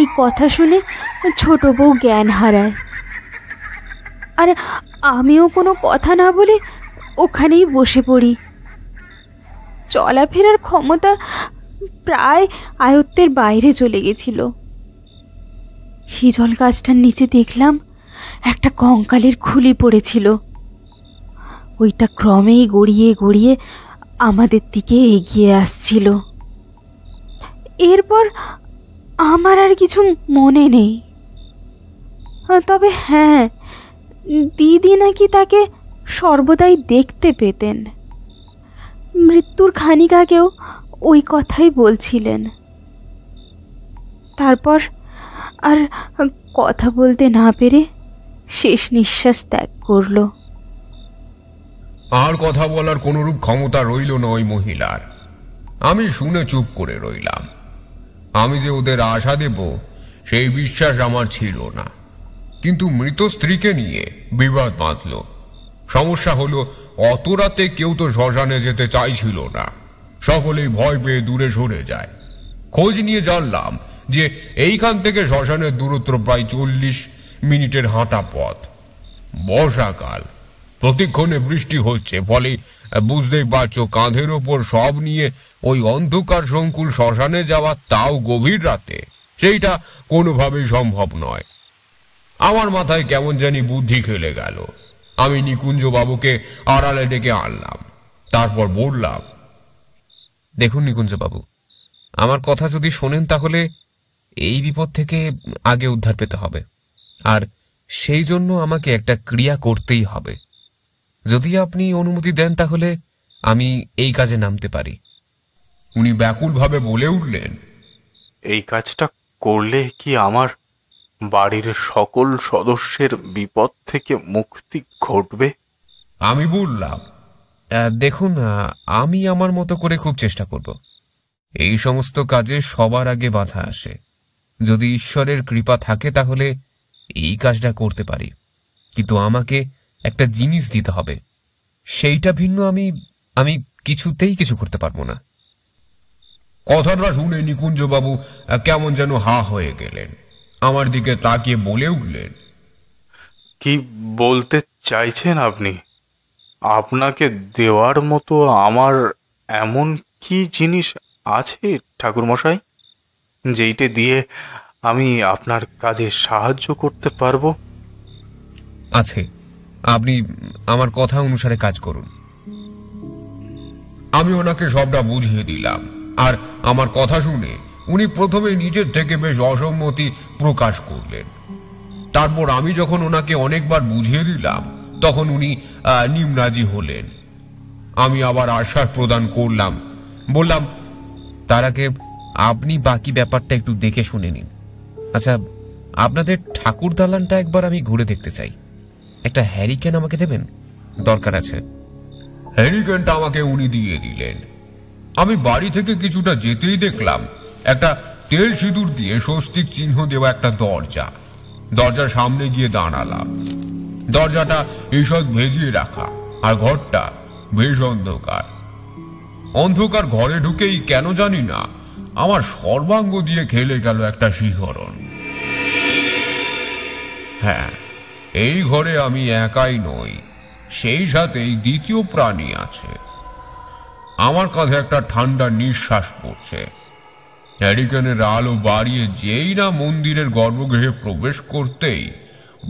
Speaker 9: এই কথা শুনে ছোট বউ জ্ঞান হারায়, আর আমিও কোনো কথা না বলে ওখানেই বসে পড়ি। চলাফেরার ক্ষমতা প্রায় আয়ত্তের বাইরে চলে গেছিল। হিজল গাছটার নিচে দেখলাম একটা কঙ্কালের খুলি পড়েছিল। ওইটা ক্রমেই গড়িয়ে গড়িয়ে আমাদের দিকে এগিয়ে আসছিল। এরপর আমার আর কিছু মনে নেই, তবে হ্যাঁ, দিদি নাকি তাকে সর্বদাই দেখতে পেতেন। মৃত্যুর খানিক আগেও ওই কথাই বলছিলেন। তারপর আর কথা বলতে না পেরে শেষ নিঃশ্বাস ত্যাগ করল।
Speaker 3: আর কথা বলার কোনরূপ ক্ষমতা রইল না ওই মহিলার। আমি শুনে চুপ করে রইলাম। আমি যে ওদের আশা দেব সেই বিশ্বাস আমার ছিল না। কিন্তু মৃত স্ত্রীকে নিয়ে বিবাদ বাঁধল। সমস্যা হলো, অত রাতে কেউ তো শ্মশানে যেতে চাইছিল না। সকলেই ভয় পেয়ে দূরে সরে যায়। খোঁজ নিয়ে জানলাম যে এইখান থেকে শ্মশানের দূরত্ব প্রায় 40 মিনিটের হাঁটা পথ। বর্ষাকাল, প্রতিক্ষণে বৃষ্টি হচ্ছে, ফলে বুঝতেই পারছো কাঁধের ওপর সব নিয়ে ওই অন্ধকার সংকুল শ্মশানে যাওয়া, তাও গভীর রাতে, সেইটা কোনোভাবেই সম্ভব নয়। আমার মাথায় কেমন জানি বুদ্ধি খেলে গেল। আমি নিকুঞ্জ বাবুকে আড়ালে ডেকে আনলাম। তারপর বললাম,
Speaker 5: দেখুন নিকুঞ্জ বাবু, আমার কথা যদি শোনেন তাহলে এই বিপদ থেকে আগে উদ্ধার পেতে হবে, আর সেই জন্য আমাকে একটা ক্রিয়া করতেই হবে। যদি আপনি অনুমতি দেন তাহলে আমি এই কাজে নামতে পারি।
Speaker 3: উনি ব্যাকুলভাবে বলে উঠলেন,
Speaker 4: এই কাজটা করলে কি আমার বাড়ির সকল সদস্যের বিপদ থেকে মুক্তি ঘটবে?
Speaker 3: আমি বললাম,
Speaker 5: দেখুন, আমি আমার মতো করে খুব চেষ্টা করব। এই সমস্ত কাজে সবার আগে বাধা আসে। যদি ঈশ্বরের কৃপা থাকে তাহলে এই কাজটা করতে পারি, কিন্তু আমাকে একটা জিনিস দিতে হবে। সেইটা ভিন্ন আমি কিছুতেই কিছু করতে পারবো না।
Speaker 3: কথাটা শুনে নিকুঞ্জ বাবু কেমন যেন হা হয়ে গেলেন। আমার দিকে তাকিয়ে বলে উঠলেন,
Speaker 4: কি বলতে চাইছেন আপনি? আপনাকে দেওয়ার মতো আমার এমন কি জিনিস আছে ঠাকুরমশাই, যেইটা দিয়ে আমি আপনার কাজে সাহায্য করতে পারবো?
Speaker 5: আছে, আপনি আমার কথা অনুসারে কাজ করুন।
Speaker 3: আমি ওনাকে সবটা বুঝিয়ে দিলাম, আর আমার কথা শুনে উনি প্রথমে নিজের থেকে বেশ অসম্মতি প্রকাশ করলেন। তারপর আমি যখন ওনাকে অনেকবার বুঝিয়ে দিলাম তখন উনি নিমরাজি হলেন। আমি আবার আশ্বাস প্রদান করলাম, বললাম,
Speaker 5: তার আগে আপনি বাকি ব্যাপারটা একটু দেখে শুনে নিন। আচ্ছা, আপনাদের ঠাকুর দালানটা একবার আমি ঘুরে দেখতে চাই। একটা হ্যারিকেন আমাকে দেবেন, দরকার আছে।
Speaker 3: হ্যারিকেনটা আমাকে উনি দিয়ে দিলেন। আমি বাড়ি থেকে কিছুটা যেতেই দেখলাম একটা তেল সিঁদুর দিয়ে স্বস্তিক চিহ্ন দেওয়া একটা দরজা। দরজার সামনে গিয়ে দাঁড়ালাম। দরজাটা ঈষৎ ভেজিয়ে রাখা, আর ঘরটা বেশ অন্ধকার। অন্ধকার ঘরে ঢুকেই কেন জানি না আমার সর্বাঙ্গ দিয়ে খেলে গেল একটা শিহরণ। হ্যাঁ, এই ঘরে আমি একাই নই, সেই সাথেই দ্বিতীয় প্রাণী আছে। আমার কাঁধে একটা ঠান্ডা নিঃশ্বাস পড়ছে। হ্যারিকেনের আলো বাড়িয়ে যেই না মন্দিরের গর্ভগৃহে প্রবেশ করতেই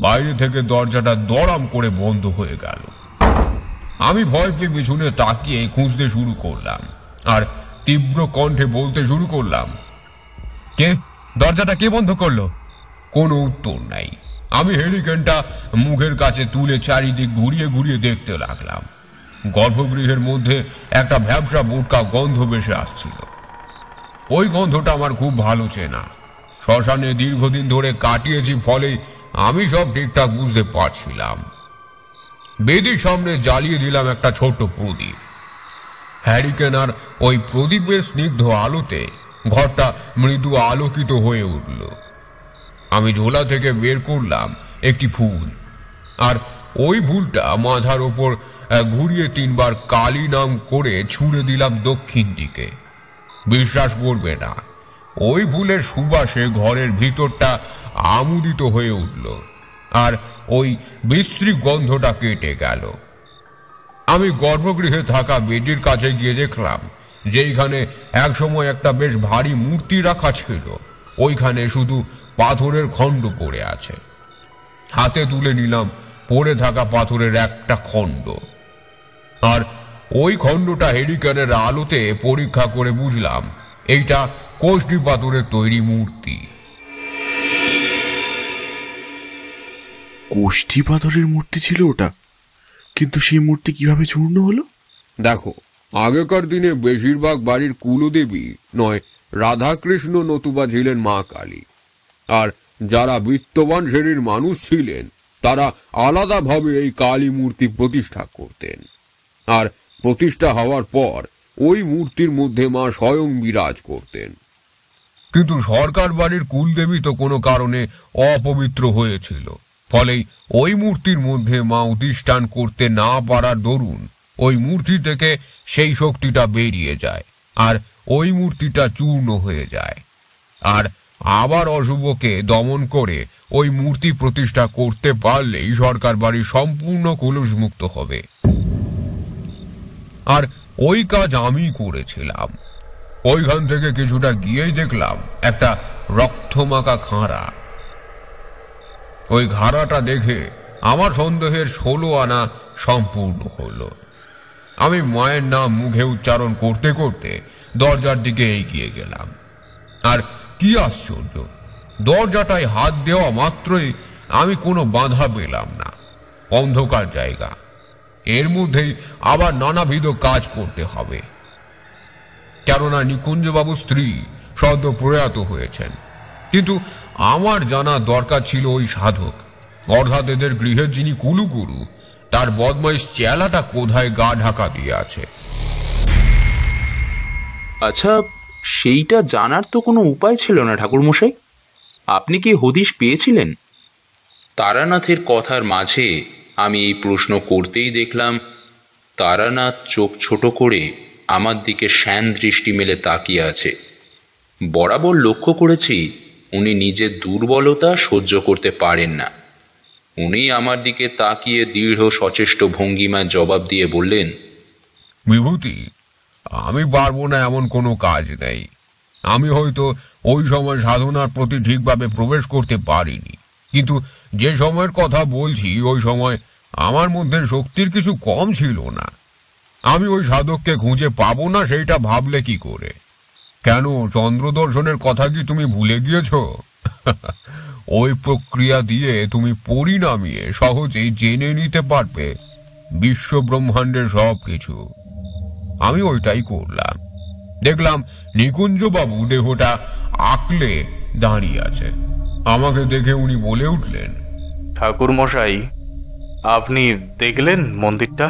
Speaker 3: বাইরে থেকে দরজাটা দড়াম করে বন্ধ হয়ে গেল। আমি ভয় পেয়ে পিছনে তাকিয়ে খুঁজতে শুরু করলাম, আর তীব্র কণ্ঠে বলতে শুরু করলাম,
Speaker 5: কে? দরজাটা কে বন্ধ করলো?
Speaker 3: কোনো উত্তর নাই। আমি হ্যারিকেনটা মুখের কাছে তুলে চারিদিক ঘুরিয়ে ঘুরিয়ে দেখতে লাগলাম। গর্ভগৃহের মধ্যে একটা ভ্যাবসা বোটকা গন্ধ ভেসে আসছিল। ওই গন্ধটা আমার খুব ভালো চেনা। শ্মশানে দীর্ঘদিন ধরে কাটিয়েছি, ফলে আমি সব ঠিকঠাক বুঝতে পারছিলাম। বেদির সামনে জ্বালিয়ে দিলাম একটা ছোট্ট প্রদীপ। হ্যারিকেন আর ওই প্রদীপের স্নিগ্ধ আলোতে ঘরটা মৃদু আলোকিত হয়ে উঠল। আমি ঝোলা থেকে বের করলাম একটি ফুল, আর ওই ফুলটা মাথার ওপর ঘুরিয়ে 3 বার কালী নাম করে ছুঁড়ে দিলাম দক্ষিণ দিকে। বিশ্বাস করবে না, ওই ফুলের সুবাসে ঘরের ভিতরটা আমোদিত হয়ে উঠল, আর ওই বিশ্রী গন্ধটা কেটে গেল। আমি গর্ভগৃহে থাকা বেদির কাছে গিয়ে দেখলাম যেইখানে একসময় একটা বেশ ভারী মূর্তি রাখা ছিল, ওইখানে শুধু পাথরের খণ্ড পড়ে আছে। হাতে তুলে নিলাম পড়ে থাকা পাথরের একটা খণ্ড, আর ওই খণ্ডটা হেরিকেনের আলোতে পরীক্ষা করে বুঝলাম এইটা কোষ্ঠী পাথরের তৈরি মূর্তি।
Speaker 2: কোষ্ঠী পাথরের মূর্তি ছিল ওটা, কিন্তু সেই মূর্তি কিভাবে চূর্ণ হলো?
Speaker 3: দেখো, আগেকার দিনে বেশিরভাগ বাড়ির কুলদেবী নয় রাধাকৃষ্ণ নতুবা ছিলেন মা কালী, আর যারা বিত্তবান শ্রেণীর মানুষ ছিলেন তারা আলাদাভাবে এই কালী মূর্তি প্রতিষ্ঠা করতেন, আর প্রতিষ্ঠা হওয়ার পর ওই মূর্তির মধ্যে মা স্বয়ং বিরাজ করতেন। কিন্তু সরকার বাড়ির কুলদেবী তো কোনো কারণে অপবিত্র হয়েছিল, ফলে ওই মূর্তির মধ্যে মা অধিষ্ঠান করতে না পারার দরুন ওই মূর্তি থেকে সেই শক্তিটা বেরিয়ে যায়, আর ওই মূর্তিটা চূর্ণ হয়ে যায়। আর আবার অশুভকে দমন করে ওই মূর্তি প্রতিষ্ঠা করতে পারলেই সরকার বাড়ি সম্পূর্ণ কলুষমুক্ত হবে। আর ওই কাজ আমি করেছিলাম। ওইখান থেকে কিছুটা গিয়েই দেখলাম একটা রক্তমাখা খাঁড়া। ওই ঘাড়াটা দেখে আমার সন্দেহের 16 আনা সম্পূর্ণ হলো। আমি মায়ের নাম মুখে উচ্চারণ করতে করতে দরজার দিকে এগিয়ে গেলাম, আর কি আশ্চর্য, দরজাটায় হাত দেওয়া মাত্রই আমি কোনো বাধা পেলাম না। অন্ধকার জায়গা, এর মধ্যেই আবার নানাবিধ কাজ করতে হবে, কেননা নিকুঞ্জবাবুর স্ত্রী সদ্য প্রয়াত হয়েছেন। কিন্তু আমার জানা দরকার ছিল ওই সাধক, অর্থাৎ এদের গৃহের যিনি কুলুগুরু, তার বদমাইশ চেলাটা কোথায় গা ঢাকা দিয়ে আছে।
Speaker 1: আচ্ছা, সেইটা জানার তো কোনো উপায় ছিল না ঠাকুরমশাই। আপনি কি হদিশ পেয়েছিলেন? তারানাথের কথার মাঝে আমি এই প্রশ্ন করতেই দেখলাম তারানাথ চোখ ছোট করে আমার দিকে শ্যান দৃষ্টি মেলে তাকিয়ে আছে। বরাবর লক্ষ্য করেছি উনি নিজের দুর্বলতা সহ্য করতে পারেন না। উনি আমার দিকে তাকিয়ে দৃঢ় সচেষ্ট ভঙ্গিমায় জবাব দিয়ে বললেন,
Speaker 3: বিভূতি, আমি পারবো না এমন কোনো কাজ নেই। আমি হয়তো ওই সময় সাধনার প্রতি ঠিকভাবে প্রবেশ করতে পারিনি, কিন্তু যে সময়ের কথা বলছি ওই সময় আমার মধ্যে শক্তির কিছু কম ছিল না। আমি ওই সাধককে খুঁজে পাবো না সেইটা ভাবলে কি করে? কেন, চন্দ্র দর্শনের কথা কি তুমি ভুলে গিয়েছ? ওই প্রক্রিয়া দিয়ে তুমি পরিণামিয়ে সহজেই জেনে নিতে পারবে বিশ্ব ব্রহ্মাণ্ডের সব কিছু। আমি ওইটাই করলাম। দেখলাম নিকুঞ্জবাবু দেহটা আঁকলে দাঁড়িয়ে আছে। আমাকে দেখে উনি বলে উঠলেন,
Speaker 4: ঠাকুর মশাই, আপনি দেখলেন মন্দিরটা?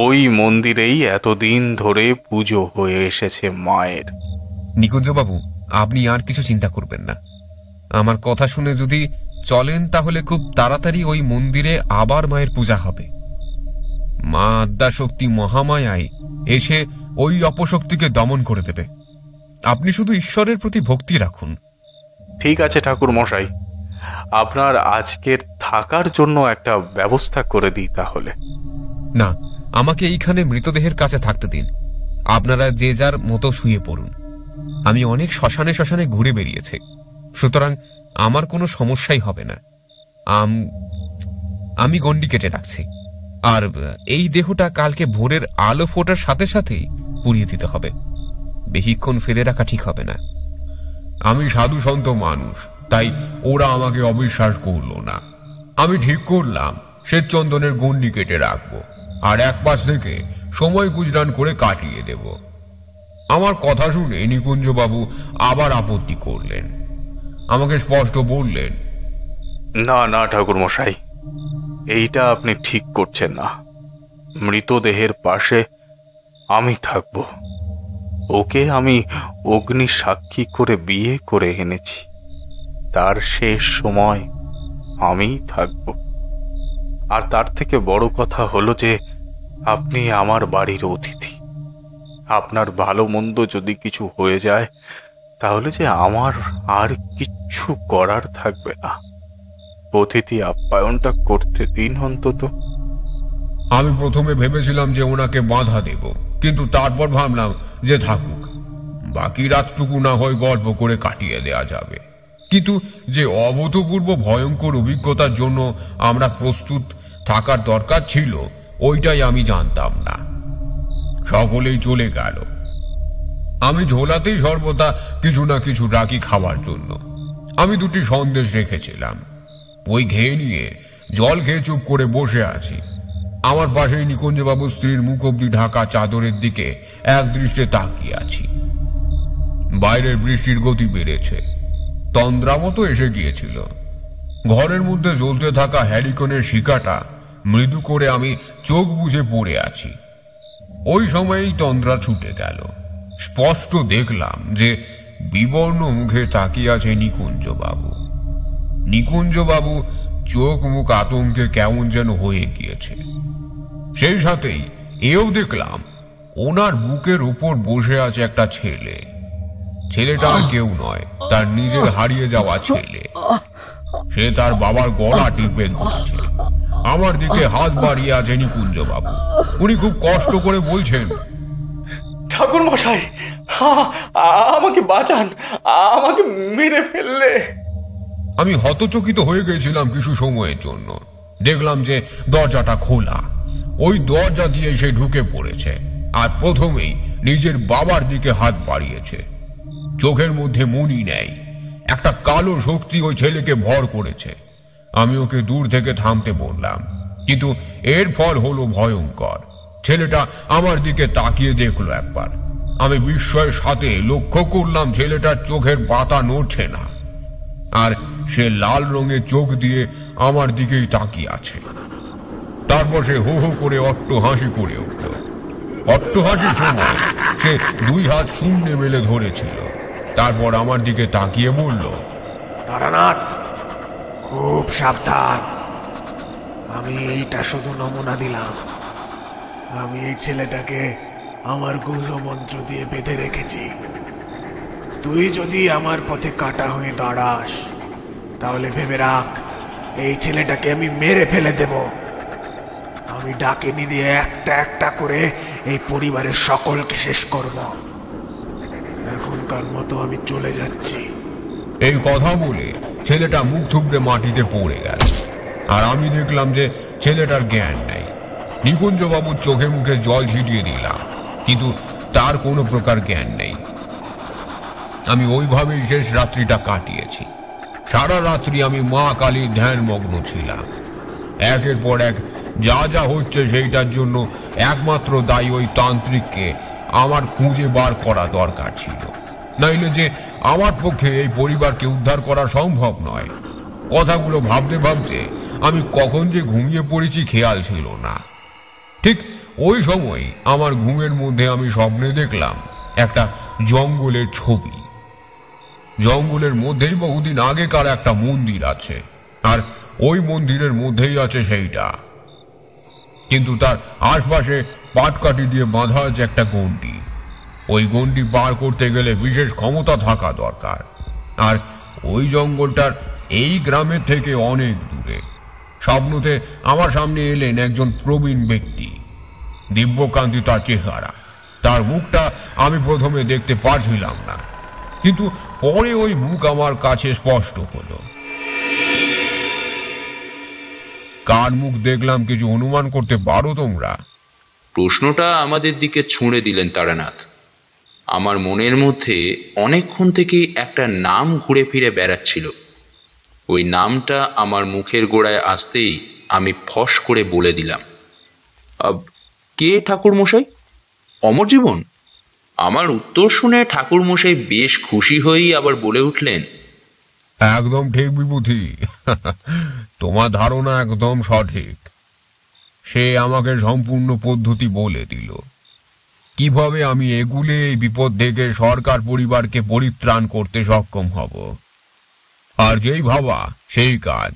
Speaker 4: ওই মন্দিরেই এতদিন ধরে পুজো হয়ে এসেছে মায়ের।
Speaker 5: নিকুঞ্জবাবু, আপনি আর কিছু চিন্তা করবেন না। আমার কথা শুনে যদি চলেন তাহলে খুব তাড়াতাড়ি ওই মন্দিরে আবার মায়ের পূজা হবে। মা আদ্যাশক্তি মহামায়ায় এসে ওই অপশক্তিকে দমন করে দেবে। আপনি শুধু ঈশ্বরের প্রতি ভক্তি রাখুন।
Speaker 4: ঠিক আছে ঠাকুর মশাই, আপনার আজকের থাকার জন্য একটা ব্যবস্থা করে দিই তাহলে।
Speaker 5: না, আমাকে এইখানে মৃতদেহের কাছে থাকতে দিন। আপনারা যে যার মতো শুয়ে পড়ুন। আমি অনেক শ্মশানে শ্মশানে ঘুরে বেরিয়েছি, সুতরাং আমার কোনো সমস্যাই হবে না। আমি গণ্ডি কেটে রাখছি, আর এই দেহটা কালকে ভোরের আলো ফোটার সাথে সাথেই পুড়িয়ে দিতে হবে। বেশিক্ষণ ফেলে রাখা ঠিক হবে না।
Speaker 3: আমি সাধু সন্ত মানুষ, তাই ওরা আমাকে অবিশ্বাস করলো না। আমি ঠিক করলাম শ্বেতচন্দনের গণ্ডি কেটে রাখবো, আর এক পাশ থেকে সময় গুজরান করে কাটিয়ে দেব। আমার কথা শুনে নিকুঞ্জবাবু আবার আপত্তি করলেন। আমাকে স্পষ্ট বললেন,
Speaker 4: না না ঠাকুর মশাই, এইটা আপনি ঠিক করছেন না। মৃতদেহের পাশে আমি থাকব। ওকে আমি অগ্নি সাক্ষী করে বিয়ে করে এনেছি। তার শেষ সময় আমিই থাকব। আর তার থেকে বড় কথা হলো যে আপনি আমার বাড়ির অতিথি। আপনার ভালো মন্দ যদি কিছু হয়ে যায় তাহলে যে আমার আর কিচ্ছু করার থাকবে না। অতিথি আপ্যায়নটা করতে দিন অন্তত।
Speaker 3: আমি প্রথমে ভেবেছিলাম যে ওনাকে বাধা দেব, কিন্তু তারপর ভাবলাম যে থাকুক, বাকি রাতটুকু না হয় গল্প করে কাটিয়ে দেয়া যাবে। কিন্তু যে অভূতপূর্ব ভয়ঙ্কর অভিজ্ঞতার জন্য আমরা প্রস্তুত থাকার দরকার ছিল, ওইটাই আমি জানতাম না। সকলেই চলে গেল। আমি ঝোলাতেই সর্বদা কিছু না কিছু রাখি খাবার জন্য। আমি দুটি সন্দেশ রেখেছিলাম, ওই খেয়ে নিয়ে জল খেয়ে চুপ করে বসে আছি। আমার পাশেই নিকুঞ্জবাবুর স্ত্রীর মুখ অব্দি ঢাকা চাদরের দিকে এক দৃষ্টে তাকিয়ে আছি। বাইরের বৃষ্টির গতি বেড়েছে, তন্দ্রা মতো এসে গিয়েছিল। ঘরের মধ্যে জ্বলতে থাকা হ্যারিকনের শিকাটা মৃদু করে আমি চোখ বুজে পড়ে আছি। ওই সময়েই তন্দ্রা ছুটে গেল। স্পষ্ট দেখলাম যে বিবর্ণ মুখে তাকিয়ে আছে নিকুঞ্জবাবু। নিকুঞ্জবাবু চোখ মুখ আতঙ্কে কেমন যেন হয়ে গিয়েছে। সেই সাথেই এও দেখলাম ওনার বুকের উপর বসে আছে একটা ছেলে। ছেলেটা আর কেউ নয়, তার নিজের হারিয়ে যাওয়া ছেলে। সে তার বাবার গলা টিপে ধরছে। আমার দিকে হাত বাড়িয়ে আছে নিকুঞ্জবাবু। উনি খুব কষ্ট করে বলছেন,
Speaker 4: ঠাকুর মশাই, আমাকে বাঁচান, আমাকে মেরে ফেললে।
Speaker 3: আমি হতচকিত হয়ে গেছিলাম কিছু সময়ের জন্য। দেখলাম যে দরজাটা খোলা। ওই দরজা দিয়ে সে ঢুকে পড়েছে, আর প্রথমেই নিজের বাবার দিকে হাত বাড়িয়েছে। চোখের মধ্যে মনি নেই, একটা কালো শক্তি ওই ছেলেকে ভর করেছে। আমি ওকে দূর থেকে থামতে বললাম, কিন্তু এর ফল হলো ভয়ঙ্কর। ছেলেটা আমার দিকে তাকিয়ে দেখলো একবার। আমি বিস্ময়ের সাথে লক্ষ্য করলাম ছেলেটার চোখের পাতা নড়ছে না, আর সে লাল রঙের চোখ দিয়ে আমার দিকেই তাকিয়ে আছে। তারপর সে হো হো করে অট্ট হাসি করে উঠল। অট্ট হাসির সময় সে দুই হাত শূন্যে মেলে ধরেছিল। তারপর আমার দিকে তাকিয়ে বলল,
Speaker 6: তারানাথ, খুব সাবধান। আমি এইটা শুধু নমুনা দিলাম। আমি এই ছেলেটাকে আমার গুহমন্ত্র দিয়ে বেঁধে রেখেছি। তুই যদি আমার পথে কাটা হয়ে দাঁড়াস, তাহলে ভেবে রাখ, এই ছেলেটাকে আমি মেরে ফেলে দেব। আমি ডাকিনি দিয়ে একটা একটা করে এই পরিবারের সকলকে শেষ করব। এখনকার মতো আমি চলে যাচ্ছি।
Speaker 3: এই কথা বলে ছেলেটা মুখ থুবড়ে মাটিতে পড়ে গেল। আর আমি দেখলাম যে ছেলেটার জ্ঞান নেই। নিকুঞ্জবাবুর চোখে মুখে জল ছিটিয়ে দিলাম, কিন্তু তার কোনো প্রকার জ্ঞান নেই। আমি ওইভাবেই শেষ রাত্রিটা কাটিয়েছি। সারা রাত্রি আমি মা কালীর ধ্যানমগ্ন ছিলাম। একের পর এক যা যা হচ্ছে সেইটার জন্য একমাত্র দায়ী ওই তান্ত্রিককে আমার খুঁজে বার করা দরকার ছিল, নাইলে যে আমার পক্ষে এই পরিবারকে উদ্ধার করা সম্ভব নয়। কথাগুলো ভাবতে ভাবতে আমি কখন যে ঘুমিয়ে পড়েছি খেয়াল ছিল না। ঠিক ওই সময় আমার ঘুমের মধ্যে আমি স্বপ্নে দেখলাম একটা জঙ্গলের ছবি। জঙ্গলের মধ্যেই বহুদিন আগেকার একটা মন্দির আছে, আর ওই মন্দিরের মধ্যেই আছে সেইটা। কিন্তু তার আশপাশে পাটকাঠি দিয়ে বাঁধা আছে একটা গণ্ডি। ওই গণ্ডি পার করতে গেলে বিশেষ ক্ষমতা থাকা দরকার, আর ওই জঙ্গলটার এই গ্রামের থেকে অনেক দূরে। স্বপ্নতে আমার সামনে এলেন একজন প্রবীণ ব্যক্তি। দিব্যকান্তি তার চেহারা। তার মুখটা আমি প্রথমে দেখতে পারছিলাম না, কিন্তু পরে ওই মুখ আমার কাছে স্পষ্ট হলো। কার মুখ দেখলাম কিছু অনুমান করতে পারো তোমরা?
Speaker 1: প্রশ্নটা আমাদের দিকে ছুঁড়ে দিলেন তারানাথ। আমার মনের মধ্যে অনেকক্ষণ থেকে একটা নাম ঘুরে ফিরে বেড়াচ্ছিল। ওই নামটা আমার মুখের গোড়ায় আসতেই আমি ফস করে বলে দিলাম, কে ঠাকুরমশাই? অমরজীবন? আমার উত্তর শুনে ঠাকুরমশাই বেশ খুশি হয়েই আবার বলে উঠলেন,
Speaker 3: একদম ঠিক বিভূতি, তোমার ধারণা একদম সঠিক। সে আমাকে সম্পূর্ণ পদ্ধতি বলে দিল, কিভাবে আমি এগুলে এই বিপদ থেকে সরকার পরিবারকে পরিত্রাণ করতে সক্ষম হব। আর যেই ভাবা সেই কাজ।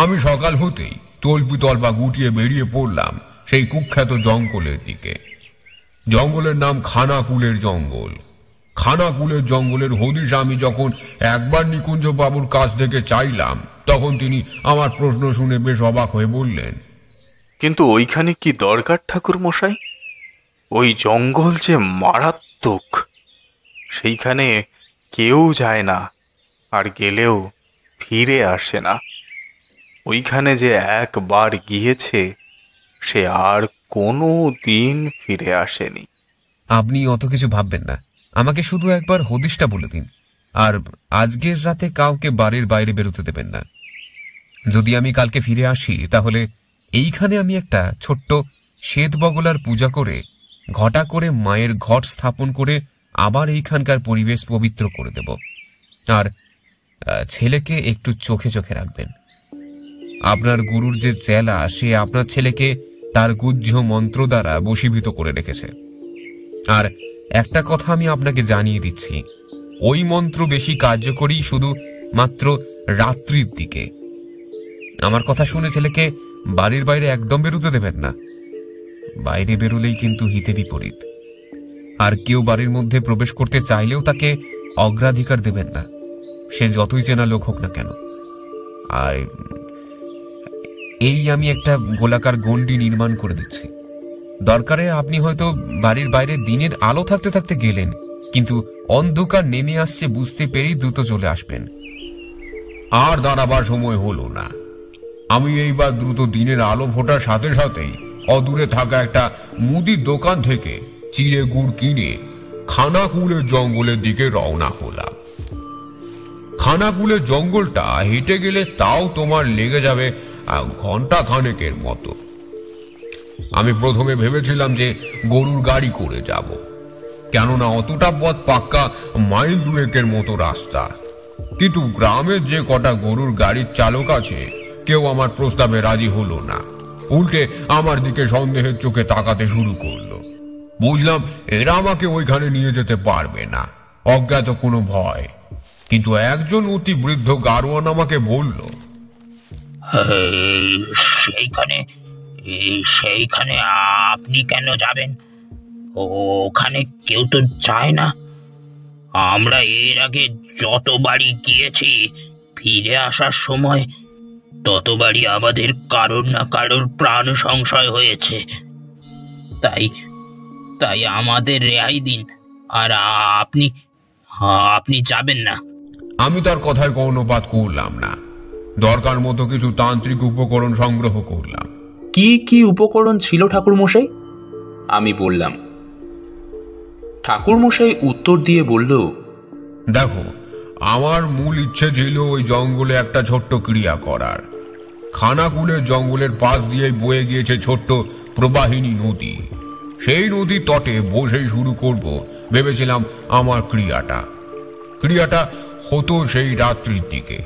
Speaker 3: আমি সকাল হতেই তল্পি তল্পা গুটিয়ে বেরিয়ে পড়লাম সেই কুখ্যাত জঙ্গলের দিকে। জঙ্গলের নাম খানাকুলের জঙ্গল। খানাকুলের জঙ্গলের হদিশ আমি যখন একবার নিকুঞ্জ বাবুর কাছ থেকে চাইলাম, তখন তিনি আমার প্রশ্ন শুনে বেশ অবাক হয়ে বললেন,
Speaker 4: কিন্তু ওইখানে কি দরকার ঠাকুর মশাই? ওই জঙ্গল যে মারাত্মক, সেইখানে কেউ যায় না, আর গেলেও ফিরে আসে না। ওইখানে যে একবার গিয়েছে সে আর কোনো দিন ফিরে আসেনি।
Speaker 5: আপনি অত কিছু ভাববেন না, আমাকে শুধু একবার হদিশটা বলে দিন, আর আজকের রাতে কাউকে বাড়ির বাইরে বেরোতে দেবেন না। যদি আমি কালকে ফিরে আসি, তাহলে এইখানে আমি একটা ছোট্ট শ্বেত বগলার পূজা করে ঘটা করে মায়ের ঘট স্থাপন করে আবার এইখানকার পরিবেশ পবিত্র করে দেব। আর ছেলেকে একটু চোখে চোখে রাখবেন। আপনার গুরুর যে চেলা, সে আপনার ছেলেকে তার গুহ্য মন্ত্র দ্বারা বশীভূত করে রেখেছে। আর একটা কথা আমি আপনাকে জানিয়ে দিচ্ছি, ওই মন্ত্র বেশি কার্যকরী শুধু মাত্র রাত্রির দিকে। আমার কথা শুনে ছেলেকে বাড়ির বাইরে একদম বেরোতে দেবেন না। বাইরে বেরোলেই কিন্তু হিতে বিপরীত। আর কেউ বাড়ির মধ্যে প্রবেশ করতে চাইলেও তাকে অগ্রাধিকার দেবেন না, সে যতই চেনা লোক হোক না কেন। আর এই আমি একটা গোলাকার গণ্ডি নির্মাণ করে দিচ্ছি। দরকারে আপনি হয়তো বাড়ির বাইরে দিনের আলো থাকতে থাকতে গেলেন, কিন্তু অন্ধকার নেমে আসছে বুঝতে পেরেই দ্রুত চলে আসবেন।
Speaker 3: আর দাঁড়াবার সময় হলো না। আমি এইবার দ্রুত দিনের আলো ফোটার সাথে সাথেই অদূরে থাকা একটা মুদির দোকান থেকে চিড়ে গুড় কিনে খানাকুলের জঙ্গলের দিকে রওনা হলাম। খানাকুলের জঙ্গলটা হেঁটে গেলে তাও তোমার লেগে যাবে ঘন্টা খানেকের মতো। আমি প্রথমে ভেবেছিলাম যে গরুর গাড়ি করে যাব, কেননা অতটা পথ পাক্কা মাইল দুয়েকের মতো রাস্তা। কিন্তু গ্রামের যে কটা গরুর গাড়ির চালক আছে, কেউ আমার প্রস্তাবে রাজি হলো না। উল্টে আমার দিকে সন্দেহের চোখে তাকাতে শুরু করলো। বুঝলাম এরা আমাকে ওইখানে নিয়ে যেতে পারবে না, অজ্ঞাত কোনো ভয়। কিন্তু একজন অতি বৃদ্ধ গারোয়ান আমাকে বলল,
Speaker 10: সেইখানে আপনি কেন যাবেন? ওখানে কেউ তো যায় না। আমরা এর আগে যতবারই গিয়েছি, ফিরে আসার সময় ততবারই আমাদের কারোর না কারোর প্রাণ সংশয় হয়েছে। তাই আমাদের রেহাই দিন, আর আপনি যাবেন না।
Speaker 3: আমি তার কথায় কর্ণপাত করলাম না। দরকার মতো কিছু তান্ত্রিক উপকরণ সংগ্রহ করলাম।
Speaker 1: কি কি উপকরণ ছিল ঠাকুরমশাই? আমি বললাম। ঠাকুরমশাই উত্তর দিয়ে বলল,
Speaker 3: দেখো, আমার মূল ইচ্ছে ছিল ওই জঙ্গলে একটা ছোট্ট ক্রিয়া করার। খানাকুলের জঙ্গলের পাশ দিয়ে বয়ে গিয়েছে ছোট্ট প্রবাহিনী নদী। সেই নদীর তটে বসেই শুরু করব ভেবেছিলাম আমার ক্রিয়াটা হতো সেই রাত্রির দিকে।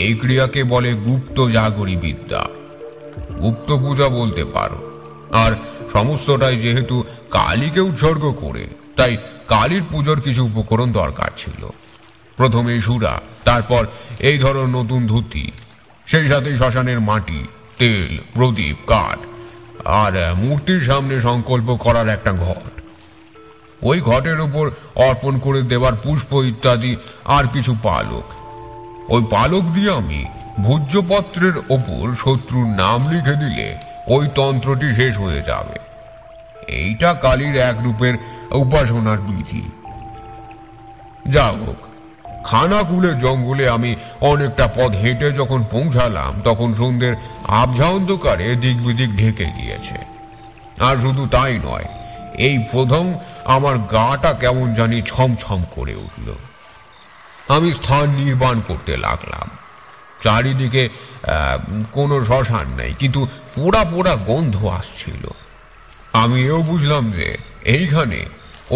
Speaker 3: এই ক্রিয়াকে বলে গুপ্ত জাগরী বিদ্যা, গুপ্ত পূজা বলতে পারো। আর সমস্তটাই যেহেতু কালীকে উৎসর্গ করে, তাই কালীর পুজোর কিছু উপকরণ দরকার ছিল। প্রথমে সুরা, তারপর এই ধরো নতুন ধুতি, সেই সাথে শ্মশানের মাটি, তেল, প্রদীপ, কাঠ, আর মূর্তির সামনে সংকল্প করার একটা ঘট। ওই ঘটের উপর অর্পণ করে দেবার পুষ্প ইত্যাদি, আর কিছু পালক। ওই পালক দিয়ে আমি ভোজ্যপত্রের ওপর শত্রুর নাম লিখে দিলে ওই তন্ত্রটি শেষ হয়ে যাবে। এইটা কালীর এক রূপের উপাসনার বিধি। যা হোক, খানাকুলের জঙ্গলে আমি অনেকটা পথ হেঁটে যখন পৌঁছালাম, তখন সন্ধ্যের আবঝা অন্ধকারে দিক বিদিক ঢেকে গিয়েছে। আর শুধু তাই নয়, এই প্রথম আমার গাটা কেমন জানি ছমছম করে উঠল। আমি স্থান নির্বাণ করতে লাগলাম। চারিদিকে কোনো শ্মশান নেই, কিন্তু পোড়া পোড়া গন্ধ আসছিল। আমি এও বুঝলাম যে এইখানে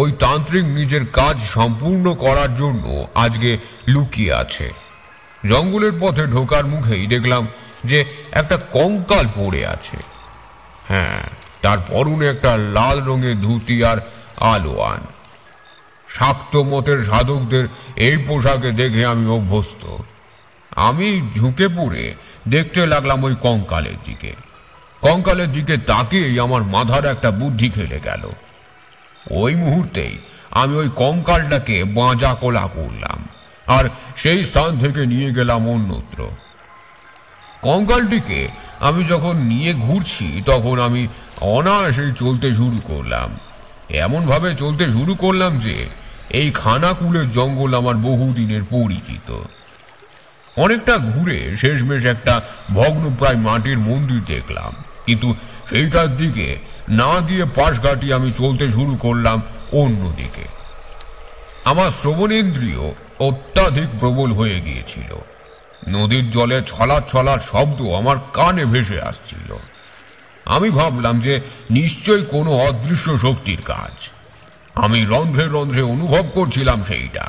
Speaker 3: ওই তান্ত্রিক নিজের কাজ সম্পূর্ণ করার জন্য আজকে লুকিয়ে আছে। জঙ্গলের পথে ঢোকার মুখেই দেখলাম যে একটা কঙ্কাল পড়ে আছে। হ্যাঁ, তার পরনে একটা লাল রঙের ধুতি আর আলোয়ান। শাক্ত মতের সাধকদের এই পোশাকে দেখে আমি অভ্যস্ত। আমি ঝুঁকে পড়ে দেখতে লাগলাম ওই কঙ্কালের দিকে। কঙ্কালের দিকে তাকিয়েই আমার মাথার একটা বুদ্ধি খেলে গেল। ওই মুহূর্তেই আমি ওই কঙ্কালটাকে বাঁজা কোলা করলাম আর সেই স্থান থেকে নিয়ে গেলাম অন্যত্র। কঙ্কালটিকে আমি যখন নিয়ে ঘুরছি তখন আমি অনায়াসেই চলতে শুরু করলাম। এমনভাবে চলতে শুরু করলাম যে এই খানাকুলের জঙ্গল আমার বহুদিনের পরিচিত। অনেকটা ঘুরে শেষমেশ একটা ভগ্নপ্রায় মাটির মন্দির দেখলাম, কিন্তু সেইটার দিকে না গিয়ে পাশ কাটিয়ে আমি চলতে শুরু করলাম অন্যদিকে। আমার শ্রবণেন্দ্রিয় অত্যাধিক প্রবল হয়ে গিয়েছিল। নদীর জলে ছলাৎ ছলাৎ শব্দ আমার কানে ভেসে আসছিল। আমি ভাবলাম যে নিশ্চয়ই কোনো অদৃশ্য শক্তির কাজ। আমি রন্ধ্রে রন্ধ্রে অনুভব করছিলাম সেইটা।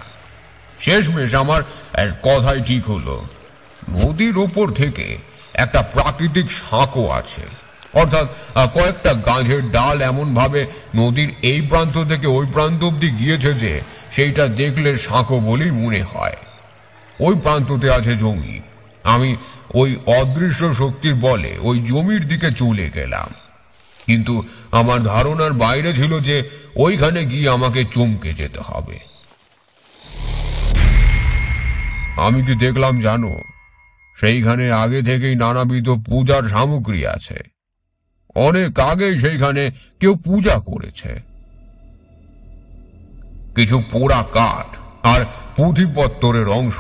Speaker 3: শেষমেশ আমার কথাই ঠিক হলো। নদীর ওপর থেকে একটা প্রাকৃতিক সাঁকো আছে, অর্থাৎ কয়েকটা গাছের ডাল এমনভাবে নদীর এই প্রান্ত থেকে ওই প্রান্ত অব্দি গিয়েছে যে সেইটা দেখলে সাঁকো বলেই মনে হয়। ওই প্রান্ততে আছে জমি। আমি ওই অদৃশ্য শক্তির বলে ওই জমির দিকে চলে গেলাম, কিন্তু আমার ধারণার বাইরে ছিল যে ওইখানে গিয়ে আমাকে চমকে যেতে হবে। আমি কি দেখলাম জানো? সেইখানে আগে থেকেই নানাবিধ পূজার সামগ্রী আছে। অনেক আগেই সেইখানে কেউ পূজা করেছে। কিছু পোড়া কাঠ আর পুঁথিপত্তরের অংশ,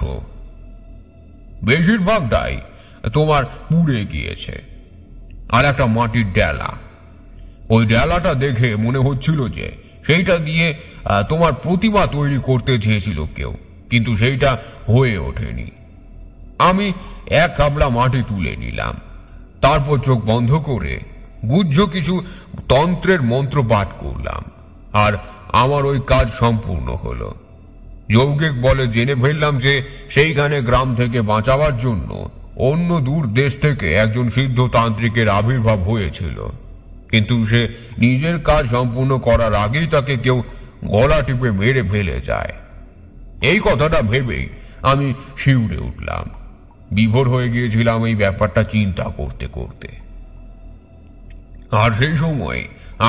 Speaker 3: বেশিরভাগটাই তোমার পুড়ে গিয়েছে। আর একটা মাটির ডেলা, ওই ডেলাটা দেখে মনে হচ্ছিল যে সেইটা দিয়ে তোমার প্রতিমা তৈরি করতে চেয়েছিল কেউ, কিন্তু সেইটা হয়ে ওঠেনি। আমি এক কাবলা মাটি তুলে নিলাম, তারপর চোখ বন্ধ করে গুহ্য কিছু তন্ত্রের মন্ত্র পাঠ করলাম, আর আমার ওই কাজ সম্পূর্ণ হলো। যৌগিক বলে জেনে ফেললাম যে সেইখানে গ্রাম থেকে বাঁচাবার জন্য অন্য দূর দেশ থেকে একজন সিদ্ধ তান্ত্রিকের আবির্ভাব হয়েছিল, কিন্তু সে নিজের কাজ সম্পূর্ণ করার আগেই তাকে কেউ গলা টিপে মেরে ফেলে যায়। এই কথাটা ভেবেই আমি শিউরে উঠলাম। বিভোর হয়ে গিয়েছিলাম এই ব্যাপারটা চিন্তা করতে করতে। আর সেই সময়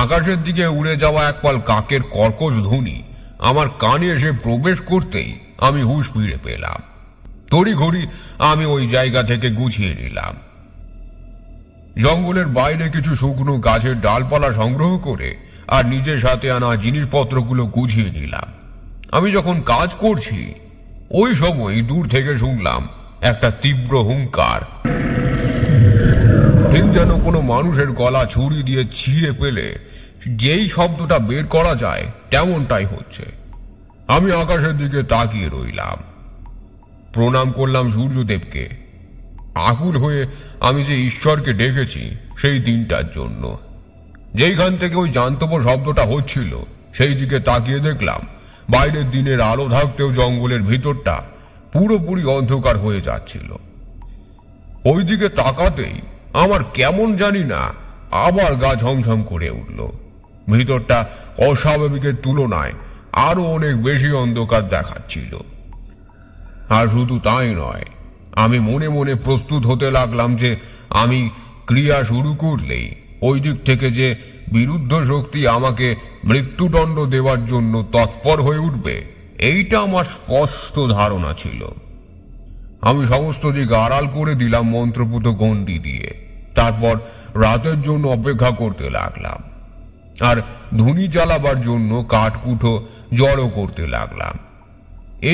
Speaker 3: আকাশের দিকে উড়ে যাওয়া একপাল কাকের কর্কশ ধ্বনি আমার কানে এসে প্রবেশ করতেই আমি হুঁশ ফিরে পেলাম। তড়িঘড়ি আমি ওই জায়গা থেকে গুছিয়ে নিলাম। জঙ্গলের বাইরে কিছু শুকনো গাছের ডালপালা সংগ্রহ করে আর নিজের সাথে আনা জিনিসপত্রগুলো গুছিয়ে নিলাম। আমি যখন কাজ করছি ওই সময় দূর থেকে শুনলাম একটা তীব্র হুঙ্কার, ঠিক যেন কোনো মানুষের গলা ছুরি দিয়ে ছিঁড়ে পেলে যেই শব্দটা বের করা যায় তেমনটাই হচ্ছে। আমি আকাশের দিকে তাকিয়ে রইলাম, প্রণাম করলাম সূর্যদেবকে। আকুল হয়ে আমি যে ঈশ্বরকে ডেকেছি সেই দিনটার জন্য। যেইখান থেকে ওই জান্তব শব্দটা হচ্ছিল সেই দিকে তাকিয়ে দেখলাম বাইরের দিনের আলো থাকতেও জঙ্গলের ভিতরটা পুরোপুরি অন্ধকার হয়ে যাচ্ছিল। ওই দিকে তাকাতেই আমার কেমন জানি না আবার গা ঝমঝম করে উঠল। ভিতরটা অস্বাভাবিকের তুলনায় আরো অনেক বেশি অন্ধকার দেখাচ্ছিল। আর শুধু তাই নয়, আমি মনে মনে প্রস্তুত হতে লাগলাম যে আমি ক্রিয়া শুরু করলেই ওই দিক থেকে যে বিরুদ্ধ শক্তি আমাকে মৃত্যুদণ্ড দেওয়ার জন্য তৎপর হয়ে উঠবে এইটা আমার স্পষ্ট ধারণা ছিল। আমি সমস্ত দিক আড়াল করে দিলাম মন্ত্রপুত গণ্ডি দিয়ে। তারপর রাতের জন্য অপেক্ষা করতে লাগলাম আর ধুনি জ্বালাবার জন্য কাঠকুঠো জড়ো করতে লাগলাম।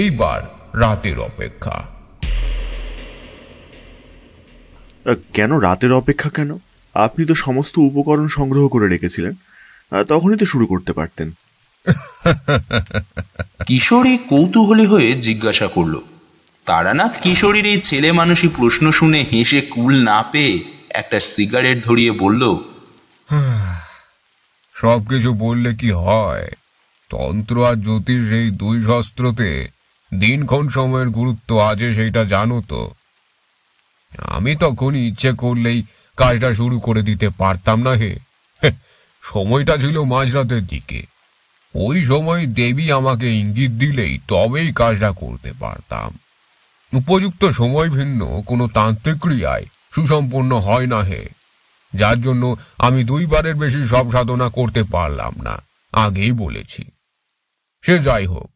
Speaker 3: এইবার রাতের অপেক্ষা।
Speaker 2: কেন রাতের অপেক্ষা কেন? আপনি তো সমস্ত উপকরণ সংগ্রহ করে রেখেছিলেন, তখনই তো শুরু করতে পারতেন।
Speaker 1: কিশোরী কৌতূহলী হয়ে জিজ্ঞাসা করল। তারানাথ কিশোরীর এই ছেলে মানুষই প্রশ্ন শুনে হেসে কুল না পেয়ে একটা সিগারেট ধরিয়ে বলল,
Speaker 3: সবকিছু বললে কি হয়? তন্ত্র আর জ্যোতিষ এই দুই শস্ত্রতে দিনক্ষণ সময়ের গুরুত্ব আছে সেইটা জানো তো। আমি তখনই ইচ্ছে করলেই কাজটা শুরু করে দিতে পারতাম না হে। সময়টা ছিল মাঝরাতের দিকে। ওই সময় দেবী আমাকে ইঙ্গিত দিলেই তবেই কাজটা করতে পারতাম। উপযুক্ত সময় ভিন্ন কোনো তান্ত্রিক ক্রিয়ায় সুসম্পন্ন হয় না হে, যার জন্য আমি 2 বারের বেশি সব সাধনা করতে পারলাম না আগেই বলেছি। সে যাই হোক,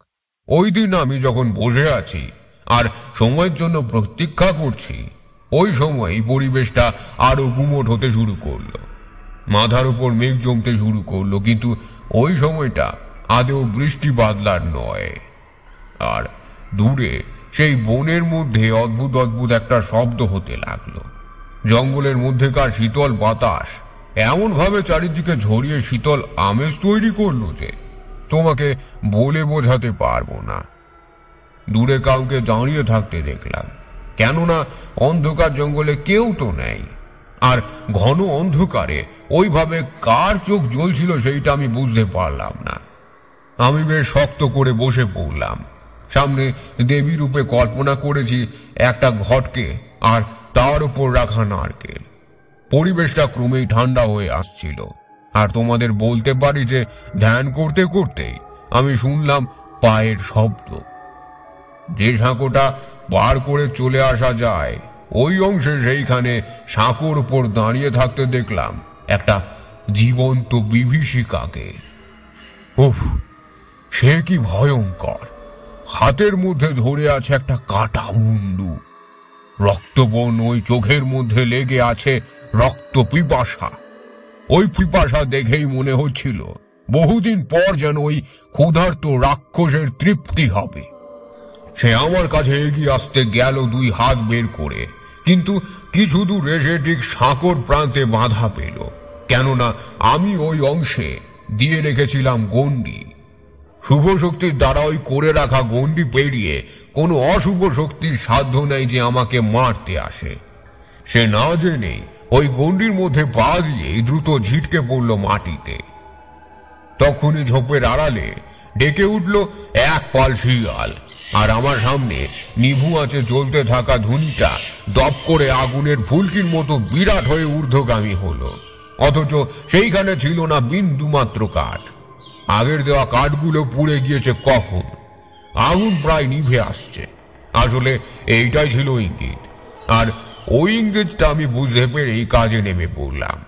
Speaker 3: ওই দিন আমি যখন বসে আছি আর সময়ের জন্য প্রতীক্ষা করছি, ওই সময় পরিবেশটা আরো গুমোট হতে শুরু করলো। মাথার উপর মেঘ জমতে শুরু করলো, কিন্তু ওই সময়টা আদেও বৃষ্টি বাদলার নয়। আর দূরে সেই বনের মধ্যে অদ্ভুত অদ্ভুত একটা শব্দ হতে লাগলো। জঙ্গলের মধ্যেকার শীতল বাতাস এমন ভাবে চারিদিকে ছড়িয়ে শীতল আমেজ তৈরি করলো যে তোমাকে বলে বোঝাতে পারবো না। দূরে কাউকে দাঁড়িয়ে থাকতে দেখলাম, কেননা অন্ধকার জঙ্গলে কেউ তো নেই। আর ঘন অন্ধকারে ওইভাবে কার চোখ জ্বলছিল সেইটা আমি বুঝতে পারলাম না। আমি বেশ শক্ত করে বসে পড়লাম। সামনে দেবী রূপে কল্পনা করেছি একটা ঘটকে আর তার উপর রাখা নারকেল। পরিবেশটা ক্রমেই ঠান্ডা হয়ে আসছিল, আর তোমাদের বলতে পারি যে ধ্যান করতে করতেই আমি শুনলাম পায়ের শব্দ। যে সাঁকোটা পার করে চলে আসা যায় ওই অংশে সেইখানে সাঁকোর উপর দাঁড়িয়ে থাকতে দেখলাম একটা জীবন্ত বিভীষিকাকে। উফ, সে কি ভয়ঙ্কর! হাতের মধ্যে ধরে আছে একটা কাটা মুন্ডু, রক্তবর্ণ ওই চোখের মধ্যে লেগে আছে রক্ত পিপাসা। ওই পিপাসা দেখেই মনে হচ্ছিল বহুদিন পর যেন ওই ক্ষুধার্ত রাক্ষসের তৃপ্তি হবে। সে আমার কাছে এগিয়ে আসতে গেল দুই হাত বের করে, কিন্তু কিছু দূর এসে ঠিক সাঁকোর প্রান্তে বাধা পেল, কেননা আমি ওই অংশে দিয়ে রেখেছিলাম গণ্ডি। শুভ শক্তির দ্বারা ওই করে রাখা গণ্ডি পেরিয়ে কোনো অশুভ শক্তির সাধ্য নেই যে আমাকে মারতে আসে। সে না জেনেই ওই গণ্ডির মধ্যে পা দিয়ে দ্রুত ঝিটকে পড়ল মাটিতে। তখনই ঝোপের আড়ালে ডেকে উঠল এক পাল শিয়াল, আর আমার সামনে নিভু আঁচে জ্বলতে থাকা ধুনিটা দপ করে আগুনের ফুলকির মতো বিরাট হয়ে ঊর্ধ্বগামী হলো। অথচ সেইখানে ছিল না বিন্দু মাত্র কাঠ। আগের দেওয়া কাঠগুলো পুড়ে গিয়েছে কখন, আগুন প্রায় নিভে আসছে। আসলে এইটাই ছিল ইঙ্গিত, আর ওই ইঙ্গিতটা আমি বুঝতে পেরে এই কাজে নেমে পড়লাম।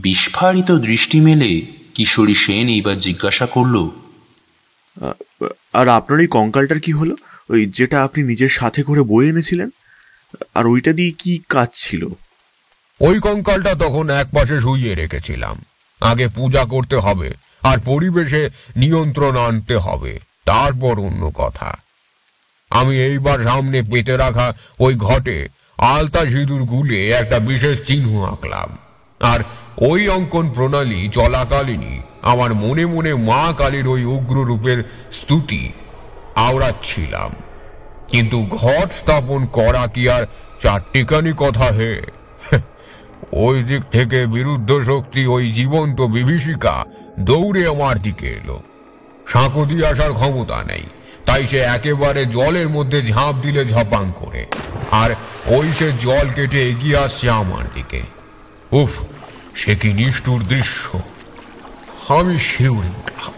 Speaker 1: বিস্ফারিত দৃষ্টি মেলে কিশোরী সেন এইবার জিজ্ঞাসা করল,
Speaker 2: আর আপনার এই কঙ্কালটার কি হলো? ওই যেটা আপনি নিজের সাথে করে বয়ে এনেছিলেন, আর ওইটা দিয়ে কি কাজ ছিল?
Speaker 3: ওই কঙ্কালটা তখন এক পাশে শুইয়ে রেখেছিলাম। আগে পূজা করতে হবে আর পরিবেশে নিয়ন্ত্রণ আনতে হবে, তারপর অন্য কথা। আমি এইবার সামনে পেতে রাখা ওই ঘটে আলতা সিঁদুর গুলে একটা বিশেষ চিহ্ন আঁকলাম, আর ওই অঙ্কন প্রণালী চলাকালীনই আমার মনে মনে মা কালীর ওই উগ্র রূপের স্তুতি আওড়াচ্ছিলাম। কিন্তু ঘট স্থাপন করা কি আর চারটিখানি কথা হে? ওই দিক থেকে বিরুদ্ধ শক্তি ওই জীবন্ত বিভীষিকা দৌড়ে আমার দিকে এলো। সাঁকো দিয়ে আসার ক্ষমতা নেই, তাই সে একেবারে জলের মধ্যে ঝাঁপ দিলে ঝপাং করে, আর ওই সে জল কেটে এগিয়ে আসছে আমার দিকে। উফ, সে কি নিষ্ঠুর দৃশ্য! আমি শিউরে উঠলাম।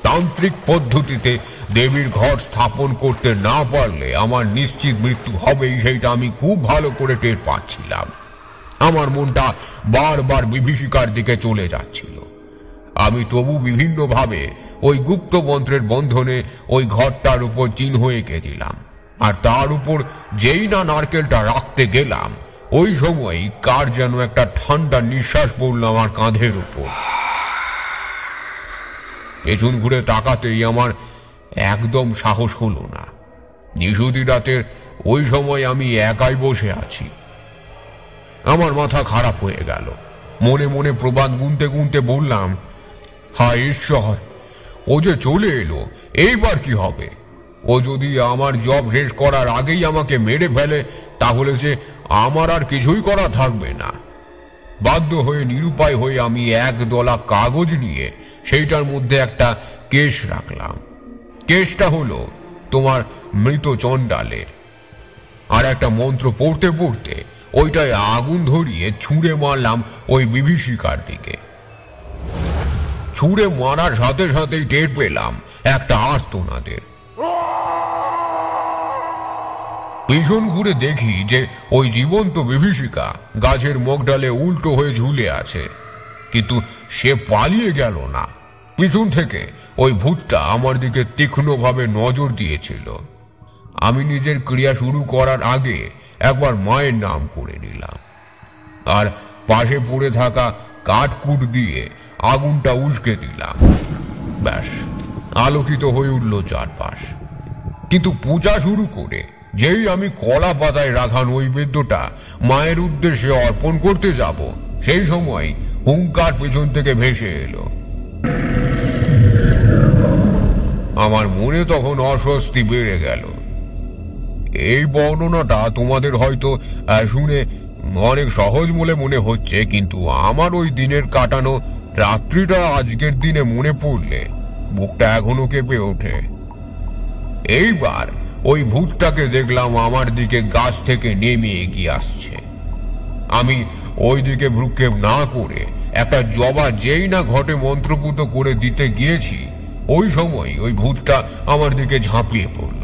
Speaker 3: তান্ত্রিক পদ্ধতিতে দেবীর ঘর স্থাপন করতে না পারলে আমার নিশ্চিত মৃত্যু হবেই, সেইটা আমি খুব ভালো করে টের পাচ্ছিলাম। আমার মনটা বারবার বিভীষিকার দিকে চলে যাচ্ছিল। আমি তবু বিভিন্নভাবে ওই গুপ্ত মন্ত্রের বন্ধনে ওই ঘরটার উপর চিহ্ন এঁকে দিলাম, আর তার উপর যেই না নারকেলটা রাখতে গেলাম, ওই সময় কার যেন একটা ঠান্ডা নিঃশ্বাস পড়ল আমার কাঁধের উপর। পেছন ঘুরে তাকাতেই আমার একদম সাহস হলো না। নিশুতি রাতের ওই সময় আমি একাই বসে আছি। আমার মাথা খারাপ হয়ে গেল। মনে মনে প্রবাদ গুনতে গুনতে বললাম, হায় ঈশ্বর, ও যে চলে এলো, এইবার কি হবে? ও যদি আমার জব শেষ করার আগেই আমাকে মেরে ফেলে, তাহলে যে আমার আর কিছুই করা থাকবে না। বাধ্য হয়ে নিরুপায় হয়ে আমি এক দলা কাগজ নিয়ে সেইটার মধ্যে একটা কেশ রাখলাম। কেশটা হলো তোমার মৃত চণ্ডালের, আর একটা মন্ত্র পড়তে পড়তে ওইটায় আগুন ধরিয়ে ছুঁড়ে মারলাম ওই বিভীষিকার দিকে। ছুঁড়ে মারার সাথে সাথেই টের পেলাম একটা আর্তনাদের। পিছন ঘুরে দেখি যে ওই জীবন্ত বিভীষিকা গাছের মগডালে উল্টো হয়ে ঝুলে আছে। কিন্তু সে পালিয়ে গেল না। পিছন থেকে ওই ভূতটা আমার দিকে তীক্ষ্ণভাবে নজর দিয়েছিল। আমি নিজের ক্রিয়া শুরু করার আগে একবার মায়ের নাম করে নিলাম, আর পাশে পড়ে থাকা কাঠকুট দিয়ে আগুনটা উস্কে দিলাম। ব্যাস, আলোকিত হয়ে উঠল চারপাশ। কিন্তু পূজা শুরু করে যেই আমি কলা পাতায় রাখা নৈবেদ্যটা মায়ের উদ্দেশ্যে অর্পণ করতে যাব, সেই সময় হুঙ্কার পেছন থেকে ভেসে এলো। আমার মনে তখন অস্বস্তি বেড়ে গেল। এই বর্ণনাটা তোমাদের হয়তো শুনে অনেক সহজ বলে মনে হচ্ছে, কিন্তু আমার ওই দিনের কাটানো রাত্রিটা আজকের দিনে মনে পড়লে বুকটা এখনো কেঁপে ওঠে। এইবার ওই ভূতটাকে দেখলাম আমার দিকে গাছ থেকে নেমে এগিয়ে আসছে। আমি ওই দিকে ভ্রুক্ষেপ না করে একটা জবা যেই না ঘটে মন্ত্রপুত করে দিতে গিয়েছি, ওই সময় ওই ভূতটা আমার দিকে ঝাঁপিয়ে পড়ল।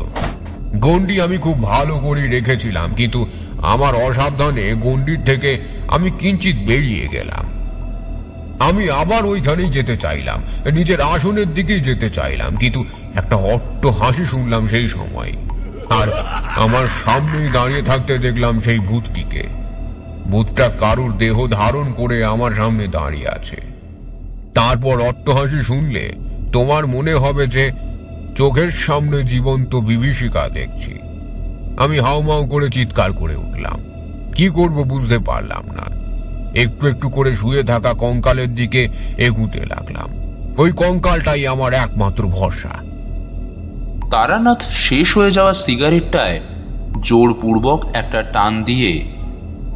Speaker 3: গন্ডি আমি খুব ভালো করে রেখেছিলাম, কিন্তু আমার অসাবধানে গন্ডির থেকে আমি কিঞ্চিত বেরিয়ে গেলাম। আমি আবার ওইখানেই যেতে চাইলাম, নিজের আসনের দিকেই যেতে চাইলাম, কিন্তু একটা অট্ট হাসি শুনলাম সেই সময়। আর আমার সামনেই দাঁড়িয়ে থাকতে দেখলাম সেই ভূতটিকে। ভূতটা কারুর দেহ ধারণ করে আমার সামনে দাঁড়িয়ে আছে। তারপর অট্টহাসি শুনলে তোমার মনে হবে যে চোখের সামনে জীবন্ত বিভীষিকা দেখছি। আমি হাউমাউ করে চিৎকার করে উঠলাম। কি করব বুঝতে পারলাম না। একটু একটু করে শুয়ে থাকা কঙ্কালের দিকে এগুতে লাগলাম। ওই কঙ্কালটাই আমার একমাত্র ভরসা।
Speaker 1: তারানাথ শেষ হয়ে যাওয়া সিগারেটটায় জোরপূর্বক একটা টান দিয়ে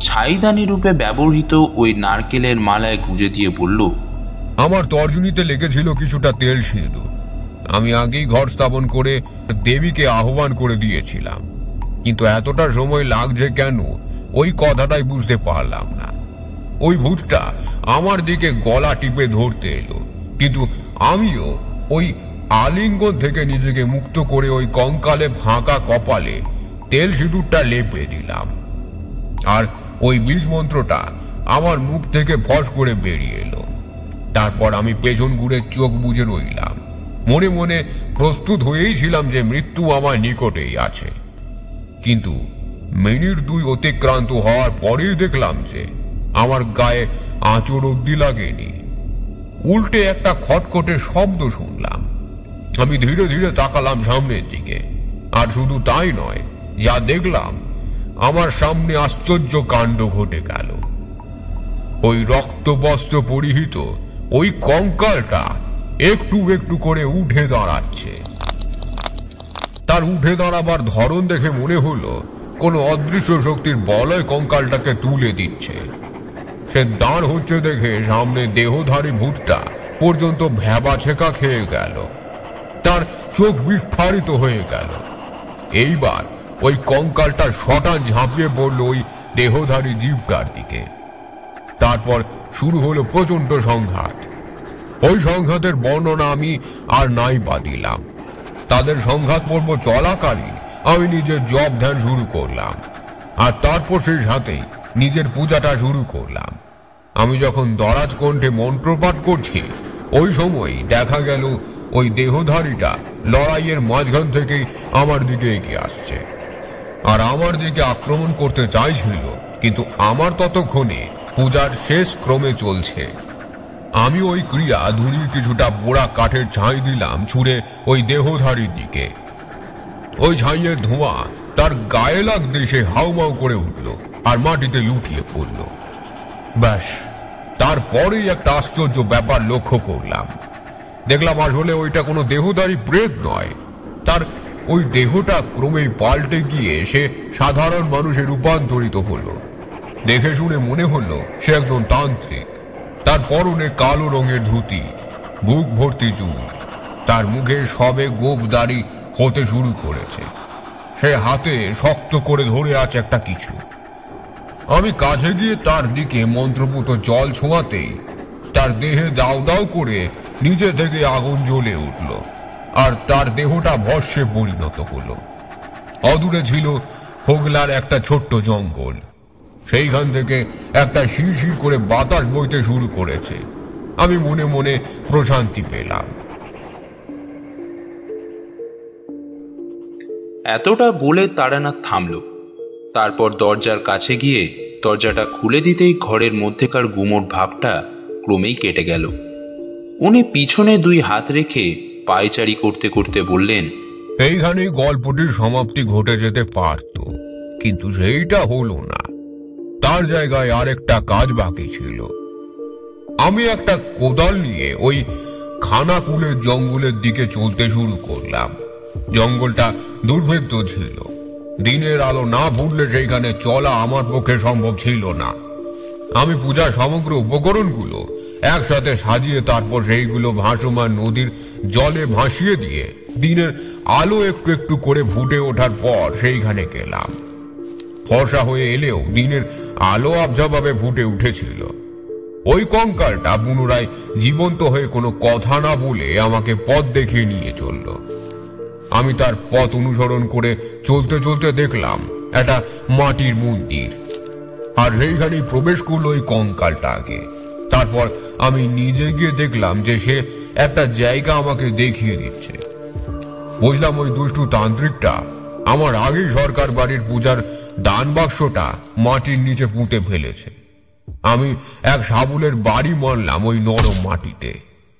Speaker 1: ছাইদানি রূপে ব্যবহৃত ওই নারকেলের মালায় গুঁজে দিয়ে বলল,
Speaker 3: আমার তর্জনীতে লেগেছিল কিছুটা তেল সিঁদুর। আমি আগেই ঘর স্থাপন করে দেবীকে আহ্বান করে দিয়েছিলাম, কিন্তু এতটা সময় লাগছে কেন ওই কথাটাই বুঝতে পারলাম না। ওই ভূতটা আমার দিকে গলা টিপে ধরতে এলো, কিন্তু আমিও ওই আলিঙ্গন থেকে নিজেকে মুক্ত করে ওই কঙ্কালে ফাঁকা কপালে তেল সিঁদুরটা লেপে দিলাম। আর ওই বীজ মন্ত্রটা আমার মুখ থেকে ফস করে বেরিয়ে এলো। তারপর আমি পেছন ঘুরে চোখ বুজে রইলাম। মনে মনে প্রস্তুত হয়েই ছিলাম যে মৃত্যু আমার নিকটেই আছে। কিন্তু মিনিট দুই অতিক্রান্ত হওয়ার পরেই দেখলাম যে আমার গায়ে আঁচড় অব্দি লাগেনি। উল্টে একটা খটখটে শব্দ শুনলাম। আমি ধীরে ধীরে তাকালাম সামনের দিকে, আর শুধু তাই নয়, যা দেখলাম আমার সামনে আশ্চর্য কাণ্ড ঘটে গেল। ওই রক্তবস্ত্র পরিহিত ওই কঙ্কালটা একটু একটু করে উঠে দাঁড়াচ্ছে। তার উঠে দাঁড়াবার ধরন দেখে মনে হলো কোনো অদৃশ্য শক্তির বলয় কঙ্কালটাকে তুলে দিচ্ছে। সে দাঁড় হচ্ছে দেখে সামনে দেহধারী ভূতটা পর্যন্ত ভ্যাবা ছেকা খেয়ে গেল। তার চোখ বিস্ফারিত হয়ে গেল। এইবার ওই কঙ্কালটা শটান ঝাঁপিয়ে পড়ল ওই দেহধারী জীবটার দিকে। তারপর শুরু হলো প্রচন্ড সংঘাত। ওই সংঘাতের বর্ণনা আমি আর নাই বাদিলাম। তাদের সংঘাত পর্ব চলাকালীন আমি নিজের জপ ধ্যান শুরু করলাম, আর তারপর সেই সাথেই নিজের পূজাটা শুরু করলাম। আমি যখন দরাজ কণ্ঠে মন্ত্রপাঠ করছি, ওই সময় দেখা গেল ওই দেহধারীটা লড়াইয়ের মাঝখান থেকেই আমার দিকে এগিয়ে আসছে, আর আমার দিকে আক্রমণ করতে চাইছিল। কিন্তু আমার ততক্ষণে পূজার শেষ ক্রমে চলছে। আমি ওই ক্রিয়া ধুনির কিছুটা পোড়া কাঠের ছাই দিলাম ছুঁড়ে ওই দেহধারীর দিকে। ওই ছাইয়ের ধোঁয়া তার গায়ে লাগতে সে হাউমাউ করে উঠল আর মাটিতে লুটিয়ে পড়ল। ব্যাস, তারপরেই একটা আশ্চর্য ব্যাপার লক্ষ্য করলাম। দেখলাম আসলে ওইটা কোনো দেহধারী প্রেত নয়। তার ওই দেহটা ক্রমেই পাল্টে গিয়ে সে সাধারণ মানুষে রূপান্তরিত হলো। দেখে শুনে মনে হলো সে একজন তান্ত্রিক। তার পরনে কালো রঙের ধুতি, বুক ভর্তি চুল, তার মুখে সবে গোপ দাড়ি হতে শুরু করেছে। সে হাতে শক্ত করে ধরে আছে একটা কিছু। আমি কাছে গিয়ে তার দিকে মন্ত্রপুত জল ছোঁয়াতেই তার দেহে দাউ দাউ করে নিজে থেকে আগুন জ্বলে উঠল, আর তার দেহটা ভস্মে পরিণত হলো। অদূরে ছিল হোগলার একটা ছোট্ট জঙ্গল। সেইখান থেকে একটা শিরশির করে বাতাস বইতে শুরু করেছে, আমি মনে মনে প্রশান্তি পেলাম।
Speaker 1: এতটা বলে তারানাথ থামল। তারপর দরজার কাছে গিয়ে দরজাটা খুলে দিতেই ঘরের মধ্যেকার গুমোট ভাবটা ক্রমেই কেটে গেল। উনি পিছনে 2 হাত রেখে পায়চারি করতে করতে বললেন,
Speaker 3: এইখানেই গল্পটির সমাপ্তি ঘটে যেতে পারত, কিন্তু সেইটা হলো না। তার জায়গায় আরেকটা কাজ বাকি ছিল। আমি একটা কোদাল নিয়ে ওই খানাকুলের জঙ্গলের দিকে চলতে শুরু করলাম। জঙ্গলটা দুর্ভেদ্য ছিল। দিনের আলো না ফুটলে সেইখানে চলা আমার পক্ষে সম্ভব ছিল না। আমি পূজার সমগ্র উপকরণগুলো একসাথে সাজিয়ে তারপর সেইগুলো ভাসমান নদীর জলে ভাসিয়ে দিয়ে দিনের আলো একটু একটু করে ফুটে ওঠার পর সেইখানে গেলাম। ফর্সা হয়ে এলেও দিনের আলো আবঝাভাবে ফুটে উঠেছিল। ওই কঙ্কালটা পুনরায় জীবন্ত হয়ে কোনো কথা না বলে আমাকে পথ দেখিয়ে নিয়ে চলল। আমি তার পথ অনুসরণ করে চলতে চলতে দেখলাম একটা মাটির মন্দির, আর সেইখানেই প্রবেশ করলো ওই কঙ্কালটা আগে। তারপর আমি নিজে গিয়ে দেখলাম যে সে একটা জায়গা আমাকে দেখিয়ে দিচ্ছে। বুঝলাম ওই দুষ্টু তান্ত্রিকটা আমার আগেই সরকার বাড়ির পূজার দান বাক্সটা মাটির নিচে পুঁতে ফেলেছে। আমি এক সাবুলের বাড়ি মারলাম ওই নরম মাটিতে,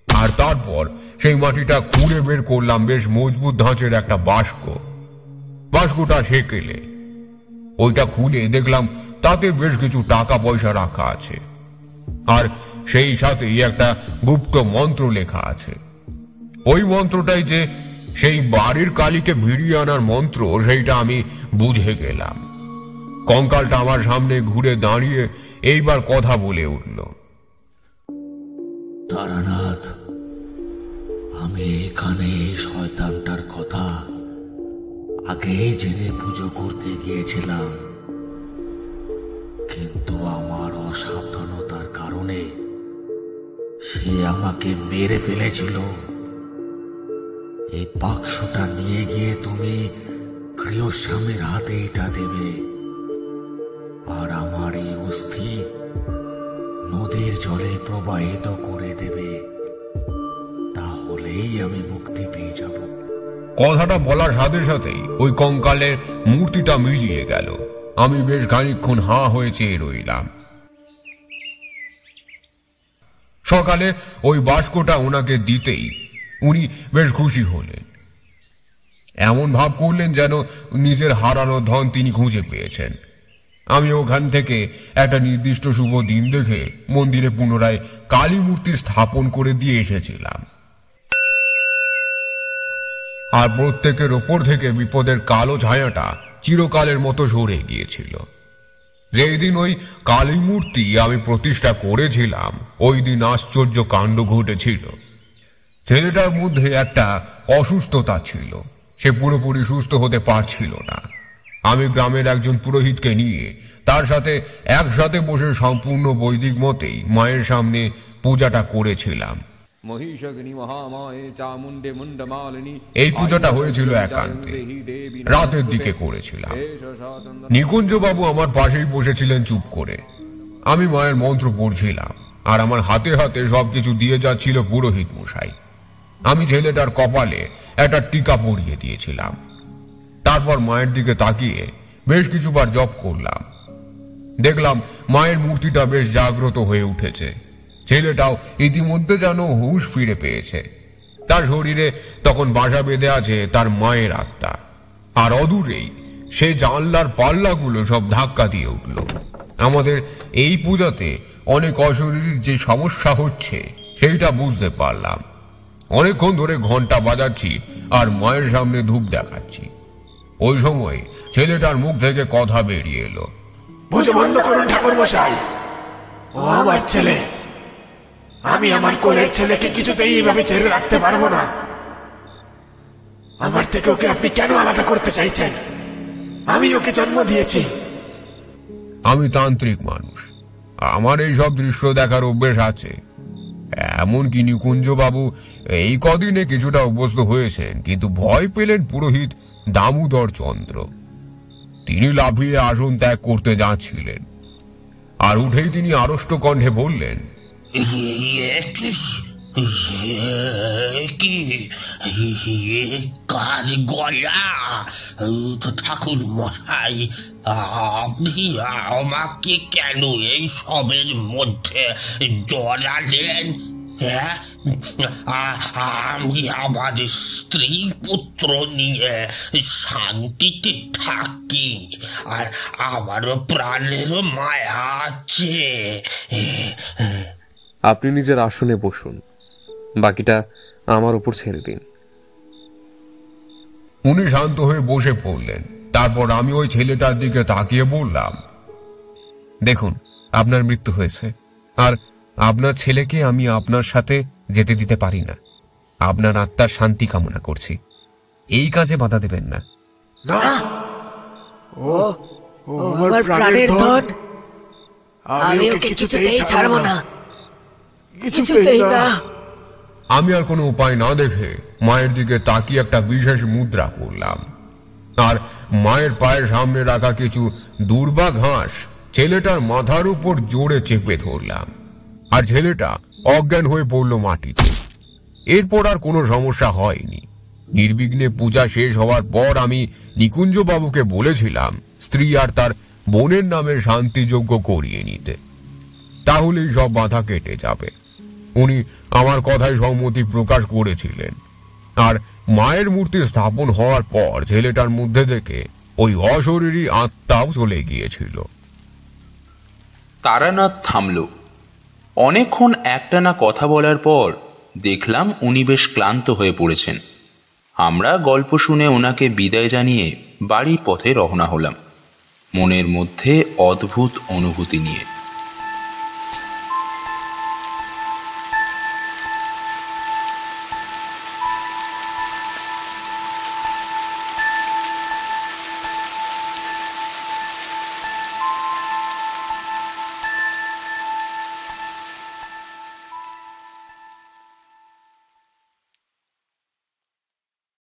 Speaker 3: আর তারপর সেই মাটিটা খুঁড়ে বের করলাম বেশ মজবুত ধাঁচের একটা বাস্ক। বাস্কটা সেকেলে ওইটা খুলে দেখলাম তাতে বেশ কিছু টাকা পয়সা রাখা আছে, আর সেই সাথেই একটা গুপ্ত মন্ত্র লেখা আছে। ওই মন্ত্রটাই যে সেই বাড়ির কালীকে ভিড়িয়ে আনার মন্ত্র, সেইটা আমি বুঝে গেলাম। কঙ্কালটা আমার সামনে ঘুরে দাঁড়িয়ে এইবার কথা বলে উঠল।
Speaker 11: তারানাথ, আমি এখানে শয়তানটার কথা আগে জেনে পুজো করতে গিয়েছিলাম, কিন্তু আমার অসাবধানতার কারণে সে আমাকে মেরে ফেলেছিল। এই বাক্সটা নিয়ে গিয়ে তুমি গৃহস্বামীর হাতে এটা দেবে, আর আমার এই অস্থি নদীর জলে প্রবাহিত করে দেবে, তাহলেই আমি মুক্তি পেয়ে যাব।
Speaker 3: কথাটা বলার সাথে সাথেই ওই কঙ্কালের মূর্তিটা মিলিয়ে গেল। আমি বেশ খানিকক্ষণ হাঁ হয়ে চেয়ে রইলাম। সকালে ওই বাস্কটা ওনাকে দিতেই উনি বেশ খুশি হলেন। এমন ভাব করলেন যেন নিজের হারানো ধন তিনি খুঁজে পেয়েছেন। আমি ওখান থেকে একটা নির্দিষ্ট শুভ দিন দেখে মন্দিরে পুনরায় কালী মূর্তি স্থাপন করে দিয়ে এসেছিলাম, আর প্রত্যেকের ওপর থেকে বিপদের কালো ছায়াটা চিরকালের মতো সরে গিয়েছিল। যেই দিন ওই কালী মূর্তি আমি প্রতিষ্ঠা করেছিলাম, ওই দিন আশ্চর্য কাণ্ড ঘটেছিল। ছেলেটার মধ্যে একটা অসুস্থতা ছিল, সে পুরোপুরি সুস্থ হতে পারছিল না। আমি গ্রামের একজন পুরোহিতকে নিয়ে তার সাথে একসাথে বসে সম্পূর্ণ বৈদিক মতেই মায়ের সামনে পূজাটা করেছিলাম। এই পূজাটা হয়েছিল একান্তে, রাতের দিকে করেছিলাম। নিকুঞ্জবাবু আমার পাশেই বসেছিলেন চুপ করে। আমি মায়ের মন্ত্র পড়ছিলাম, আর আমার হাতে হাতে সবকিছু দিয়ে যাচ্ছিল পুরোহিত মশাই। আমি ছেলেটার কপালে একটা টিকা পরিয়ে দিয়েছিলাম। তারপর মায়ের দিকে তাকিয়ে বেশ কিছুবার জপ করলাম। দেখলাম মায়ের মূর্তিটা বেশ জাগ্রত হয়ে উঠেছে। ছেলেটাও ইতিমধ্যে যেন হুঁশ ফিরে পেয়েছে। তার শরীরে তখন বাসা বেঁধে আছে তার মায়ের আত্মা, আর অদূরেই সে জানলার পাল্লাগুলো সব ধাক্কা দিয়ে উঠল। আমাদের এই পূজাতে অনেক অশরীরীর যে সমস্যা হচ্ছে সেইটা বুঝতে পারলাম। অনেকক্ষণ ধরে ঘন্টা বাজাচ্ছি আর মায়ের সামনে ধূপ দেখাচ্ছি। ওই সময় ছেলেটার মুখ থেকে কথা বেরিয়ে এলো,
Speaker 11: পুজো বন্ধ করুন ঠাকুর মশাই, ও আমার ছেলে। আমি আমার কোলের ছেলেকে কিছুতেই এইভাবে ছেড়ে রাখতে পারবো না। আমার থেকে ওকে আপনি কেন আলাদা করতে চাইছেন? আমি ওকে জন্ম দিয়েছি।
Speaker 3: আমি তান্ত্রিক মানুষ, আমার এই সব দৃশ্য দেখার অভ্যেস আছে। এমনকি নিকুঞ্জবাবু এই কদিনে কিছুটা অভ্যস্ত হয়েছেন, কিন্তু ভয় পেলেন পুরোহিত দামোদর চন্দ্র। তিনি লাফিয়ে আসন ত্যাগ করতে যাচ্ছিলেন, আর উঠেই তিনি আড়ষ্ট কণ্ঠে বললেন,
Speaker 11: কার গলা? ঠাকুর মশাই, আপনি আমাকে কেন এই সবের মধ্যে জড়ালেন? হ্যাঁ, আমি আমার স্ত্রী পুত্র নিয়ে শান্তিতে থাকি, আর আমারও প্রাণের মায়া আছে।
Speaker 12: আপনি নিজের আসনে বসুন, বাকিটা আমার উপর ছেড়ে দিন।
Speaker 3: উনি শান্ত হয়ে বসে পড়লেন। তারপর আমি ওই ছেলেটার দিকে তাকিয়ে বললাম,
Speaker 5: দেখুন, আপনার মৃত্যু হয়েছে, আর আপনার ছেলেকে আমি আপনার সাথে যেতে দিতে পারি না। আপনার আত্মার শান্তি কামনা করছি, এই কাজে বাধা দেবেন না।
Speaker 8: আমার প্রাণের ধন, আমি ওকে কিছুতেই ছাড়বো না, কিছুতেই না।
Speaker 3: আমি আর কোনো উপায় না দেখে মায়ের দিকে তাকিয়ে একটা বিশেষ মুদ্রা করলাম, আর মায়ের পায়ের সামনে রাখা কিছু দুর্বা ঘাস ছেলেটার মাথার উপর জোরে চেপে ধরলাম, আর ছেলেটা অজ্ঞান হয়ে পড়ল মাটিতে। এরপর আর কোনো সমস্যা হয়নি। নির্বিঘ্নে পূজা শেষ হওয়ার পর আমি নিকুঞ্জ বাবুকে বলেছিলাম স্ত্রী আর তার বোনের নামে শান্তিযজ্ঞ করিয়ে নিতে, তাহলেই সব বাধা কেটে যাবে। উনি আমার কথায় সম্মতি প্রকাশ করেছিলেন, আর মায়ের মূর্তি স্থাপন হওয়ার পর ছেলেটার মধ্যে থেকে ওই অশরীরী আত্মাও চলে গিয়েছিল।
Speaker 1: তারানাথ থামল। অনেকক্ষণ একটানা কথা বলার পর দেখলাম উনি বেশ ক্লান্ত হয়ে পড়েছেন। আমরা গল্প শুনে ওনাকে বিদায় জানিয়ে বাড়ির পথে রওনা হলাম, মনের মধ্যে অদ্ভুত অনুভূতি নিয়ে।